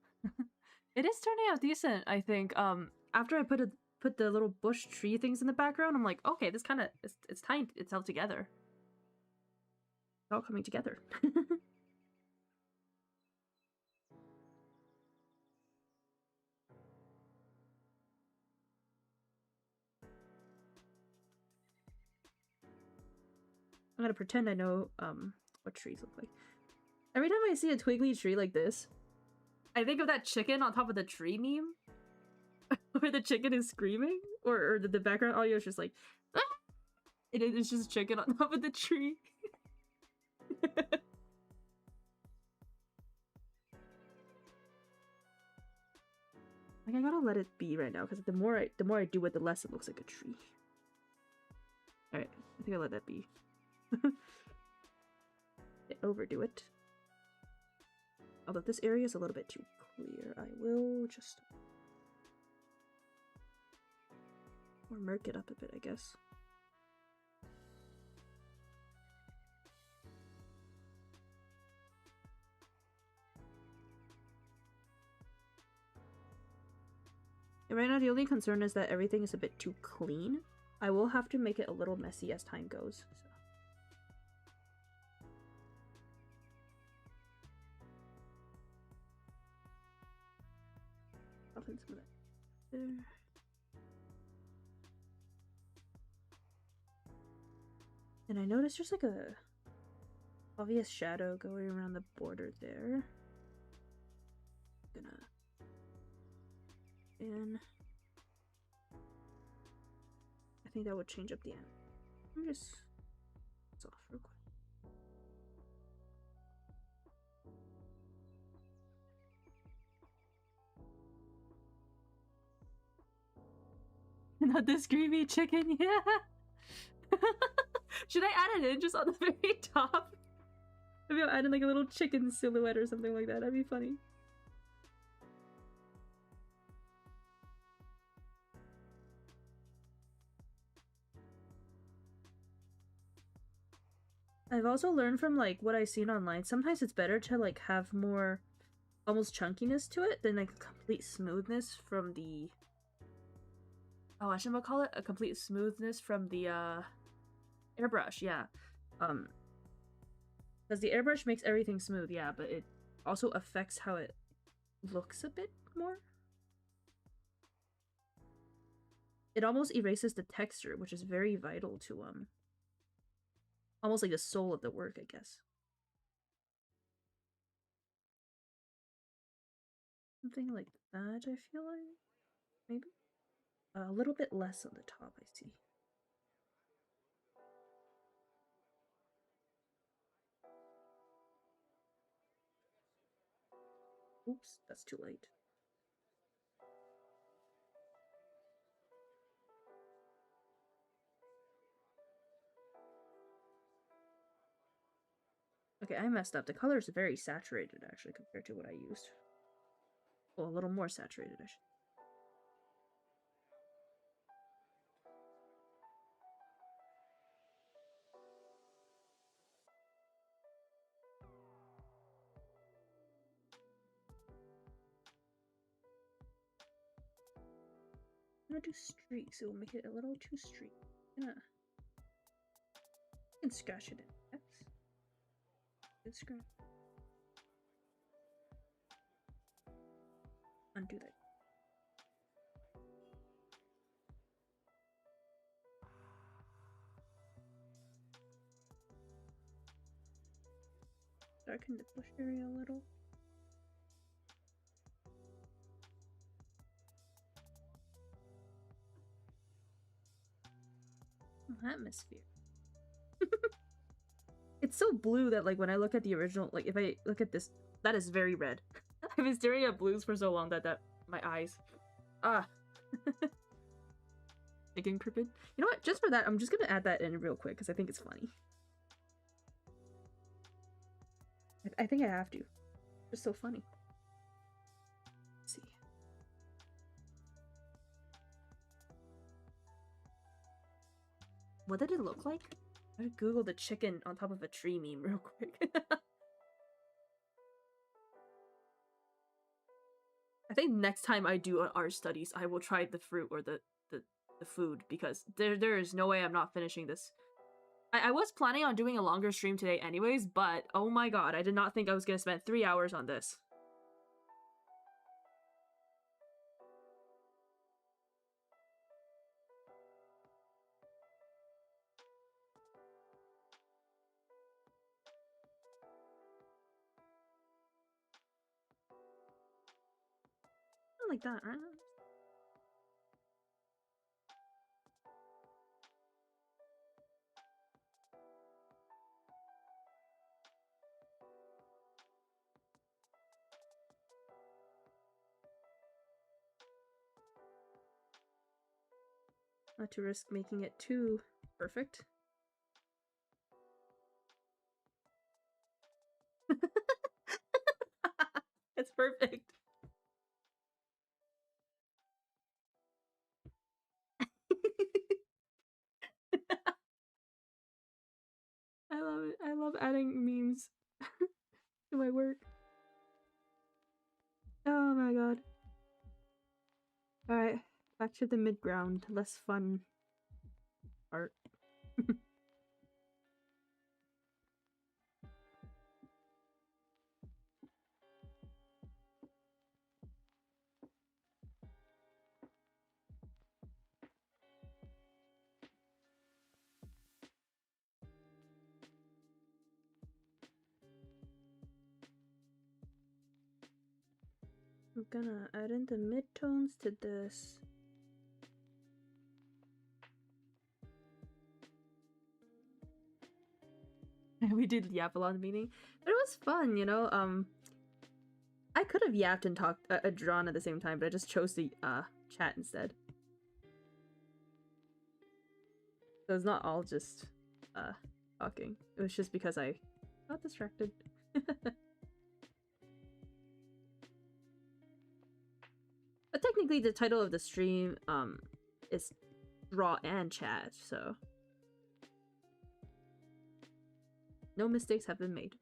It is turning out decent, I think. After I put the little bush tree things in the background, I'm like, okay, this kind of it's tying itself together. It's all coming together. I'm gonna pretend I know what trees look like. Every time I see a twiggly tree like this, I think of that chicken on top of the tree meme. Where the chicken is screaming, or the background audio is just like, ah! It's just chicken on top of the tree. Like, I gotta let it be right now, because the more I do it, the less it looks like a tree. Alright, I think I'll let that be. I overdo it. Although this area is a little bit too clear, I will just... or murk it up a bit, I guess. And right now, the only concern is that everything is a bit too clean. I will have to make it a little messy as time goes. So. Soften some of that there. And I noticed just like a obvious shadow going around the border there. And I think that would change up the end. Let me just it's off real quick. Not the screamy chicken, yeah. Should I add it in just on the very top? Maybe I'll add in like a little chicken silhouette or something like that. That'd be funny. I've also learned from like what I've seen online, sometimes it's better to like have more almost chunkiness to it than like complete smoothness from the oh, I should call it a complete smoothness from the airbrush, yeah. Because the airbrush makes everything smooth, yeah, but it also affects how it looks a bit more. It almost erases the texture, which is very vital to almost like the soul of the work, I guess. Something like that, I feel like. Maybe? A little bit less on the top, I see. Oops, that's too late. Okay, I messed up. The color is very saturated, actually, compared to what I used. Well, a little more saturated, I should. I'm gonna do streaks. It will make it a little too streaky. Yeah. You can scratch it in. Yes. Good scratch. Undo that. Darken the bush area a little. Oh, atmosphere. It's so blue that like when I look at the original, like if I look at this, that is very red. I've been staring at blues for so long that my eyes. Again, crooked. You know what? Just for that, I'm just gonna add that in real quick because I think it's funny. I think I have to. It's so funny. Let's see. What did it look like? I should Google the chicken on top of a tree meme real quick. I think next time I do art studies, I will try the fruit or the food because there is no way I'm not finishing this. I was planning on doing a longer stream today anyways, but oh my god, I did not think I was gonna spend 3 hours on this. Not like that, right? Not to risk making it too perfect. It's perfect. I love it. I love adding memes to my work. Oh my god. Alright, back to the mid-ground. Less fun art. I'm gonna add in the midtones to this. We did yap a lot in the meeting, but it was fun, you know. I could have yapped and talked, drawn at the same time, but I just chose to chat instead. So it's not all just talking. It was just because I Got distracted. But technically the title of the stream is draw and chat, so no mistakes have been made.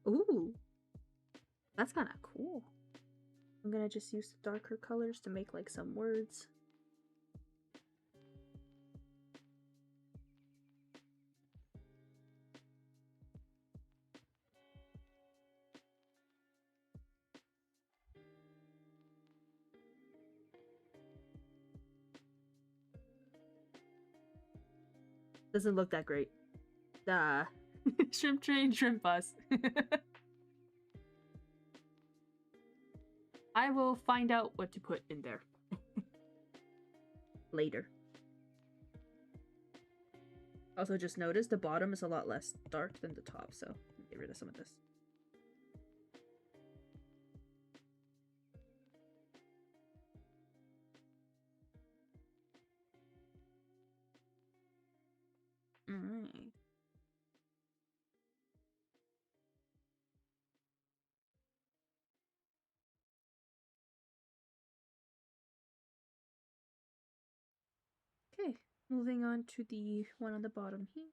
Ooh, that's kind of cool. I'm gonna just use the darker colors to make like some words. Doesn't look that great. Shrimp train, shrimp bus. I will find out what to put in there. Later. Also just noticed the bottom is a lot less dark than the top, so get rid of some of this. Alright. Okay, moving on to the one on the bottom here.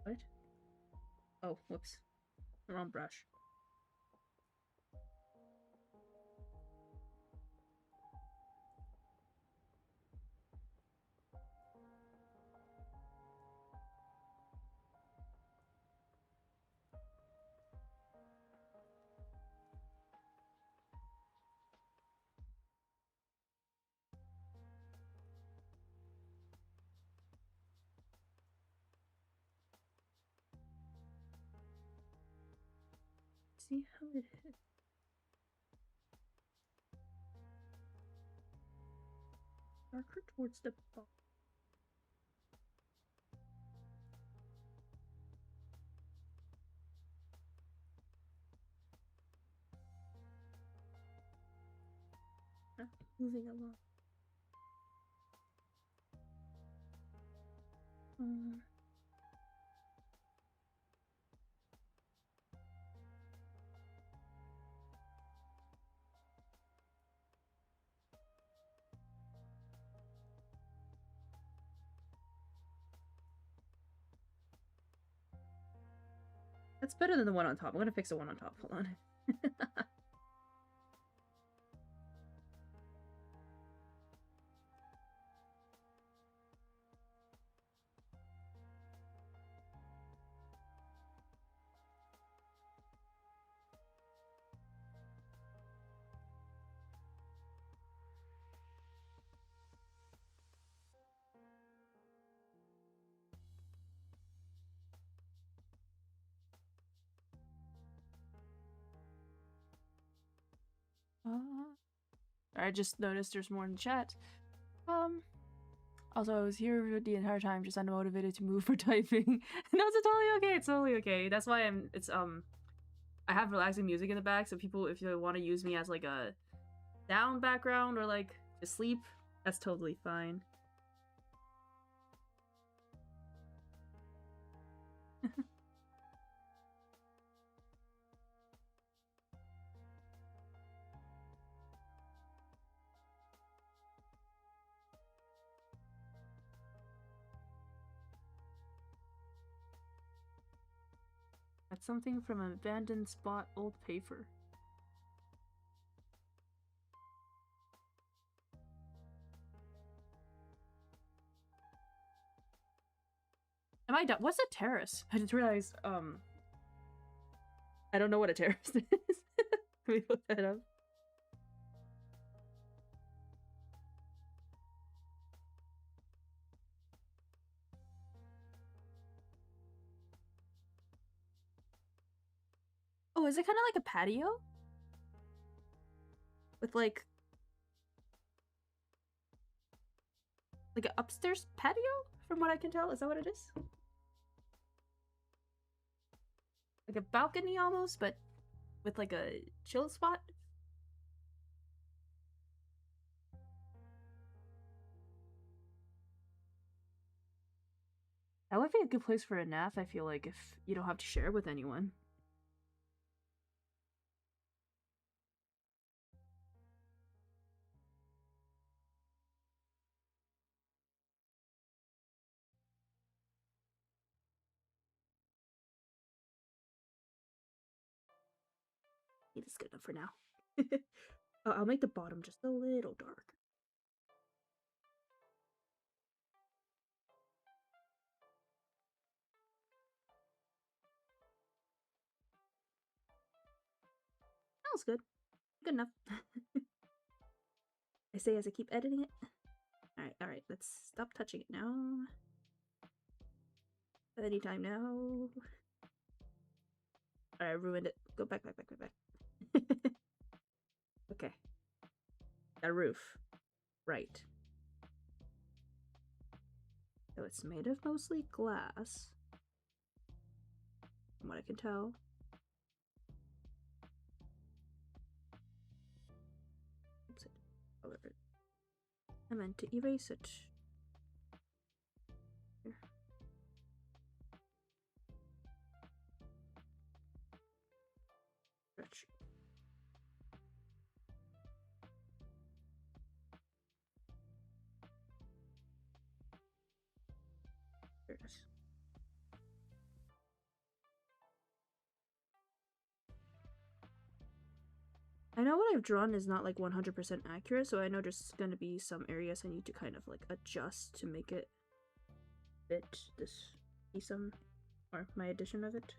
What? Oh, whoops. Wrong brush. See how it is. Darker towards the bottom. Moving along. That's better than the one on top. I'm gonna fix the one on top. Hold on. I just noticed there's more in the chat. Also, I was here the entire time, just unmotivated to move for typing. No, it's totally okay. It's totally okay. That's why I have relaxing music in the back, so people, if you want to use me as like a down background or like to sleep, that's totally fine. That's something from an abandoned spot, old paper. Am I done? What's a terrace? I just realized, I don't know what a terrace is. Let me look that up. Oh, is it kind of like a patio? With like an upstairs patio, from what I can tell? Is that what it is? like a balcony almost, but with like a chill spot. That would be a good place for a nap, I feel like, if you don't have to share with anyone. It is good enough for now. I'll make the bottom just a little dark. Sounds good. Good enough. I say as I keep editing it. Alright, let's stop touching it now. Anytime now. Alright, I ruined it. Go back. Okay. That roof. Right. So it's made of mostly glass. From what I can tell. Oops, I meant to erase it. Here. Stretch. There it is. I know what I've drawn is not like 100% accurate, so I know there's gonna be some areas I need to kind of like adjust to make it fit this piece or my addition of it.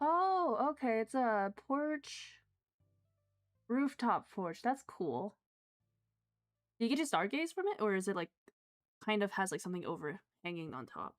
Oh, okay, it's a porch. Rooftop porch, that's cool. Do you get to stargaze from it, or is it like kind of has like something overhanging on top?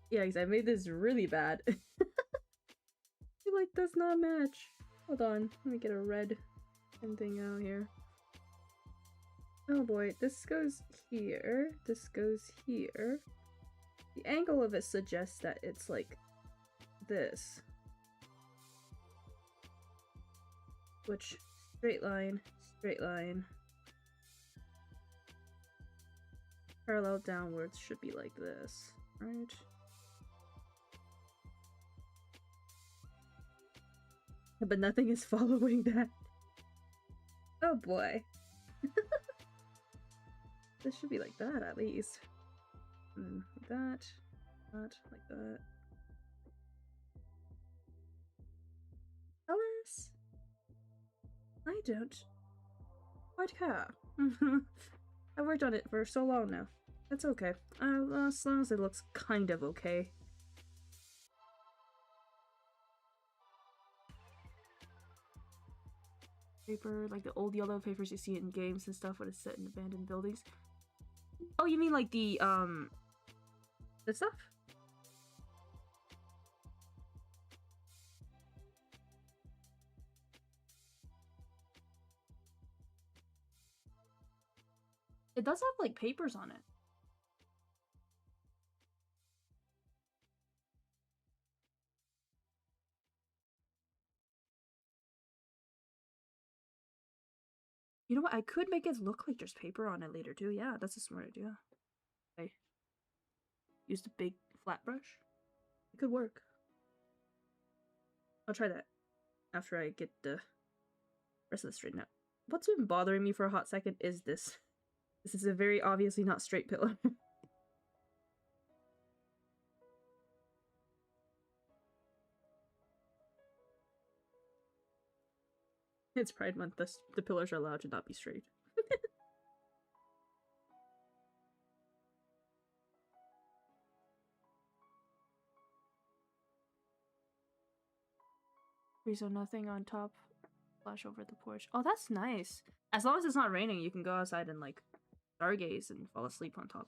Yeah, because I made this really bad. It like does not match. Hold on, let me get a red thing out here. Oh boy, this goes here, this goes here. The angle of it suggests that it's like this. Which, straight line, parallel downwards should be like this, right? But nothing is following that. Oh boy. This should be like that at least. And like that, like that. Alas, I don't quite care. I've worked on it for so long now. That's okay. As long as it looks kind of okay. Paper, like the old yellow papers you see in games and stuff when it's set in abandoned buildings. Oh, you mean like the stuff? It does have like papers on it. You know what? I could make it look like there's paper on it later too. Yeah, that's a smart idea. I used a big flat brush. It could work. I'll try that after I get the rest of the straightened out. What's been bothering me for a hot second is this. This is a very obviously not straight pillow. It's Pride Month, thus the pillars are allowed to not be straight. So nothing on top, flash over the porch. Oh, that's nice. As long as it's not raining, you can go outside and like stargaze and fall asleep on top.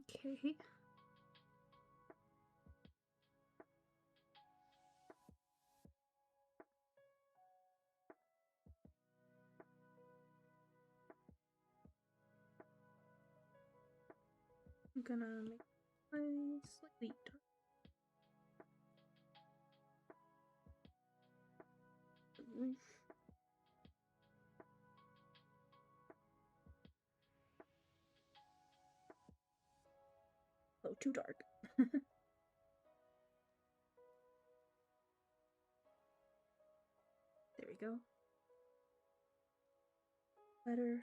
Okay. I'm gonna make my slightly dark. Roof. Oh, too dark. There we go. Better.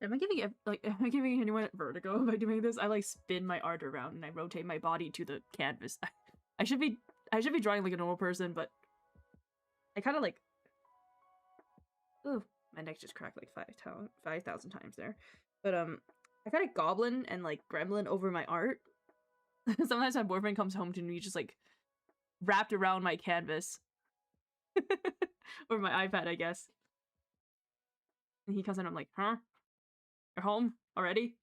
Am I giving am I giving anyone vertigo by doing this? I like spin my art around and I rotate my body to the canvas. I should be drawing like a normal person, but I kind of like. Ooh, my neck just cracked like 5,000 times there. But I kind of goblin and like gremlin over my art. Sometimes my boyfriend comes home to me just like wrapped around my canvas or my iPad, I guess. And he comes in, I'm like, huh? You're home already?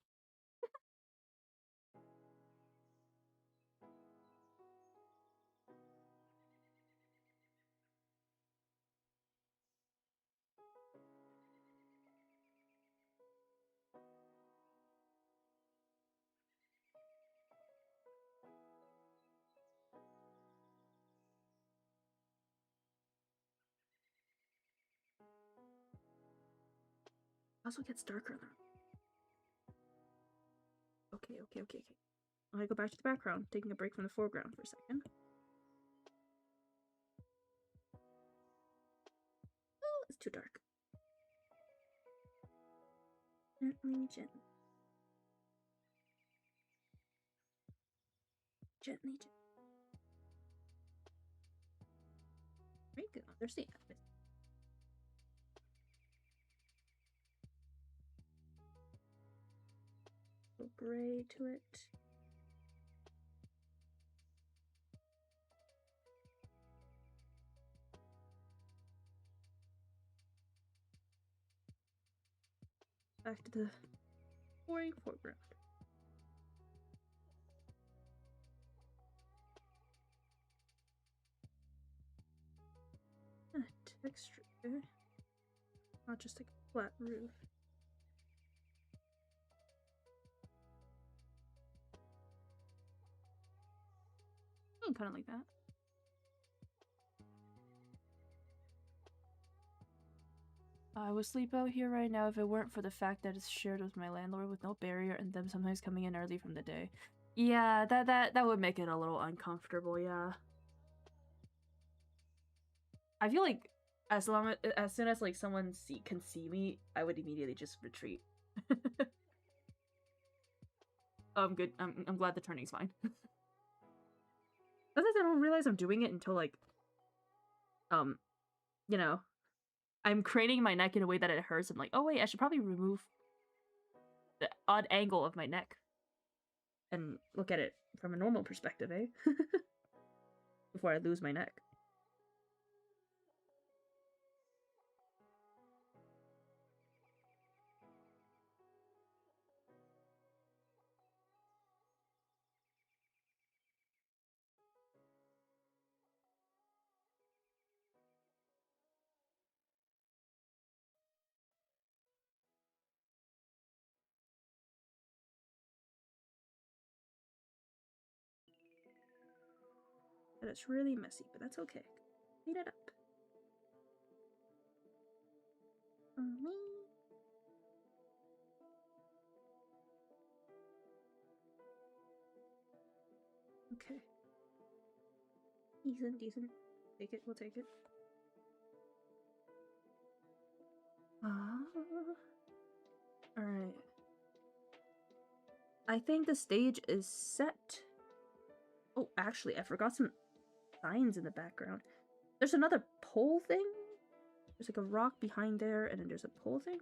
Also gets darker though. Okay. I'm gonna go back to the background, taking a break from the foreground for a second. Oh, it's too dark. Gently. Very good. There's the canvas. Go gray to it. Back to the boring foreground. Texture, not just like a flat roof. Kind of like that. I would sleep out here right now if it weren't for the fact that it's shared with my landlord with no barrier and them sometimes coming in early from the day. Yeah, that would make it a little uncomfortable, yeah. I feel like as soon as like someone can see me, I would immediately just retreat. I'm good. I'm glad the turning's fine. Sometimes I don't realize I'm doing it until like, you know, I'm craning my neck in a way that it hurts. I'm like, oh wait, I should probably remove the odd angle of my neck. and look at it from a normal perspective, eh? Before I lose my neck. And it's really messy, but that's okay. Clean it up. Okay. Decent, decent. Take it, we'll take it. Alright. I think the stage is set. Oh, actually, I forgot some signs in the background. There's another pole thing? There's like a rock behind there, and then there's a pole thing?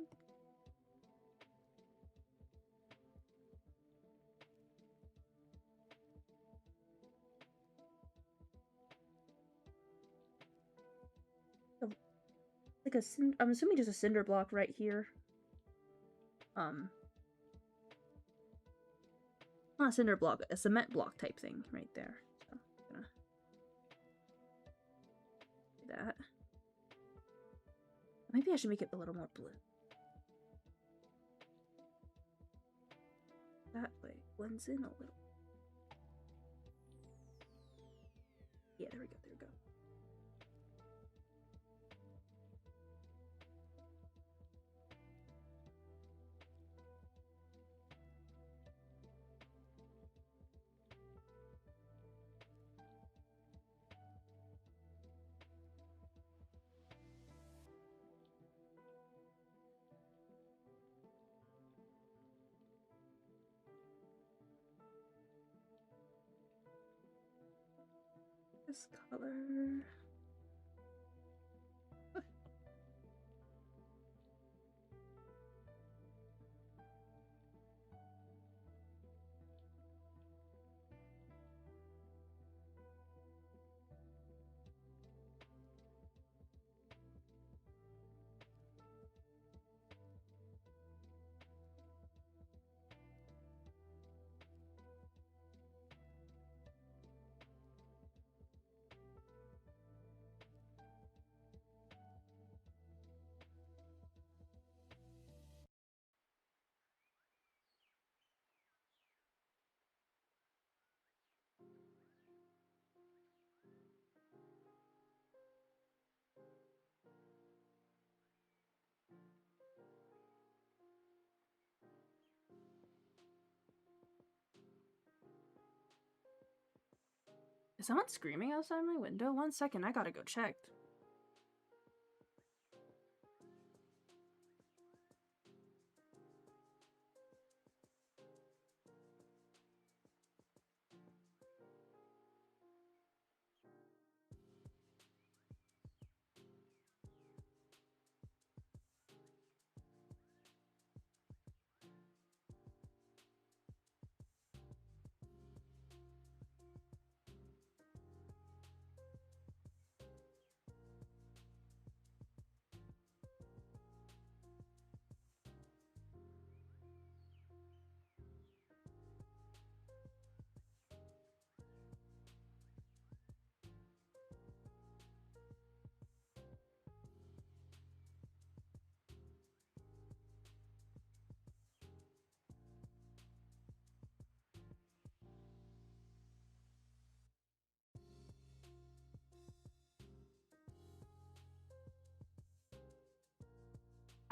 Like a I'm assuming just a cinder block right here. Not a cinder block, a cement block type thing right there. So I'm gonna do that. Maybe I should make it a little more blue. That way blends in a little. Yeah, there we go, there we go. This color. Is someone screaming outside my window? 1 second, I gotta go check.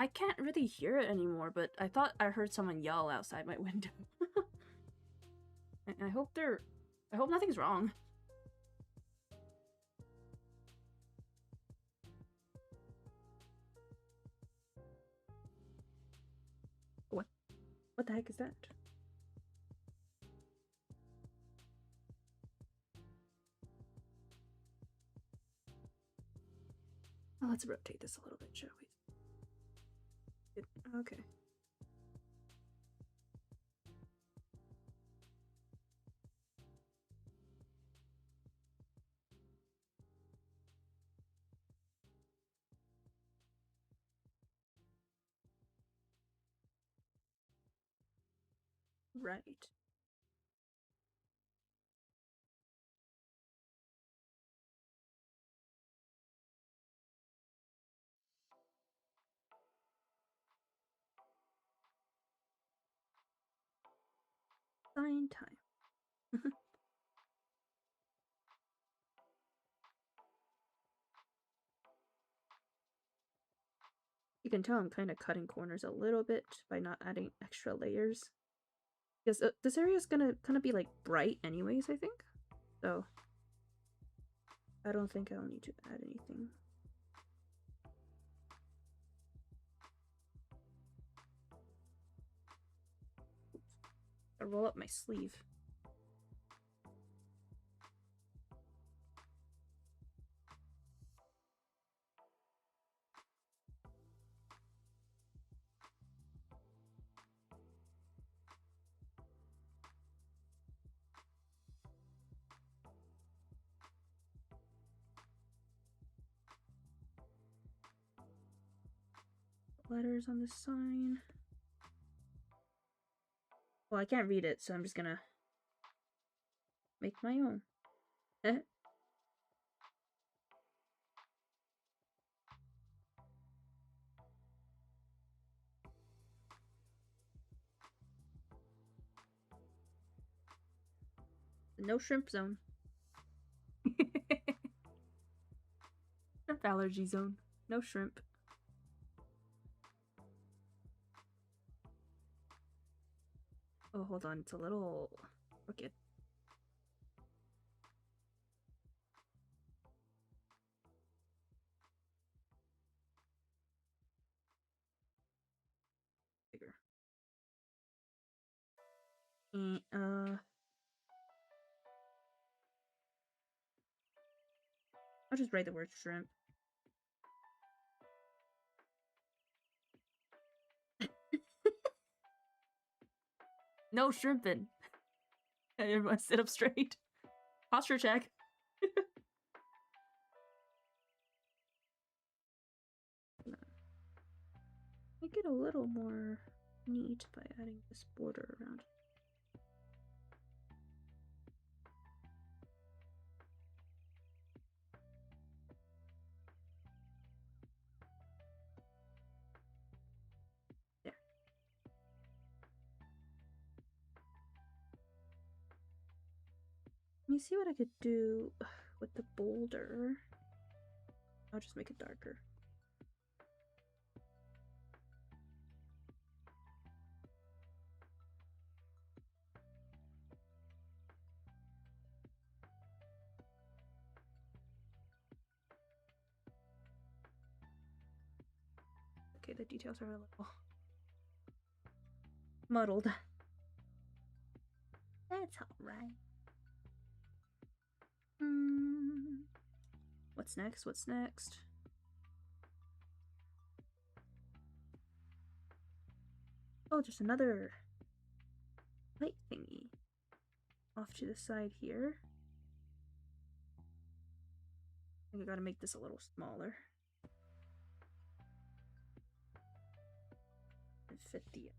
I can't really hear it anymore, but I thought I heard someone yell outside my window. I hope I hope nothing's wrong. What the heck is that? Let's rotate this a little bit, shall we? Okay. Right. Sign time. You can tell I'm kind of cutting corners a little bit by not adding extra layers. Because this area is gonna kind of be like bright anyways, I think. So I don't think I'll need to add anything. Oops. I roll up my sleeve. Letters on the sign. Well, I can't read it, so I'm just gonna make my own. No shrimp zone. Shrimp allergy zone. No shrimp. Oh, hold on. It's a little crooked. Bigger. I'll just write the word shrimp. No shrimping. Everyone sit up straight. Posture check. Make it a little more neat by adding this border around. There. Let me see what I could do with the boulder. I'll just make it darker. Okay, the details are a little muddled. That's alright. What's next? What's next? Oh, just another light thingy off to the side here. I think I gotta make this a little smaller. And fit the...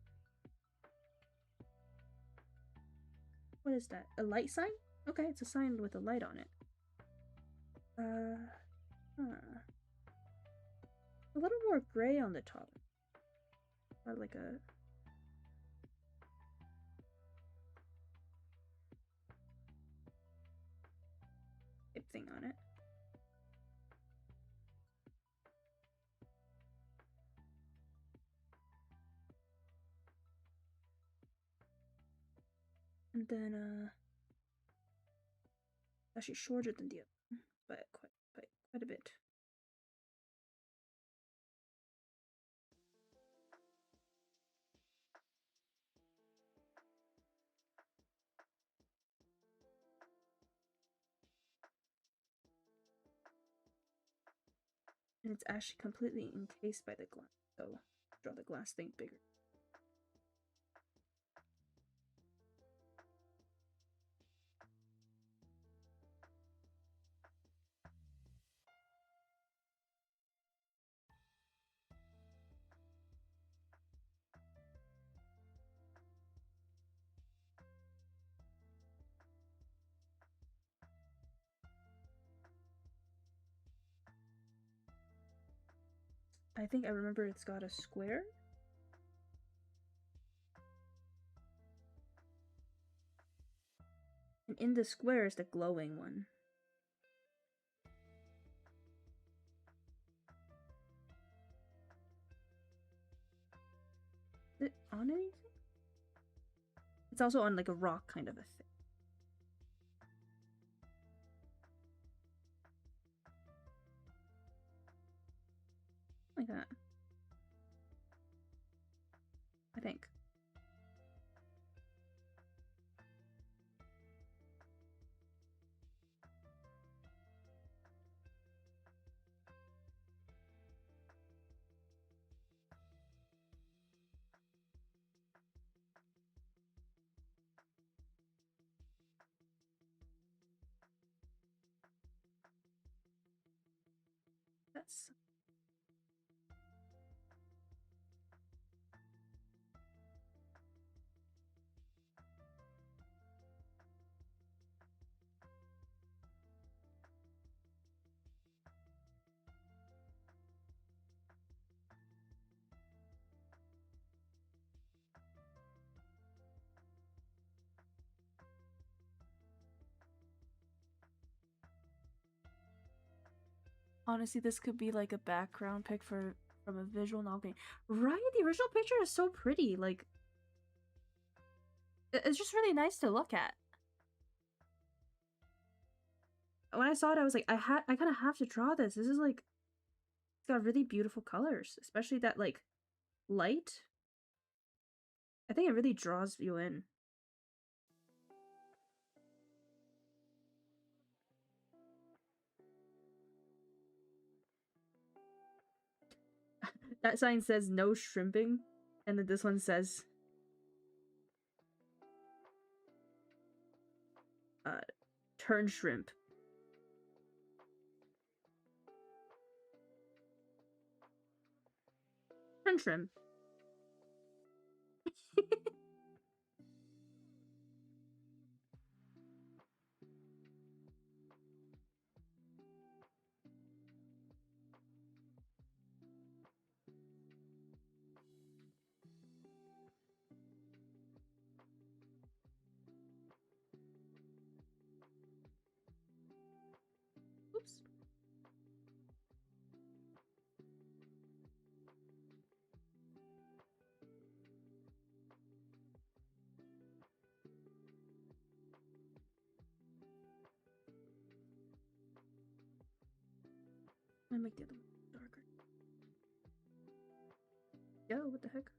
What is that? A light sign? Okay, it's a sign with a light on it. A little more gray on the top. Or like a... type thing on it. And then, actually shorter than the other one, but quite a bit. And it's actually completely encased by the glass, so draw the glass thing bigger. I think I remember it's got a square. And in the square is the glowing one. Is it on anything? It's also on like a rock kind of a thing. Like that. I think. That's honestly, this could be like a background pic from a visual novel game. Right? The original picture is so pretty. Like, it's just really nice to look at. When I saw it, I was like, I kind of have to draw this. This is like, it's got really beautiful colors, especially that like light. I think it really draws you in. That sign says no shrimping, and then this one says turn shrimp. Turn shrimp. Oops. I make the other one darker. Yo, what the heck?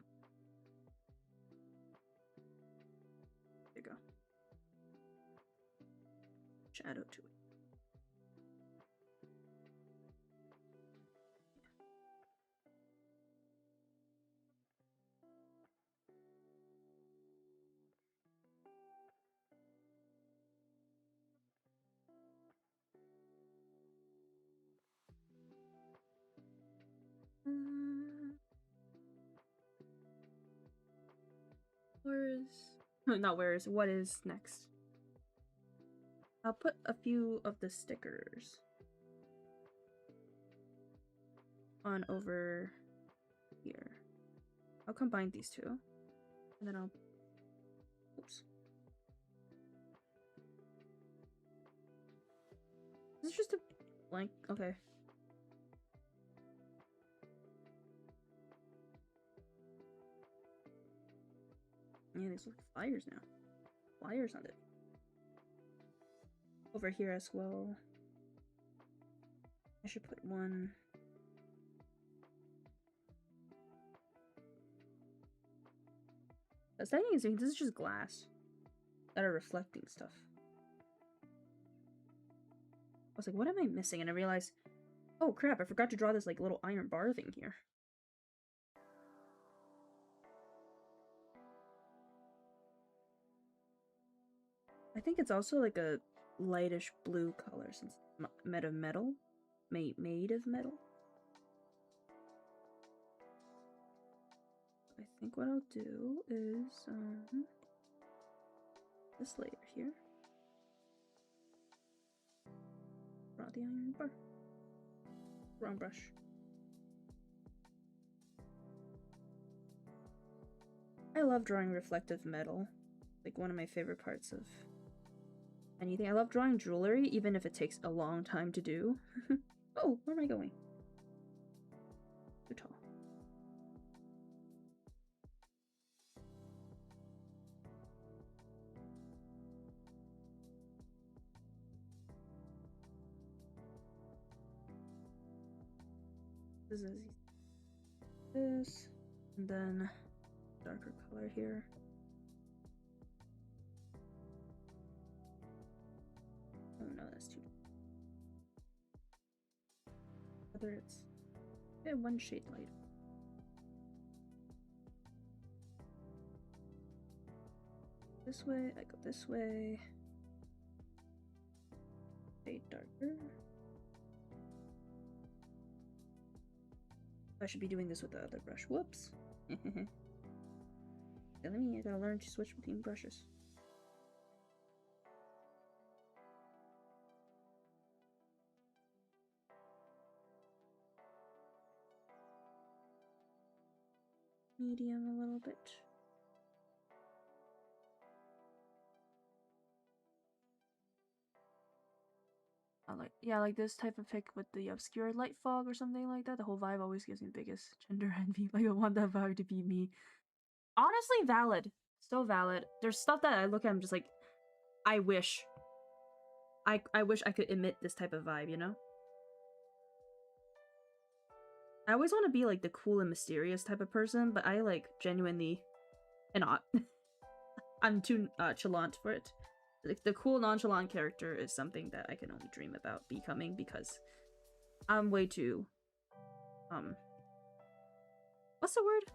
There you go. Shadow to it. Where is... Not where is, what is next? I'll put a few of the stickers on over here. I'll combine these two. And then I'll... Oops. This is just a blank... Okay. Yeah, these look like flyers now. Flyers on it. Over here as well. I should put one. The thing is, this is just glass that are reflecting stuff. I was like, what am I missing? And I realized, Oh crap, I forgot to draw this like little iron bar thing here. I think it's also like a lightish blue color since it's made of metal. Made of metal. I think what I'll do is this layer here. Draw the iron bar. Wrong brush. I love drawing reflective metal. Like one of my favorite parts of anything. I love drawing jewelry, even if it takes a long time to do. Oh, where am I going? Too tall. This is this, and then darker color here. Oh no, that's too. Whether it's one shade lighter. This way, I go this way. Shade darker. I should be doing this with the other brush. Whoops. I gotta learn to switch between brushes. Medium a little bit. I like this type of pick with the obscure light fog or something like that. The whole vibe always gives me the biggest gender envy. Like I want that vibe to be me. Honestly, valid. Still valid. There's stuff that I look at, I'm just like, I wish. I wish I could emit this type of vibe, you know? I always want to be like the cool and mysterious type of person, but I like genuinely cannot. I'm too chalant for it. Like the cool nonchalant character is something that I can only dream about becoming because I'm way too what's the word?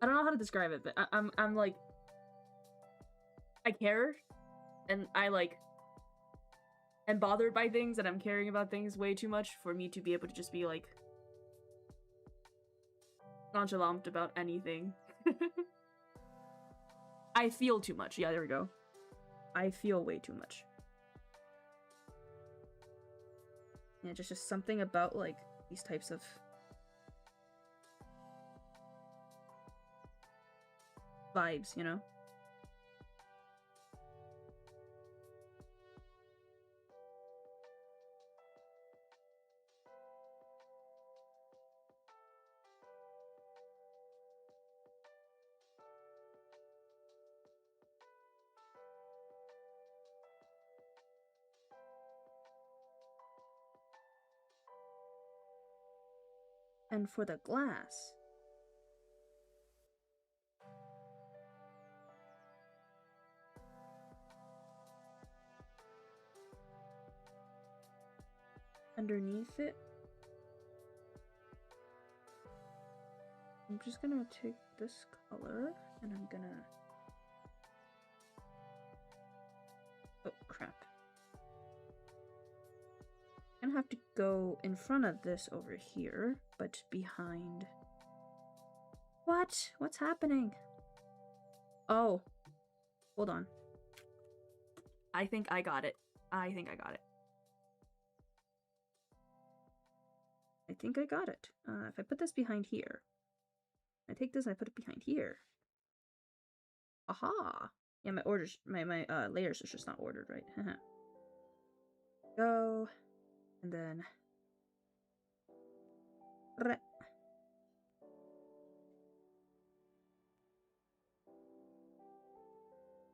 I don't know how to describe it, but I'm like I care and I like am bothered by things and I'm caring about things way too much for me to be able to just be like nonchalant about anything. I feel too much. Yeah, there we go. I feel way too much. Yeah, just something about like these types of vibes, you know? And for the glass, underneath it, I'm just gonna take this color and I'm gonna... Oh, crap. I'm gonna have to go in front of this over here, but behind... What? What's happening? Oh. Hold on. I think I got it. I think I got it. I think I got it. If I put this behind here, I take this and I put it behind here. Aha! Yeah, my orders, my layers are just not ordered right. Go, and then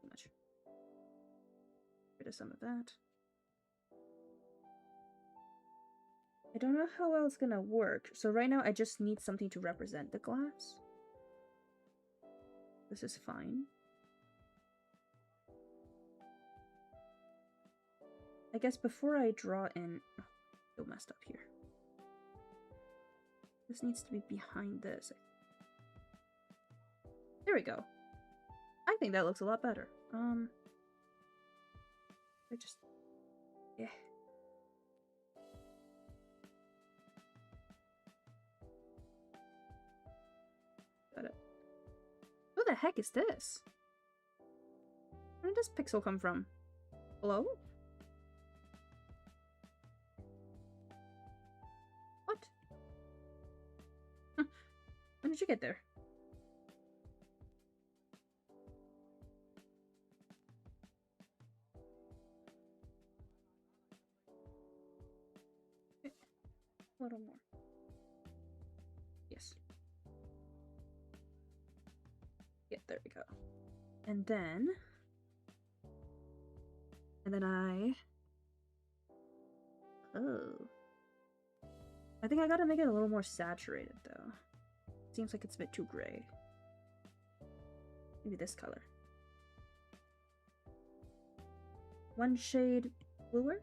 much. Rid of some of that. I don't know how well it's gonna work. So right now I just need something to represent the glass. This is fine. I guess before I draw in... Oh, still messed up here. This needs to be behind this. There we go. I think that looks a lot better. I just... Yeah. Got it. Who the heck is this? Where did this pixel come from? Hello? What? When did you get there? A little more. Yes. Yeah, there we go. And then I think I gotta make it a little more saturated though. Seems like it's a bit too gray. Maybe this color. One shade bluer?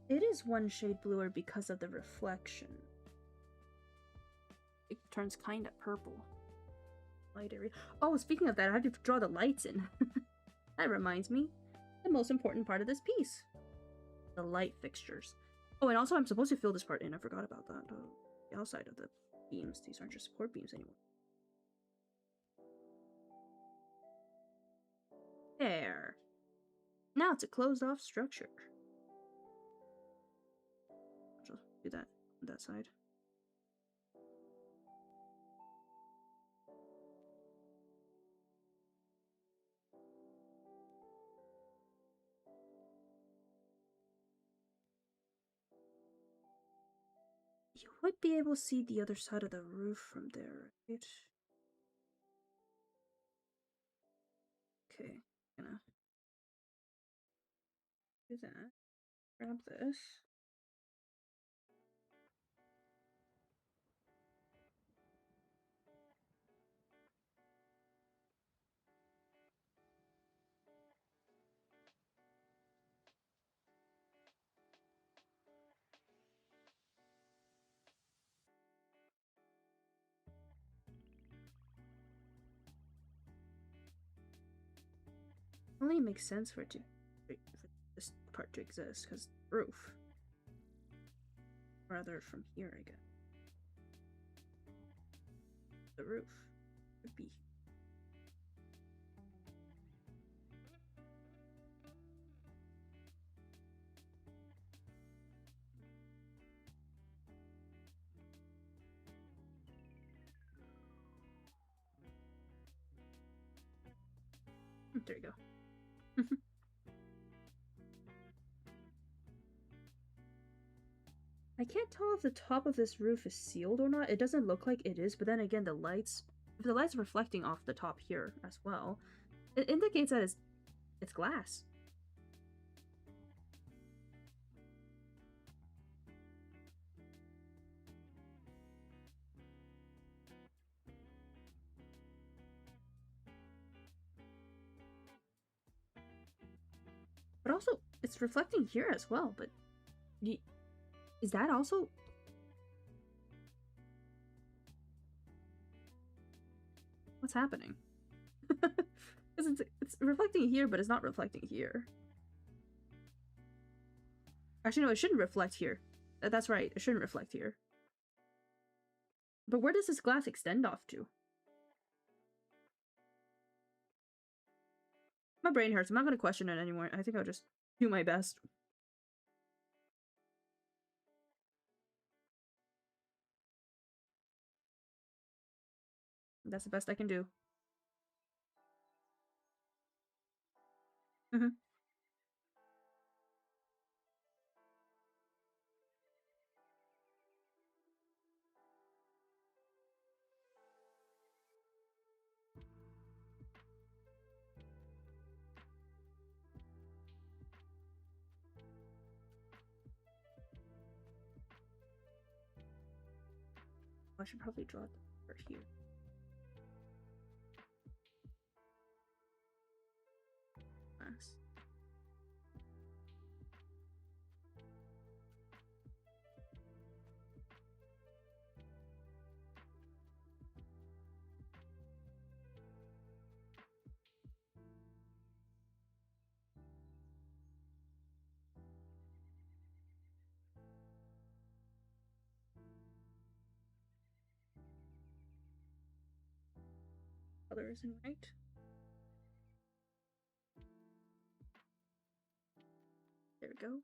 It is one shade bluer because of the reflection. It turns kind of purple. Light area. Oh, speaking of that, I have to draw the lights in. That reminds me. The most important part of this piece. The light fixtures. Oh, and also I'm supposed to fill this part in. I forgot about that. The outside of the beams. These aren't just support beams anymore. There. Now it's a closed off structure. I'll just do that on that side. You would be able to see the other side of the roof from there, right? Okay, gonna do that. Grab this. Only makes sense for this part to exist because roof. Rather from here, I guess. The roof would be. There you go. I can't tell if the top of this roof is sealed or not. It doesn't look like it is, but then again, the lights, if the light's reflecting off the top here as well, it indicates that it's glass. But also, it's reflecting here as well, but is that also... What's happening? Because it's reflecting here, but it's not reflecting here. Actually, no, it shouldn't reflect here. That's right, it shouldn't reflect here. But where does this glass extend off to? My brain hurts. I'm not going to question it anymore. I think I'll just do my best. That's the best I can do. I should probably draw it right here. Nice. Color isn't right. There we go.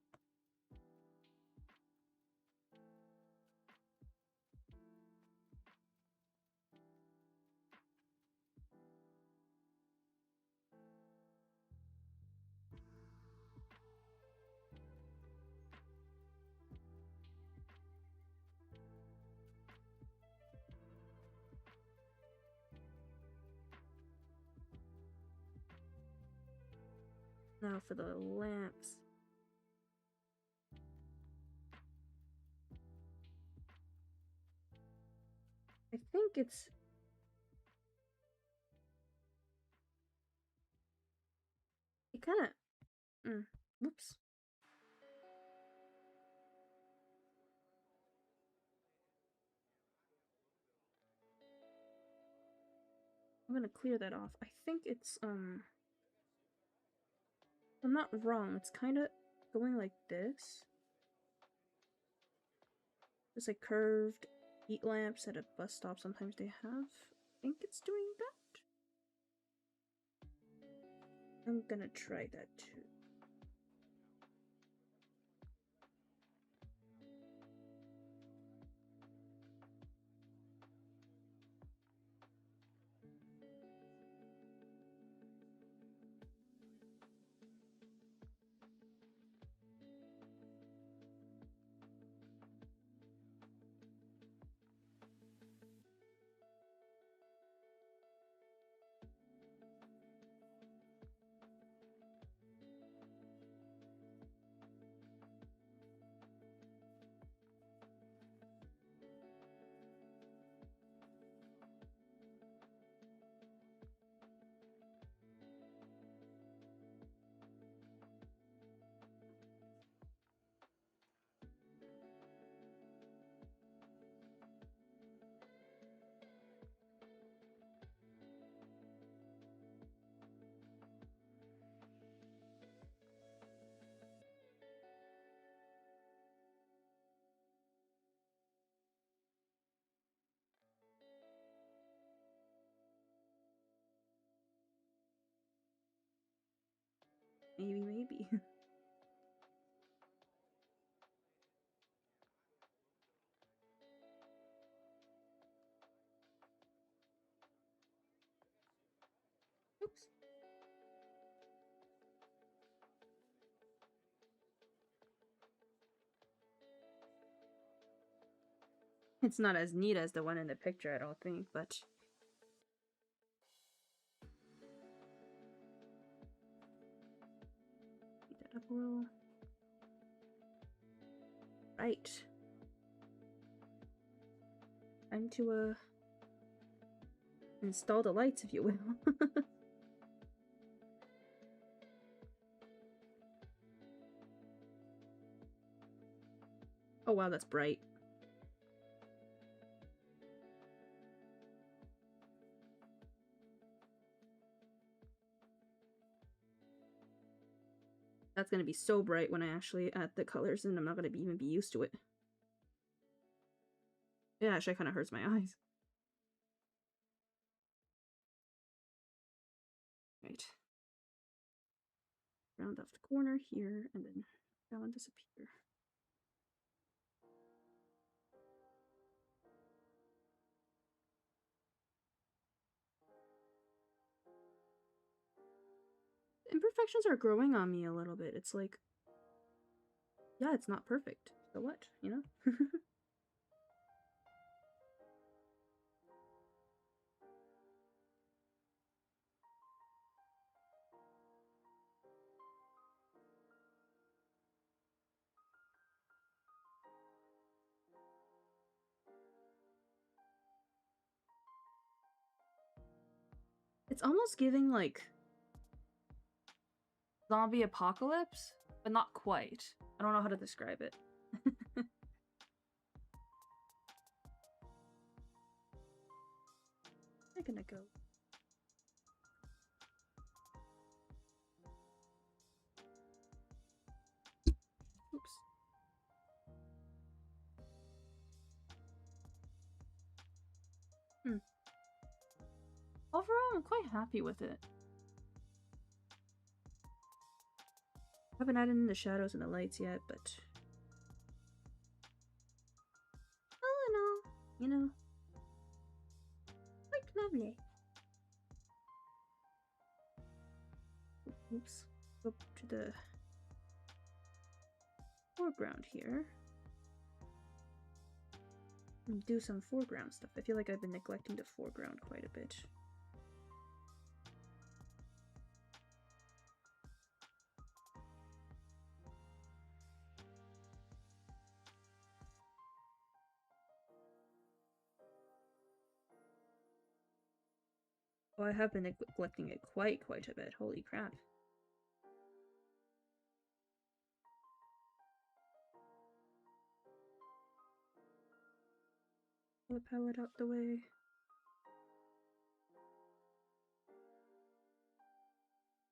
Now for the lamps. I think it's... It kind of... Whoops. I'm gonna clear that off. I think it's, I'm not wrong. It's kind of going like this. Just like curved heat lamps at a bus stop. Sometimes they have. I think it's doing that. I'm gonna try that too. Maybe. Oops. It's not as neat as the one in the picture, I don't think, but... Speed that up a little. Right. Time to, install the lights, if you will. Oh wow, that's bright. That's gonna be so bright when I actually add the colors and I'm not gonna even be used to it. It actually kind of hurts my eyes. Right. Round off the corner here and then that one disappear. Imperfections are growing on me a little bit. It's like, yeah, it's not perfect. So what, you know? It's almost giving like zombie apocalypse, but not quite. I don't know how to describe it. I'm gonna go. Oops. Overall, I'm quite happy with it. I haven't added in the shadows and the lights yet, but all in all, you know, quite lovely. Oops. Go to the foreground here. And do some foreground stuff. I feel like I've been neglecting the foreground quite a bit. Oh, I have been neglecting it quite a bit. Holy crap. Pull the palette out the way.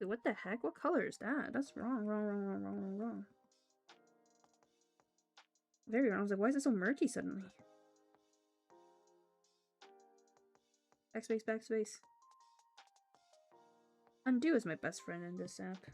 Wait, what the heck? What color is that? That's wrong. Very wrong. I was like, why is it so murky suddenly? Backspace, backspace. Undo is my best friend in this app.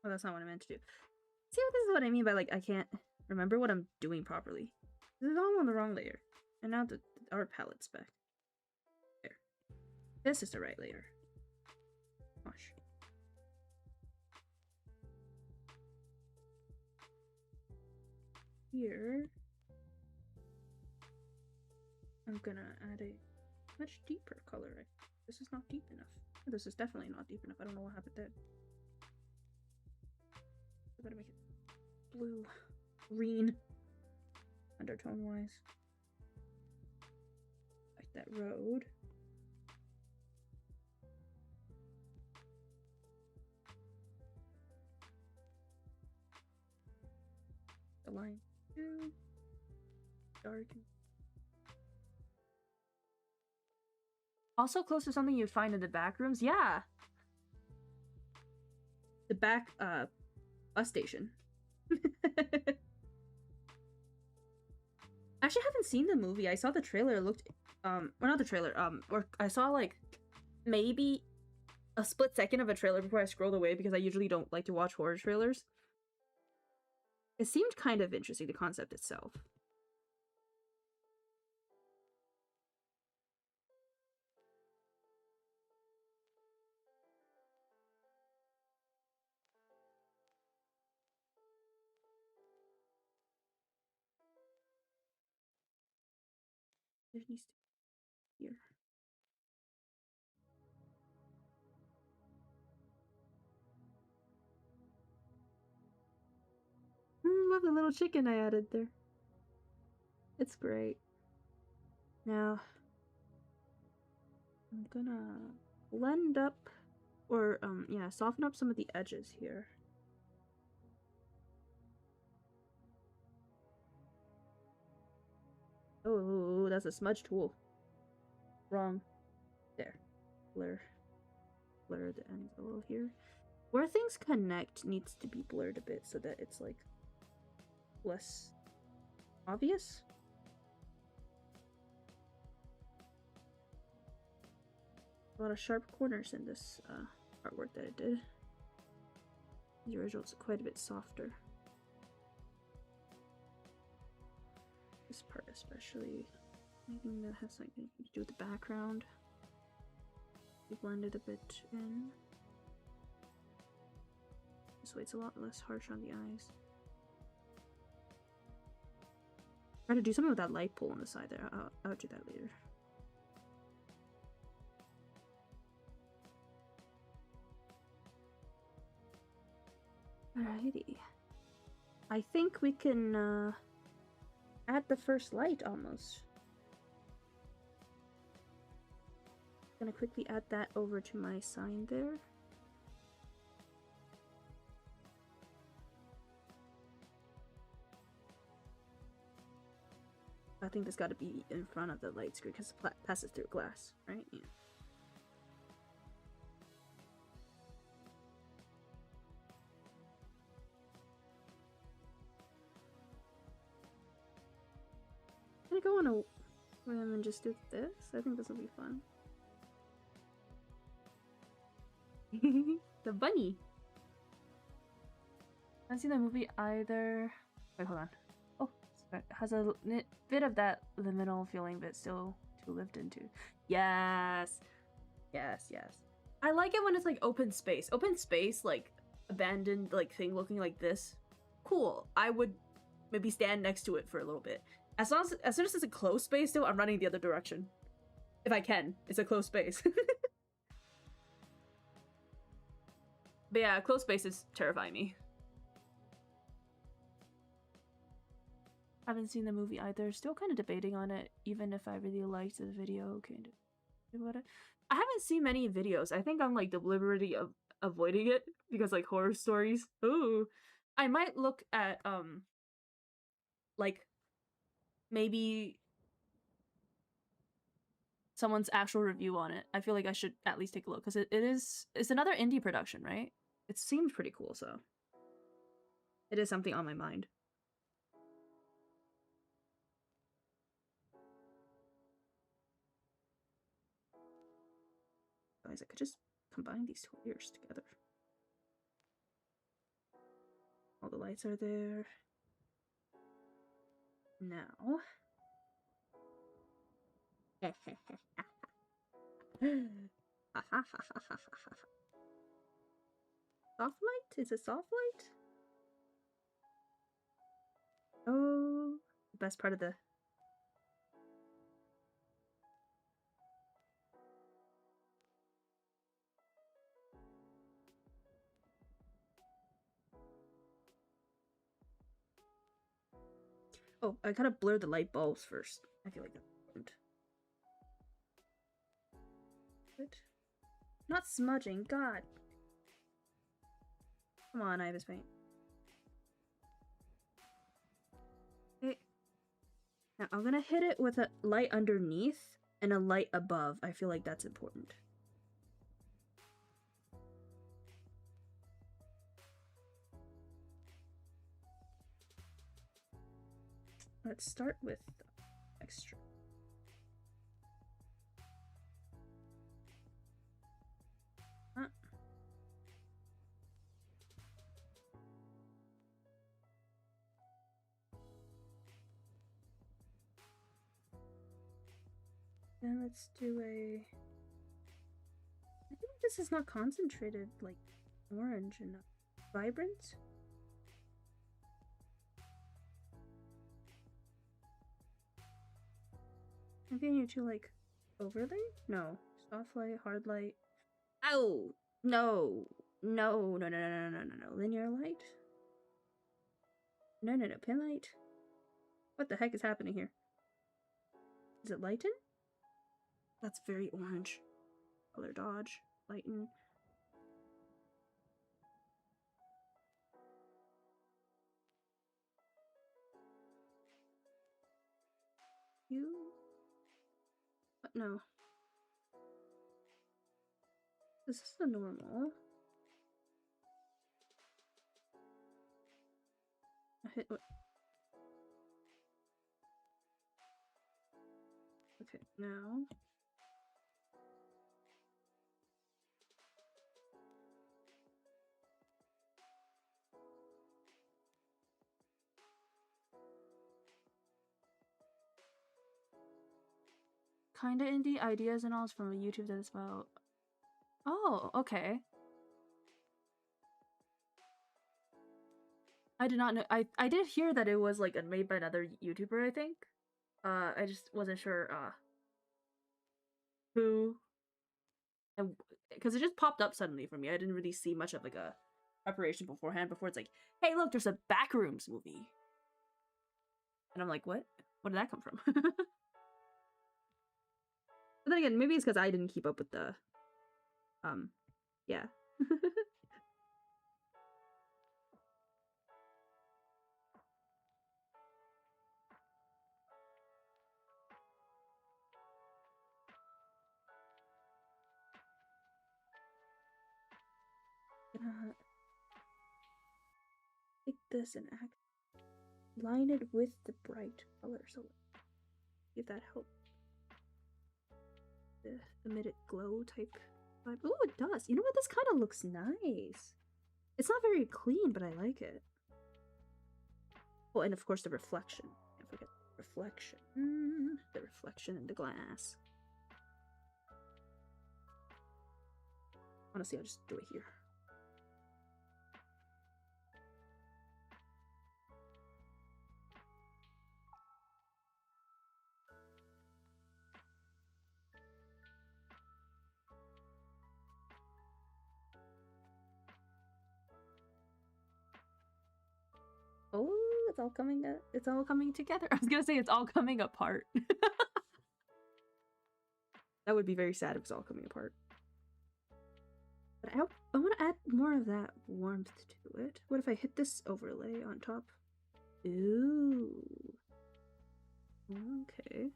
Oh, that's not what I meant to do. See, this is what I mean by, like, I can't remember what I'm doing properly. This is all on the wrong layer. And now the art palette's back. There. This is the right layer. Gosh. Here, I'm gonna add a much deeper color. This is not deep enough. This is definitely not deep enough. I don't know what happened there. I gotta make it blue, green, undertone wise. Like that road. The line too dark. Also close to something you'd find in the back rooms. Yeah. The back bus station. Actually, I haven't seen the movie. I saw the trailer. It looked well, not the trailer. Or I saw like maybe a split second of a trailer before I scrolled away because I usually don't like to watch horror trailers. It seemed kind of interesting, the concept itself. There needs to be here. Love the little chicken I added there. It's great. Now, I'm gonna blend up, or yeah, soften up some of the edges here. Oh, that's a smudge tool. Wrong. There. Blur the ends a little here. Where things connect needs to be blurred a bit so that it's like less obvious. A lot of sharp corners in this artwork that it did. The original's quite a bit softer. This part especially. Anything that has something to do with the background. We blended a bit in. This way it's a lot less harsh on the eyes. Try to do something with that light pole on the side there. I'll do that later. Alrighty. I think we can add the first light almost. Gonna quickly add that over to my sign there. I think this got to be in front of the light screen because it passes through glass, right? Yeah. Can I go on a whim and just do this? I think this will be fun. The bunny. I haven't seen that movie either. Wait, hold on. Oh, it has a bit of that liminal feeling, but still too lived into. Yes, yes, yes. I like it when it's like open space. Open space, like abandoned, like thing looking like this. Cool. I would maybe stand next to it for a little bit. As soon as it's a closed space, though, I'm running the other direction. If I can, it's a closed space. But yeah, closed spaces terrify me. I haven't seen the movie either. Still kind of debating on it, even if I really liked the video. Kind of about it. I haven't seen many videos. I think I'm like deliberately avoiding it because like horror stories. Ooh, I might look at like maybe someone's actual review on it. I feel like I should at least take a look because it's another indie production, right? It seems pretty cool, so it is something on my mind. Guys, I could just combine these two layers together. All the lights are there. Now. Soft light? Is it soft light? Oh, the best part of the... Oh, I gotta blur the light bulbs first. I feel like that's important. Good. Not smudging, God. Come on, Ibis Paint. Okay. Now I'm gonna hit it with a light underneath and a light above. I feel like that's important. Let's start with extra. Then let's do a... I think this is not concentrated like orange enough. Vibrant? I'm getting you to like overlay? No. Soft light, hard light. Ow! No! No, no, no, no, no, no, no, no. Linear light? No, no, no. Pin light? What the heck is happening here? Is it lighten? That's very orange. Color dodge. Lighten. You? What? No. This is the normal. I hit what? Okay, now. kinda indie ideas and all is from a YouTube that is about. Oh, okay. I did not know. I did hear that it was like made by another YouTuber, I think. I just wasn't sure who, and because it just popped up suddenly for me. I didn't really see much of like a preparation beforehand. Before it's like, hey, look, there's a Backrooms movie, and I'm like, what? Where did that come from? But then again, maybe it's because I didn't keep up with the, yeah. Take this and line it with the bright color, so if that helps. The emitted glow type vibe. Oh, it does. You know what? This kind of looks nice. It's not very clean, but I like it. Well, and of course the reflection. Can't forget the reflection. The reflection in the glass. Honestly, I'll just do it here. Oh, it's all coming. It's all coming together. I was gonna say it's all coming apart. That would be very sad if it's all coming apart. But I want to add more of that warmth to it. What if I hit this overlay on top? Ooh. Okay.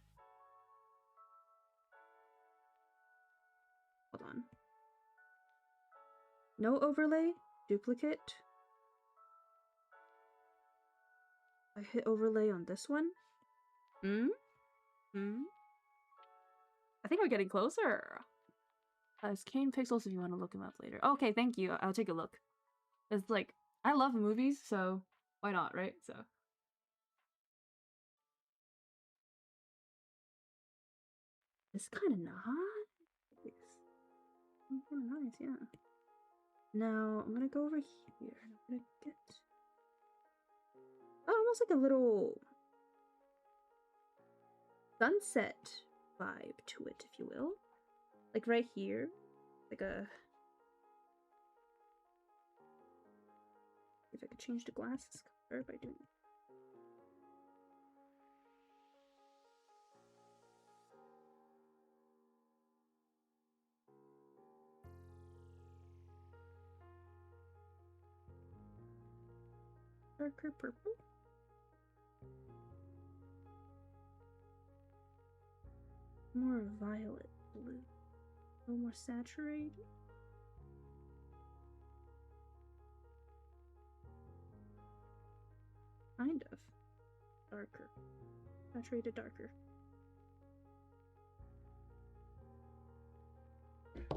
Hold on. No overlay. Duplicate. I hit overlay on this one. I think we're getting closer. It's Kane Pixels if you want to look him up later. Okay, thank you. I'll take a look. It's like, I love movies, so why not, right? So. It's kind of nice. Kind of nice, yeah. Now, I'm gonna go over here and I'm gonna get... Oh, almost like a little sunset vibe to it, if you will. Like right here. Like a... If I could change the glasses color by doing... Darker purple. More violet blue. A little more saturated. Kind of. Darker. Saturated darker.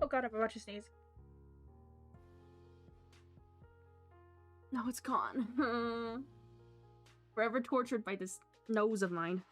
Oh god, I'm about to sneeze. No, it's gone. Forever tortured by this nose of mine.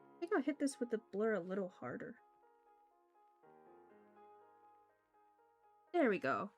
I think I'll hit this with the blur a little harder. There we go.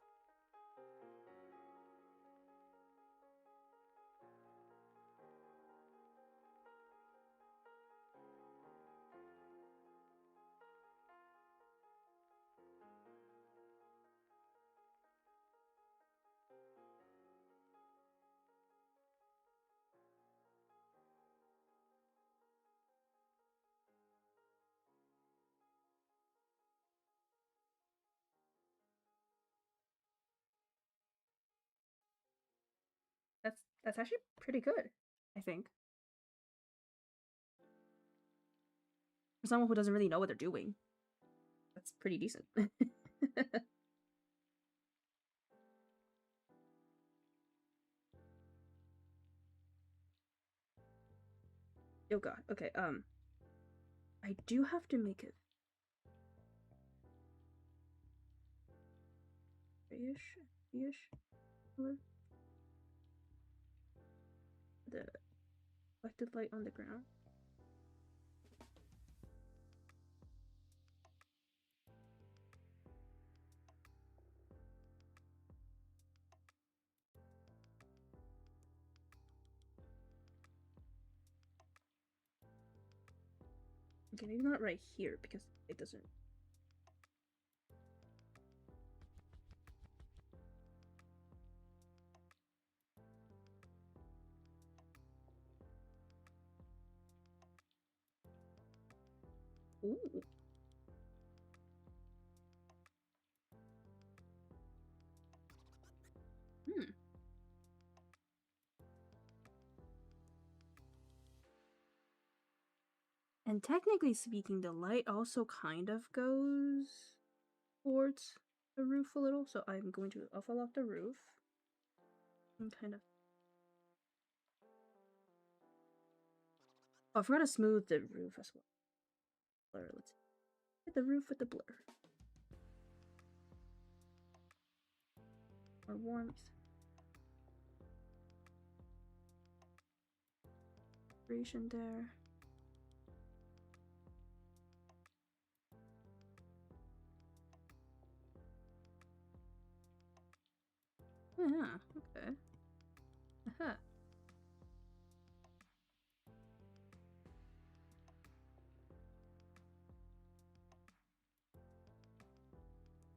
That's actually pretty good, I think. For someone who doesn't really know what they're doing. That's pretty decent. Oh god, okay, I do have to make it grayish color. The reflected light on the ground. Okay, maybe not right here because it doesn't. Ooh. Hmm. And technically speaking, the light also kind of goes towards the roof a little, so I'm going to fall off the roof and kind of. Oh, I forgot to smooth the roof as well. Blur. Let's hit the roof with the blur. Or warmth. Creation there. Yeah, okay. Aha.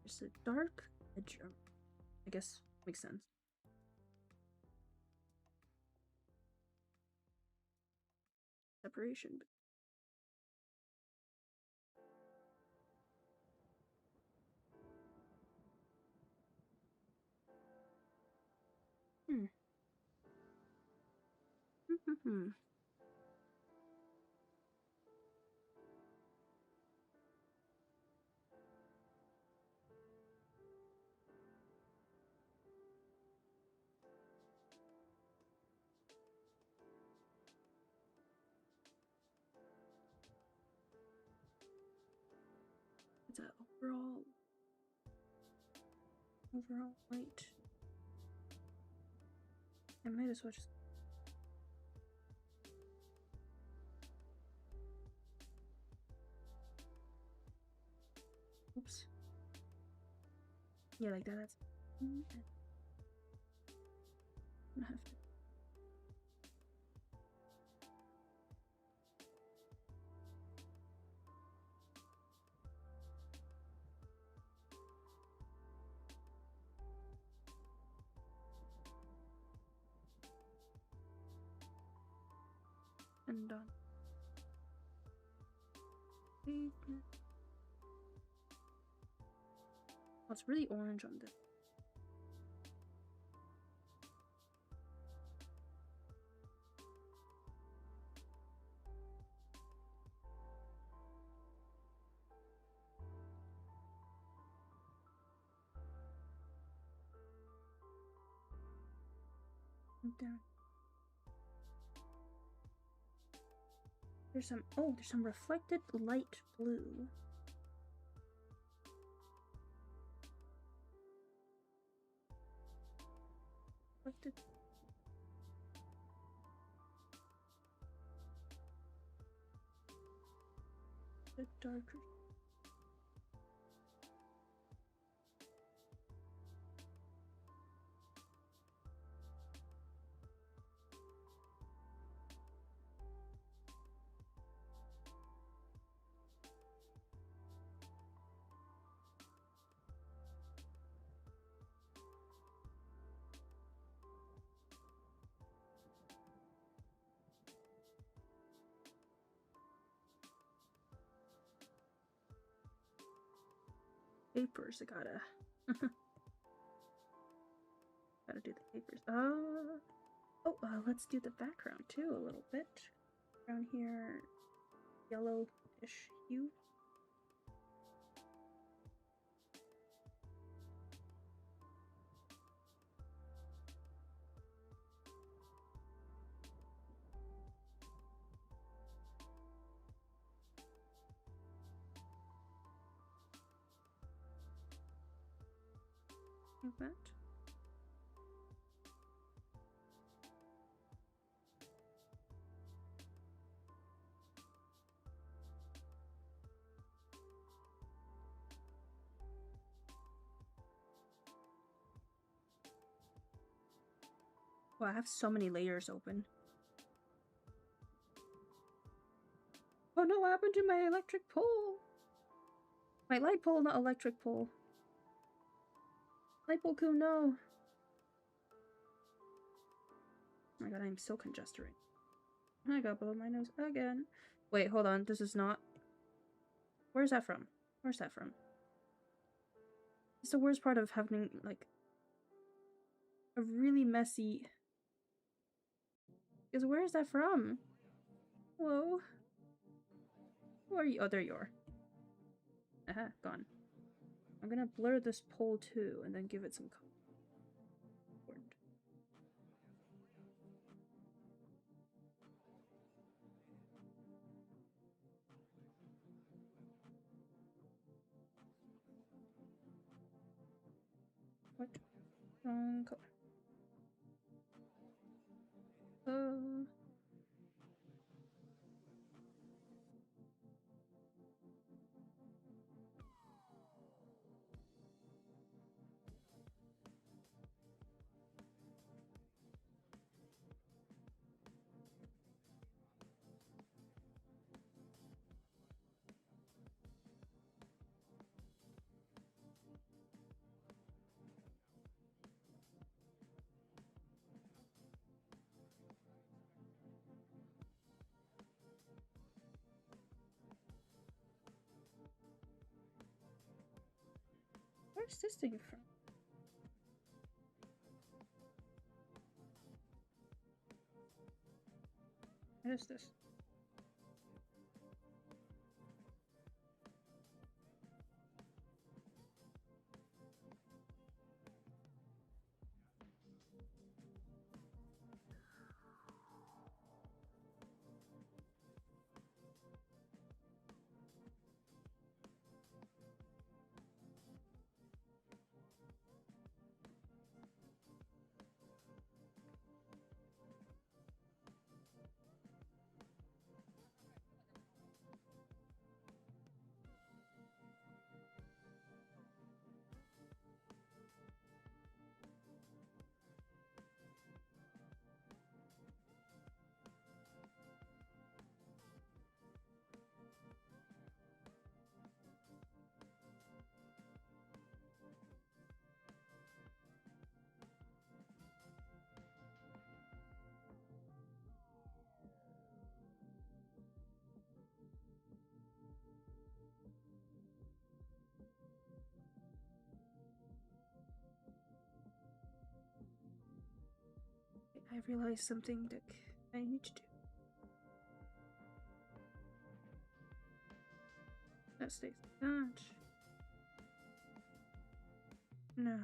There's a dark edge. I guess makes sense. Separation. Hmm. It's an overall light. I might as well just. Oops. Yeah, like that. That's. I'm gonna have to. And done. Oh, it's really orange on this. Down. There's some reflected light blue. Reflected. The darker. Papers, I gotta... gotta do the papers. Let's do the background too a little bit. Around here, yellowish hue. Like that. Oh, I have so many layers open. Oh no, what happened to my electric pole? My light pole, not electric pole. Light pole Ku, no. Oh my god, I'm so congested right now. I got blow my nose again. Wait, hold on. This is not... Where's that from? Where's that from? It's the worst part of having, like, a really messy... Because where is that from? Hello? Who are you? Oh, there you are. Aha, gone. I'm gonna blur this pole too, and then give it some color. What? Wrong color. Where's this thing from? What is this? I realized something that I need to do. That stays like that. No.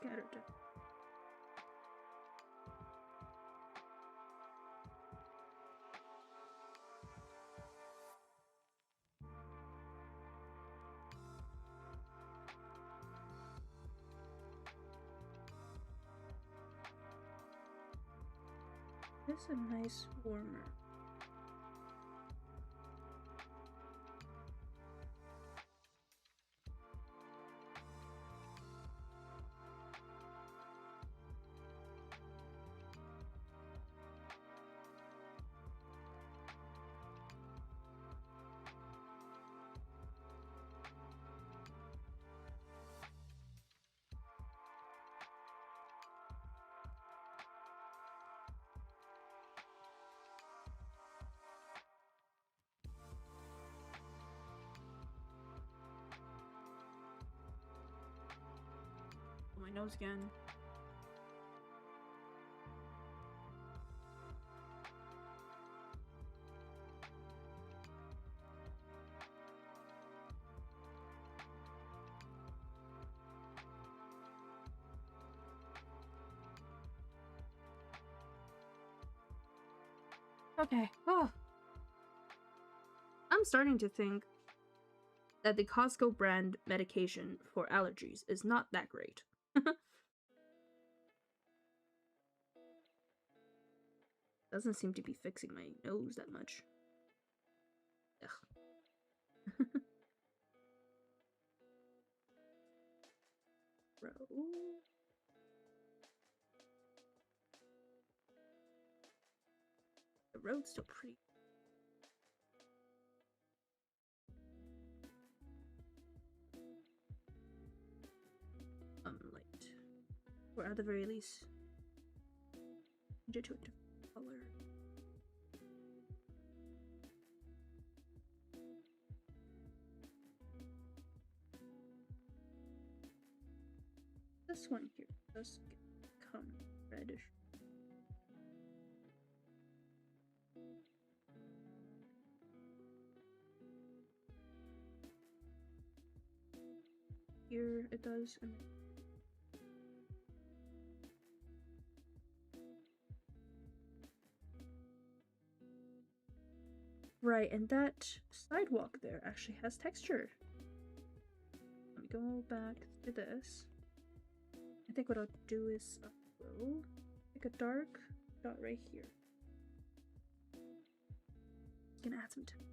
scattered. This is a nice warmer. My nose again. Okay. Oh. I'm starting to think that the Costco brand medication for allergies is not that great. Doesn't seem to be fixing my nose that much. Ugh. Bro. The road's still pretty. Light. Or at the very least, change it to a different color. This one here does become reddish. Here it does, and right, and that sidewalk there actually has texture. Let me go back to this. I think what I'll do is pick a dark dot right here. Gonna add some texture.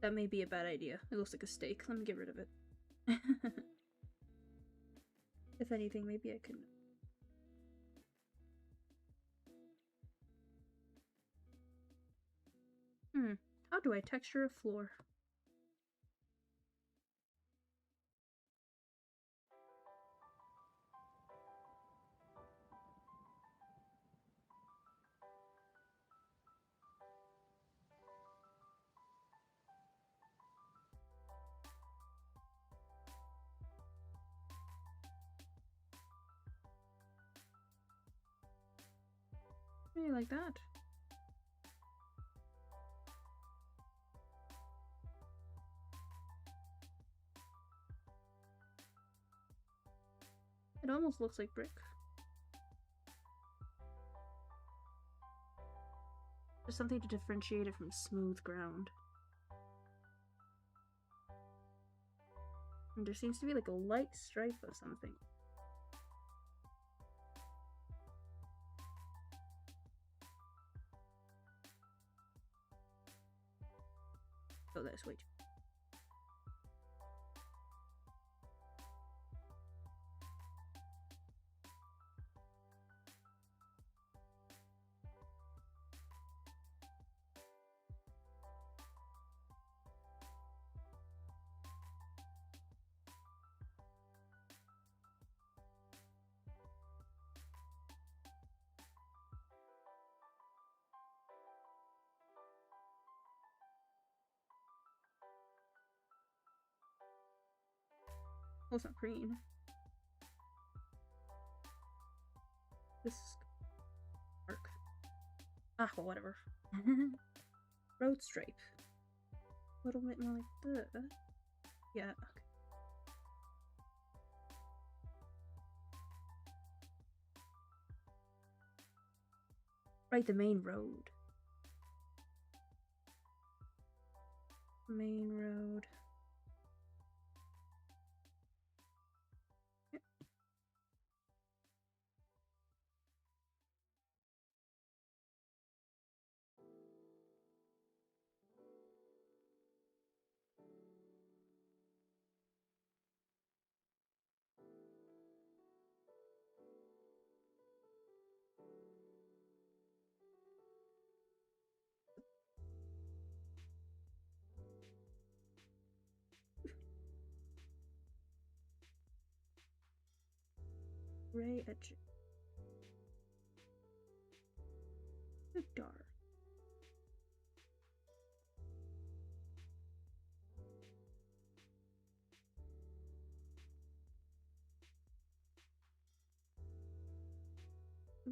That may be a bad idea. It looks like a steak. Let me get rid of it. If anything, maybe I can... How do I texture a floor? Maybe like that. It almost looks like brick. There's something to differentiate it from smooth ground. And there seems to be like a light stripe of something. Oh, that's way too. Oh, it's not green. This is dark. Ah, well, whatever. Road stripe. A little bit more like that. Yeah, okay. Right, the main road. Main road. Yep. Gray edge. Dark.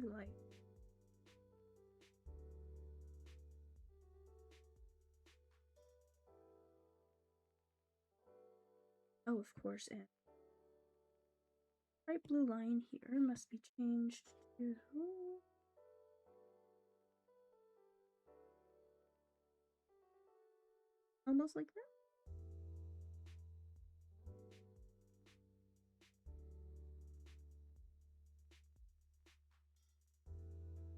Light. Oh, of course, and bright blue line here must be changed to almost like that.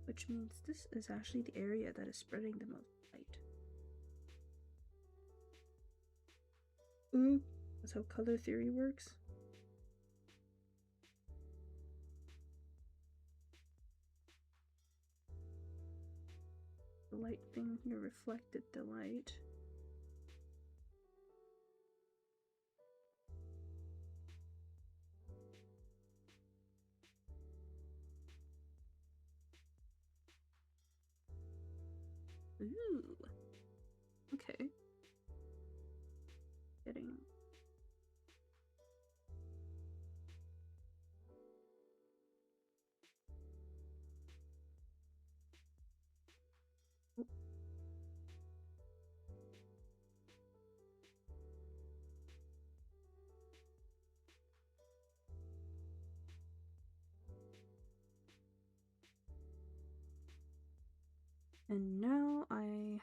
Which means this is actually the area that is spreading the most light. Ooh, that's how color theory works. The light thing here reflected the light. Ooh. Okay. Getting. Oh. And now I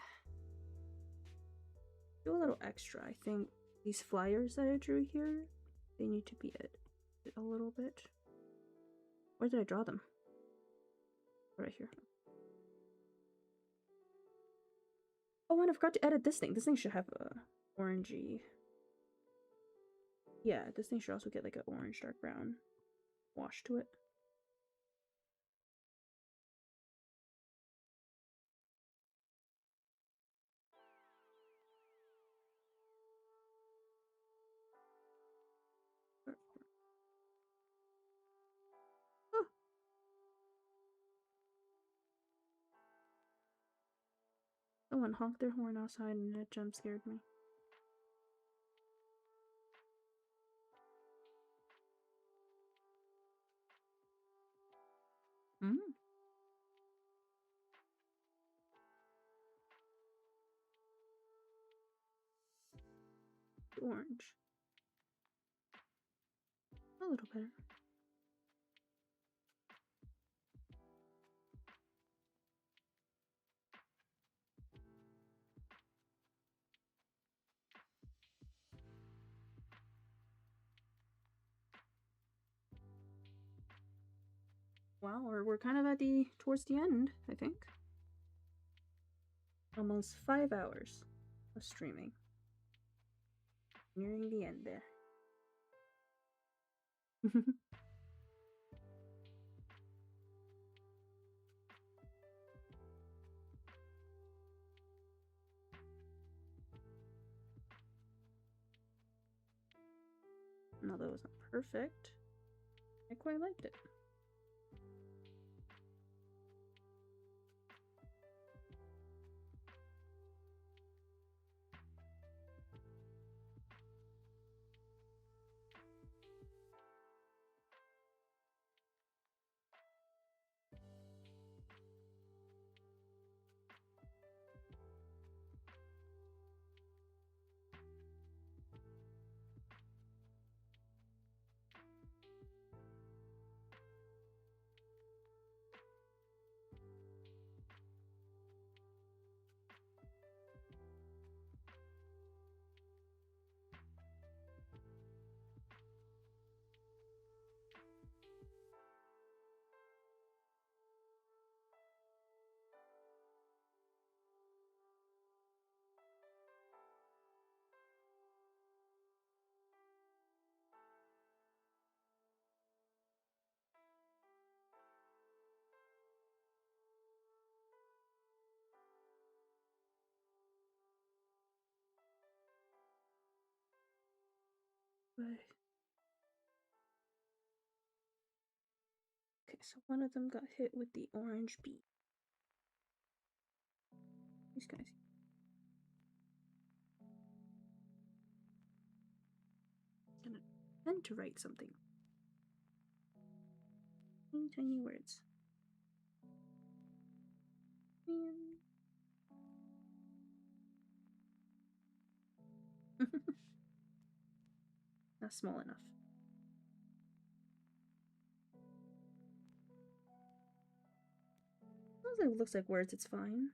do a little extra. I think these flyers that I drew here, they need to be edited a little bit. Where did I draw them? Right here. Oh, and I forgot to edit this thing. This thing should have a orangey. Yeah, this thing should also get like an orange dark brown wash to it. Oh. Someone honked their horn outside and it jump scared me. Mm. Orange. A little better. Wow, we're kind of at towards the end, I think. Almost 5 hours of streaming. Nearing the end there. Although it wasn't perfect, I quite liked it. way. Okay, so one of them got hit with the orange beam. These guys. I'm gonna pen to write something. Tiny, tiny words. Not small enough. As long as it looks like words, it's fine.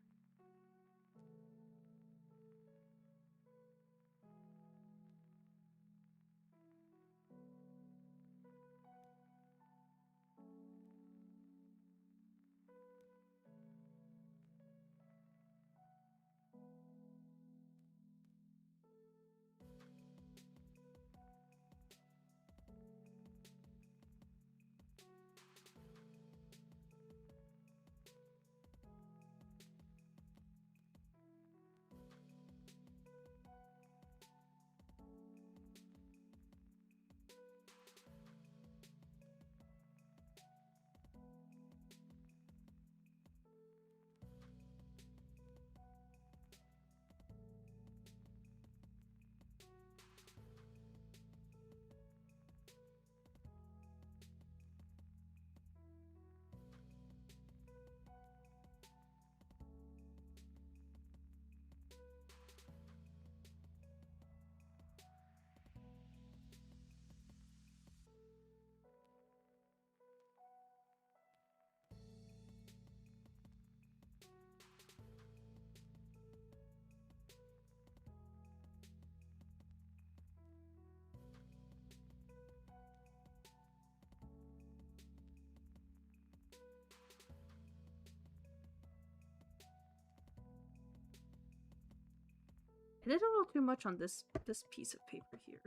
I did a little too much on this piece of paper here.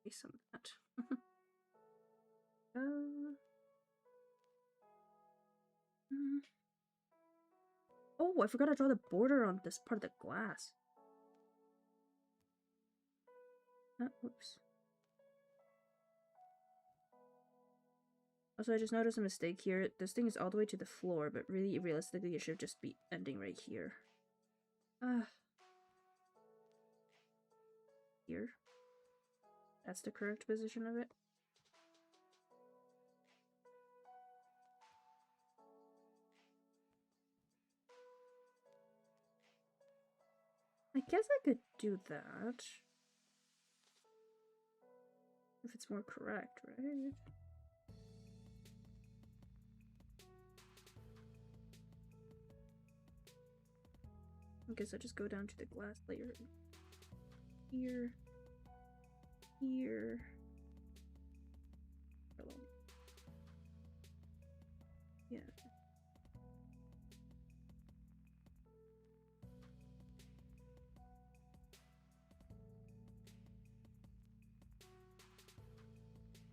Erase some of that. Oh, I forgot to draw the border on this part of the glass. Oops. Also, I just noticed a mistake here. This thing is all the way to the floor, but really, realistically, it should just be ending right here. Here. That's the correct position of it. I guess I could do that. If it's more correct, right? I guess I just go down to the glass layer. Here. Here. Yeah.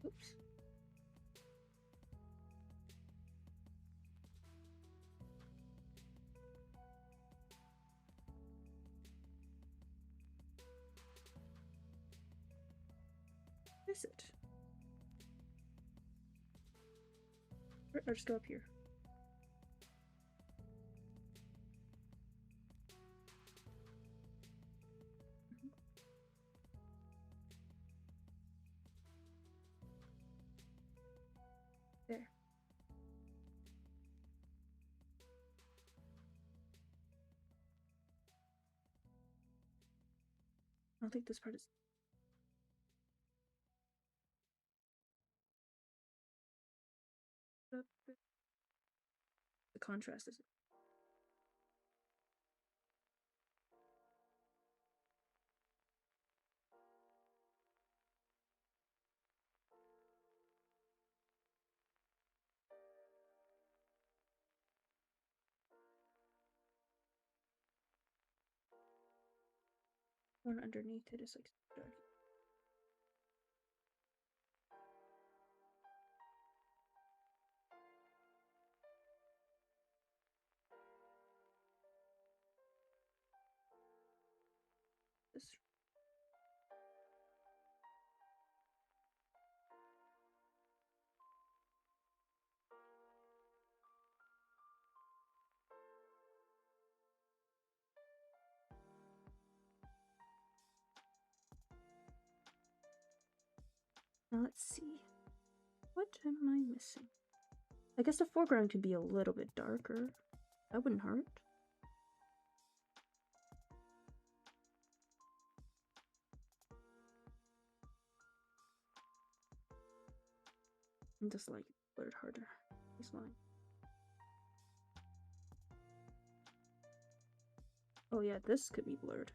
Oops. Is it? Or I'll just go up here. There. I don't think this part is. The contrast is. One underneath it is like dark. This. Now let's see. What am I missing? I guess the foreground could be a little bit darker. That wouldn't hurt. And just like blur it harder. This line. Oh yeah, this could be blurred.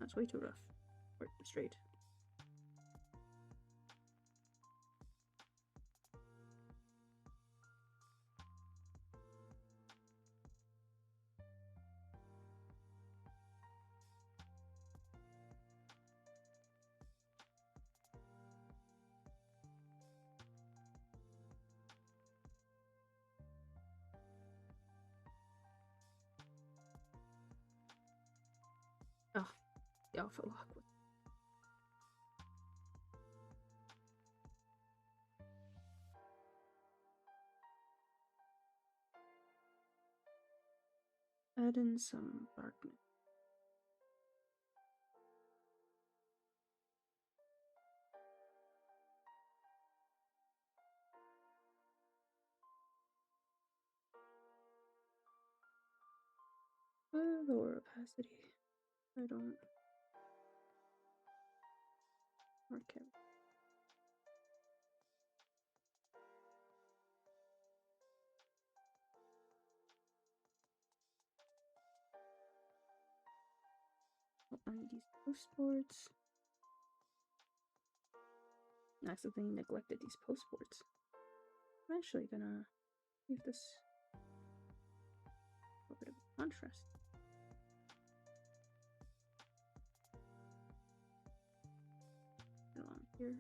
That's way too rough. Or straight. Oh, the alpha lock. Add in some darkness. Lower opacity. I don't. Okay. I need these post boards. I accidentally neglected these post boards. I'm actually gonna leave this a bit of a contrast. Along here.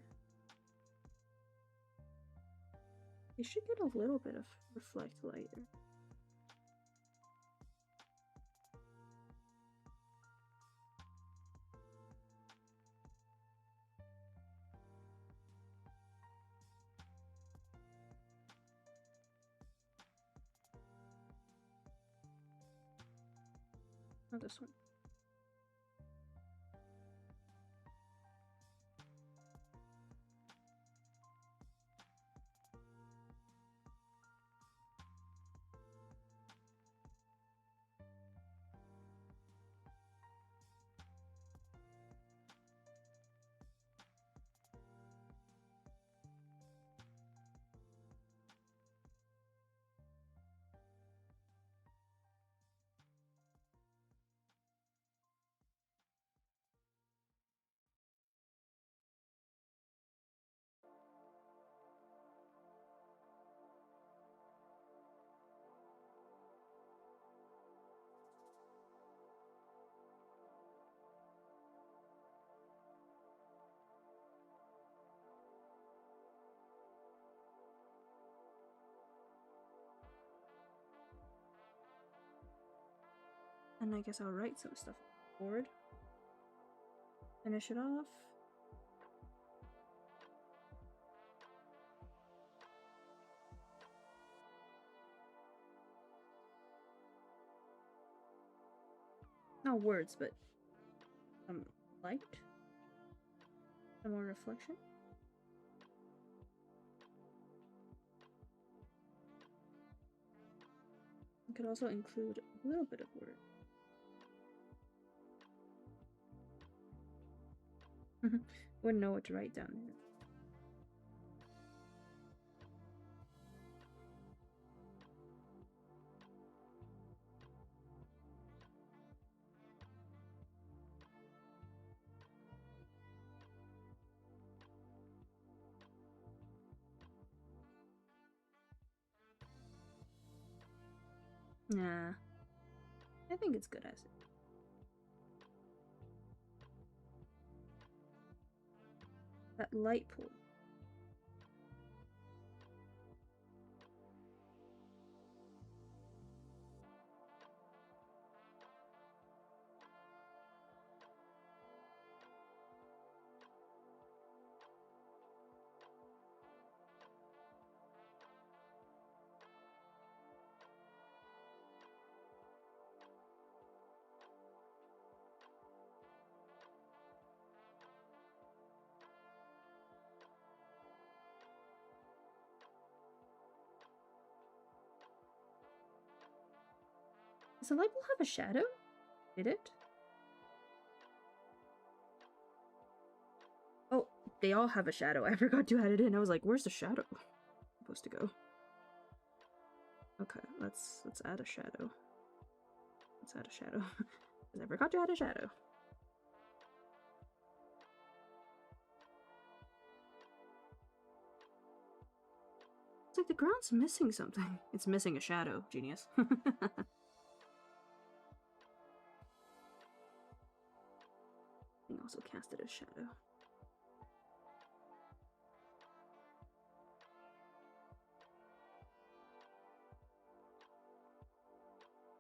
You should get a little bit of reflect light there. Not this one. And I guess I'll write some stuff on the board. Finish it off. Not words, but some light. Some more reflection. I could also include a little bit of word. Wouldn't know what to write down here. Nah. I think it's good as it. That light pool. Does the light bulb have a shadow? Did it? Oh, they all have a shadow. I forgot to add it in. I was like, where's the shadow supposed to go? Okay, let's add a shadow. Let's add a shadow. I forgot to add a shadow. It's like the ground's missing something. It's missing a shadow, genius. Thing also casted a shadow.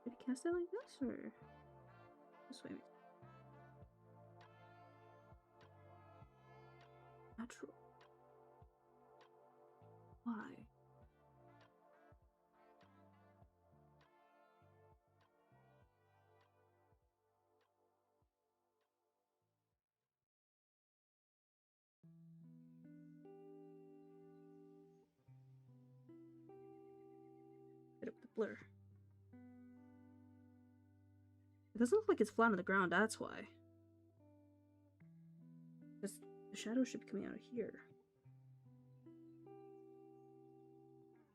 Did he cast it like this or this way? Natural. Why? Bit of the blur. It doesn't look like it's flat on the ground, that's why. Because the shadow should be coming out of here.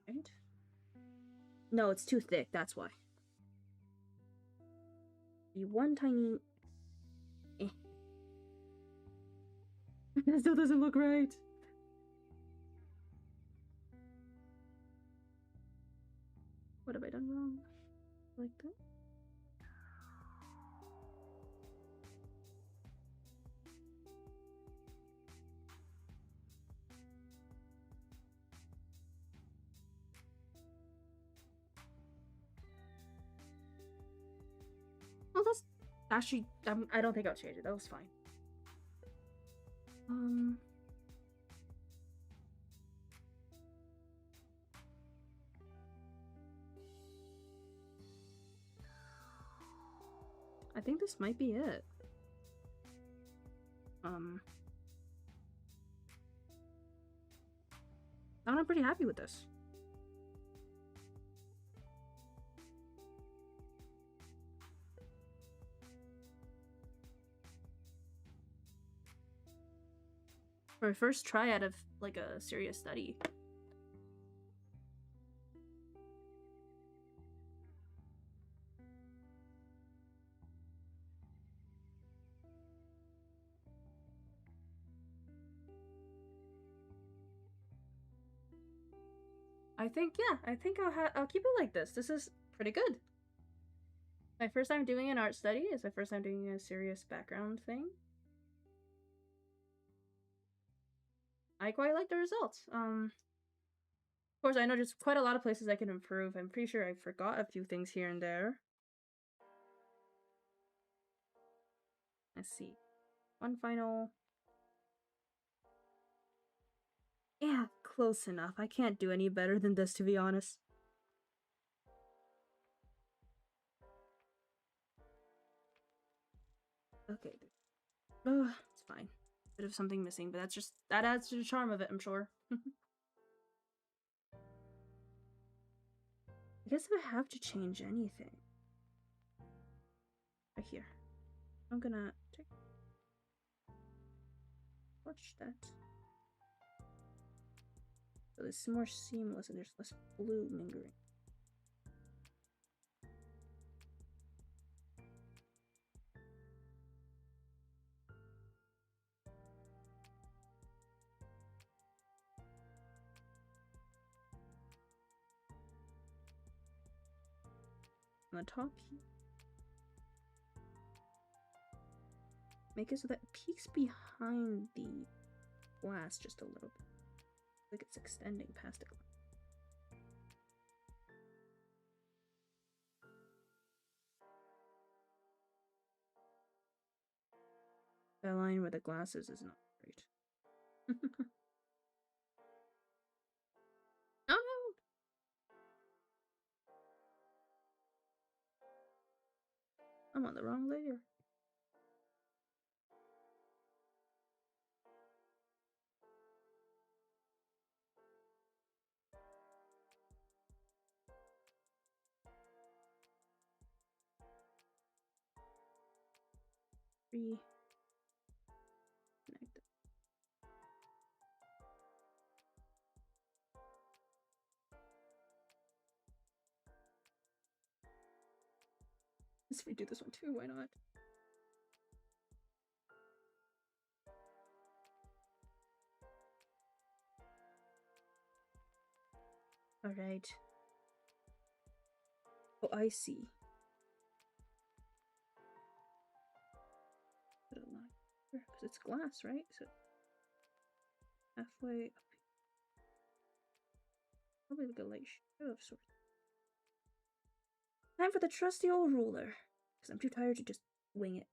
Right? No, it's too thick, that's why. The one tiny... That still doesn't look right. What have I done wrong? Like that? Well, that's actually... I don't think I'll change it. That was fine. I think this might be it. I'm pretty happy with this. For my first try out of like a serious study. I think, yeah, I think I'll keep it like this. This is pretty good. My first time doing an art study. It's my first time doing a serious background thing. I quite like the results. Of course, I know there's quite a lot of places I can improve. I'm pretty sure I forgot a few things here and there. Let's see. One final... Yeah, close enough. I can't do any better than this, to be honest. Okay. Oh, it's fine. Bit of something missing, but that adds to the charm of it, I'm sure. I guess if I have to change anything. Right here. I'm gonna take... Watch that. So it's more seamless and there's less blue lingering. On the top here. Make it so that it peeks behind the glass just a little bit. Like it's extending past the glass. That line where the glass is not great. Oh no! I'm on the wrong layer. Reconnect it. Let's redo this one too, why not? Alright. Oh, I see. Because it's glass, right? So halfway up. Probably like a light shadow of sorts. Time for the trusty old ruler. Because I'm too tired to just wing it.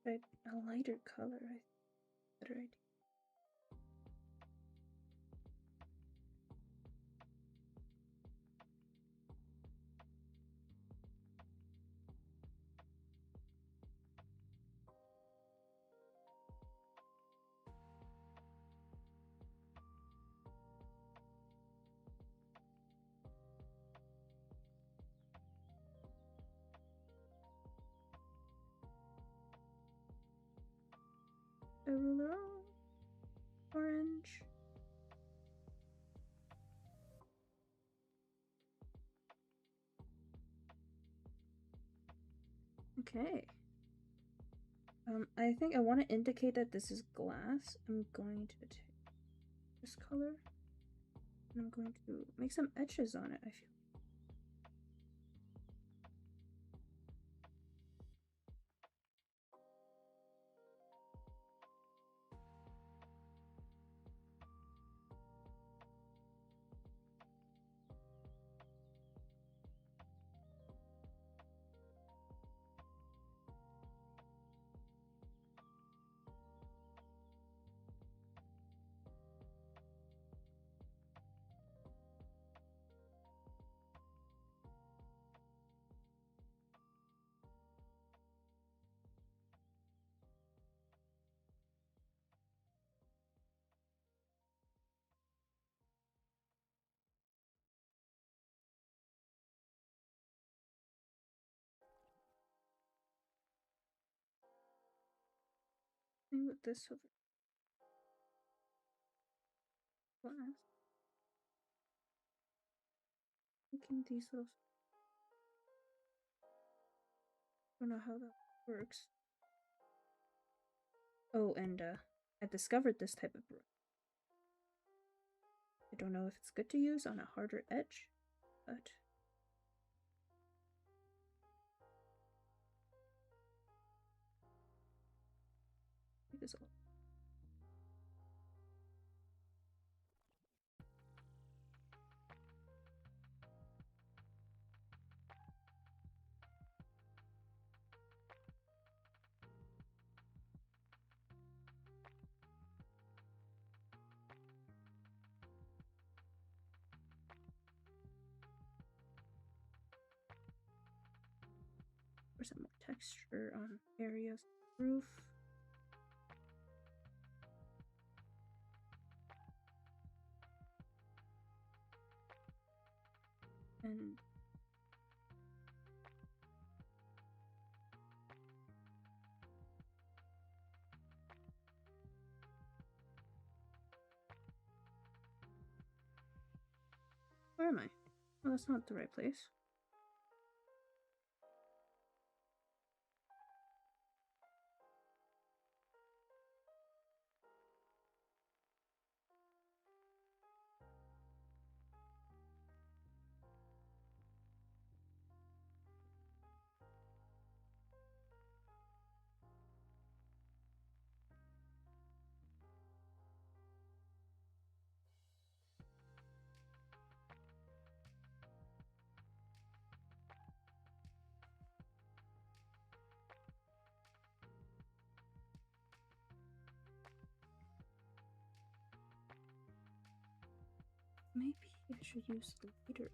But a lighter color, I think. Better idea. A ruler orange. Okay. I think I want to indicate that this is glass. I'm going to take this color and I'm going to make some etches on it, I feel. Same with this over glass. Making these little. I don't know how that works. Oh, and I discovered this type of brush. I don't know if it's good to use on a harder edge, but this all. For some more texture on areas of the roof. And where am I? Oh, that's not the right place. Maybe I should use the leader.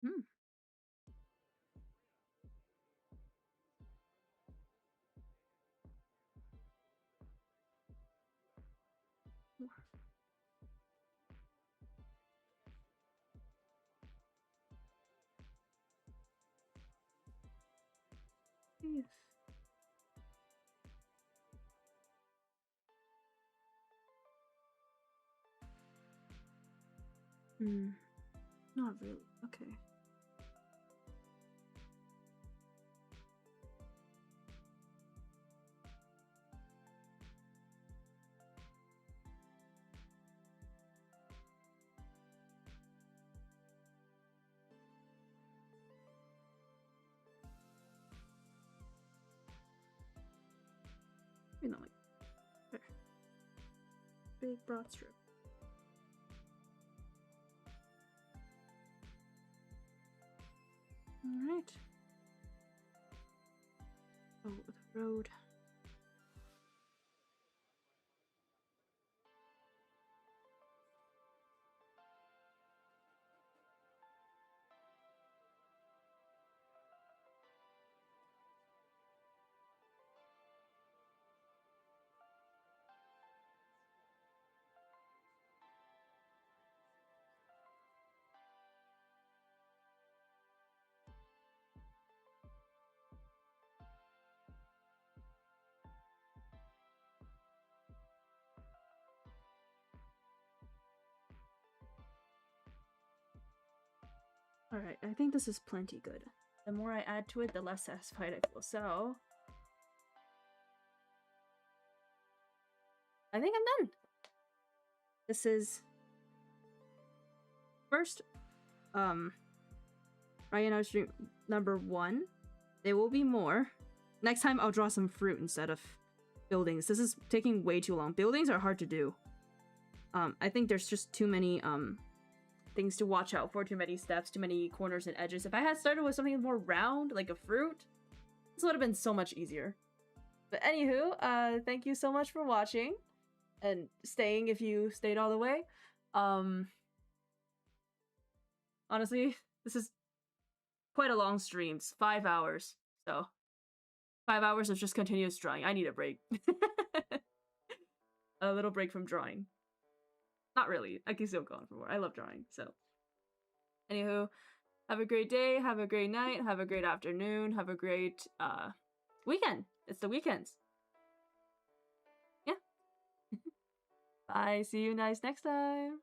Hmm. Yes. Hmm. Not really. Okay. You know, like there. Big broad strip. All right. Oh, the road. Alright, I think this is plenty good. The more I add to it, the less satisfied I feel. So I think I'm done. This is first Ryan stream number 1. There will be more. Next time I'll draw some fruit instead of buildings. This is taking way too long. Buildings are hard to do. I think there's just too many things to watch out for, too many steps, too many corners and edges. If I had started with something more round, like a fruit, this would have been so much easier. But anywho, thank you so much for watching and staying if you stayed all the way. Honestly, this is quite a long stream. It's 5 hours, so 5 hours of just continuous drawing. I need a break. A little break from drawing. Not really. I can still go on for more. I love drawing, so. Anywho, have a great day, have a great night, have a great afternoon, have a great weekend. It's the weekends. Yeah. Bye. See you guys next time.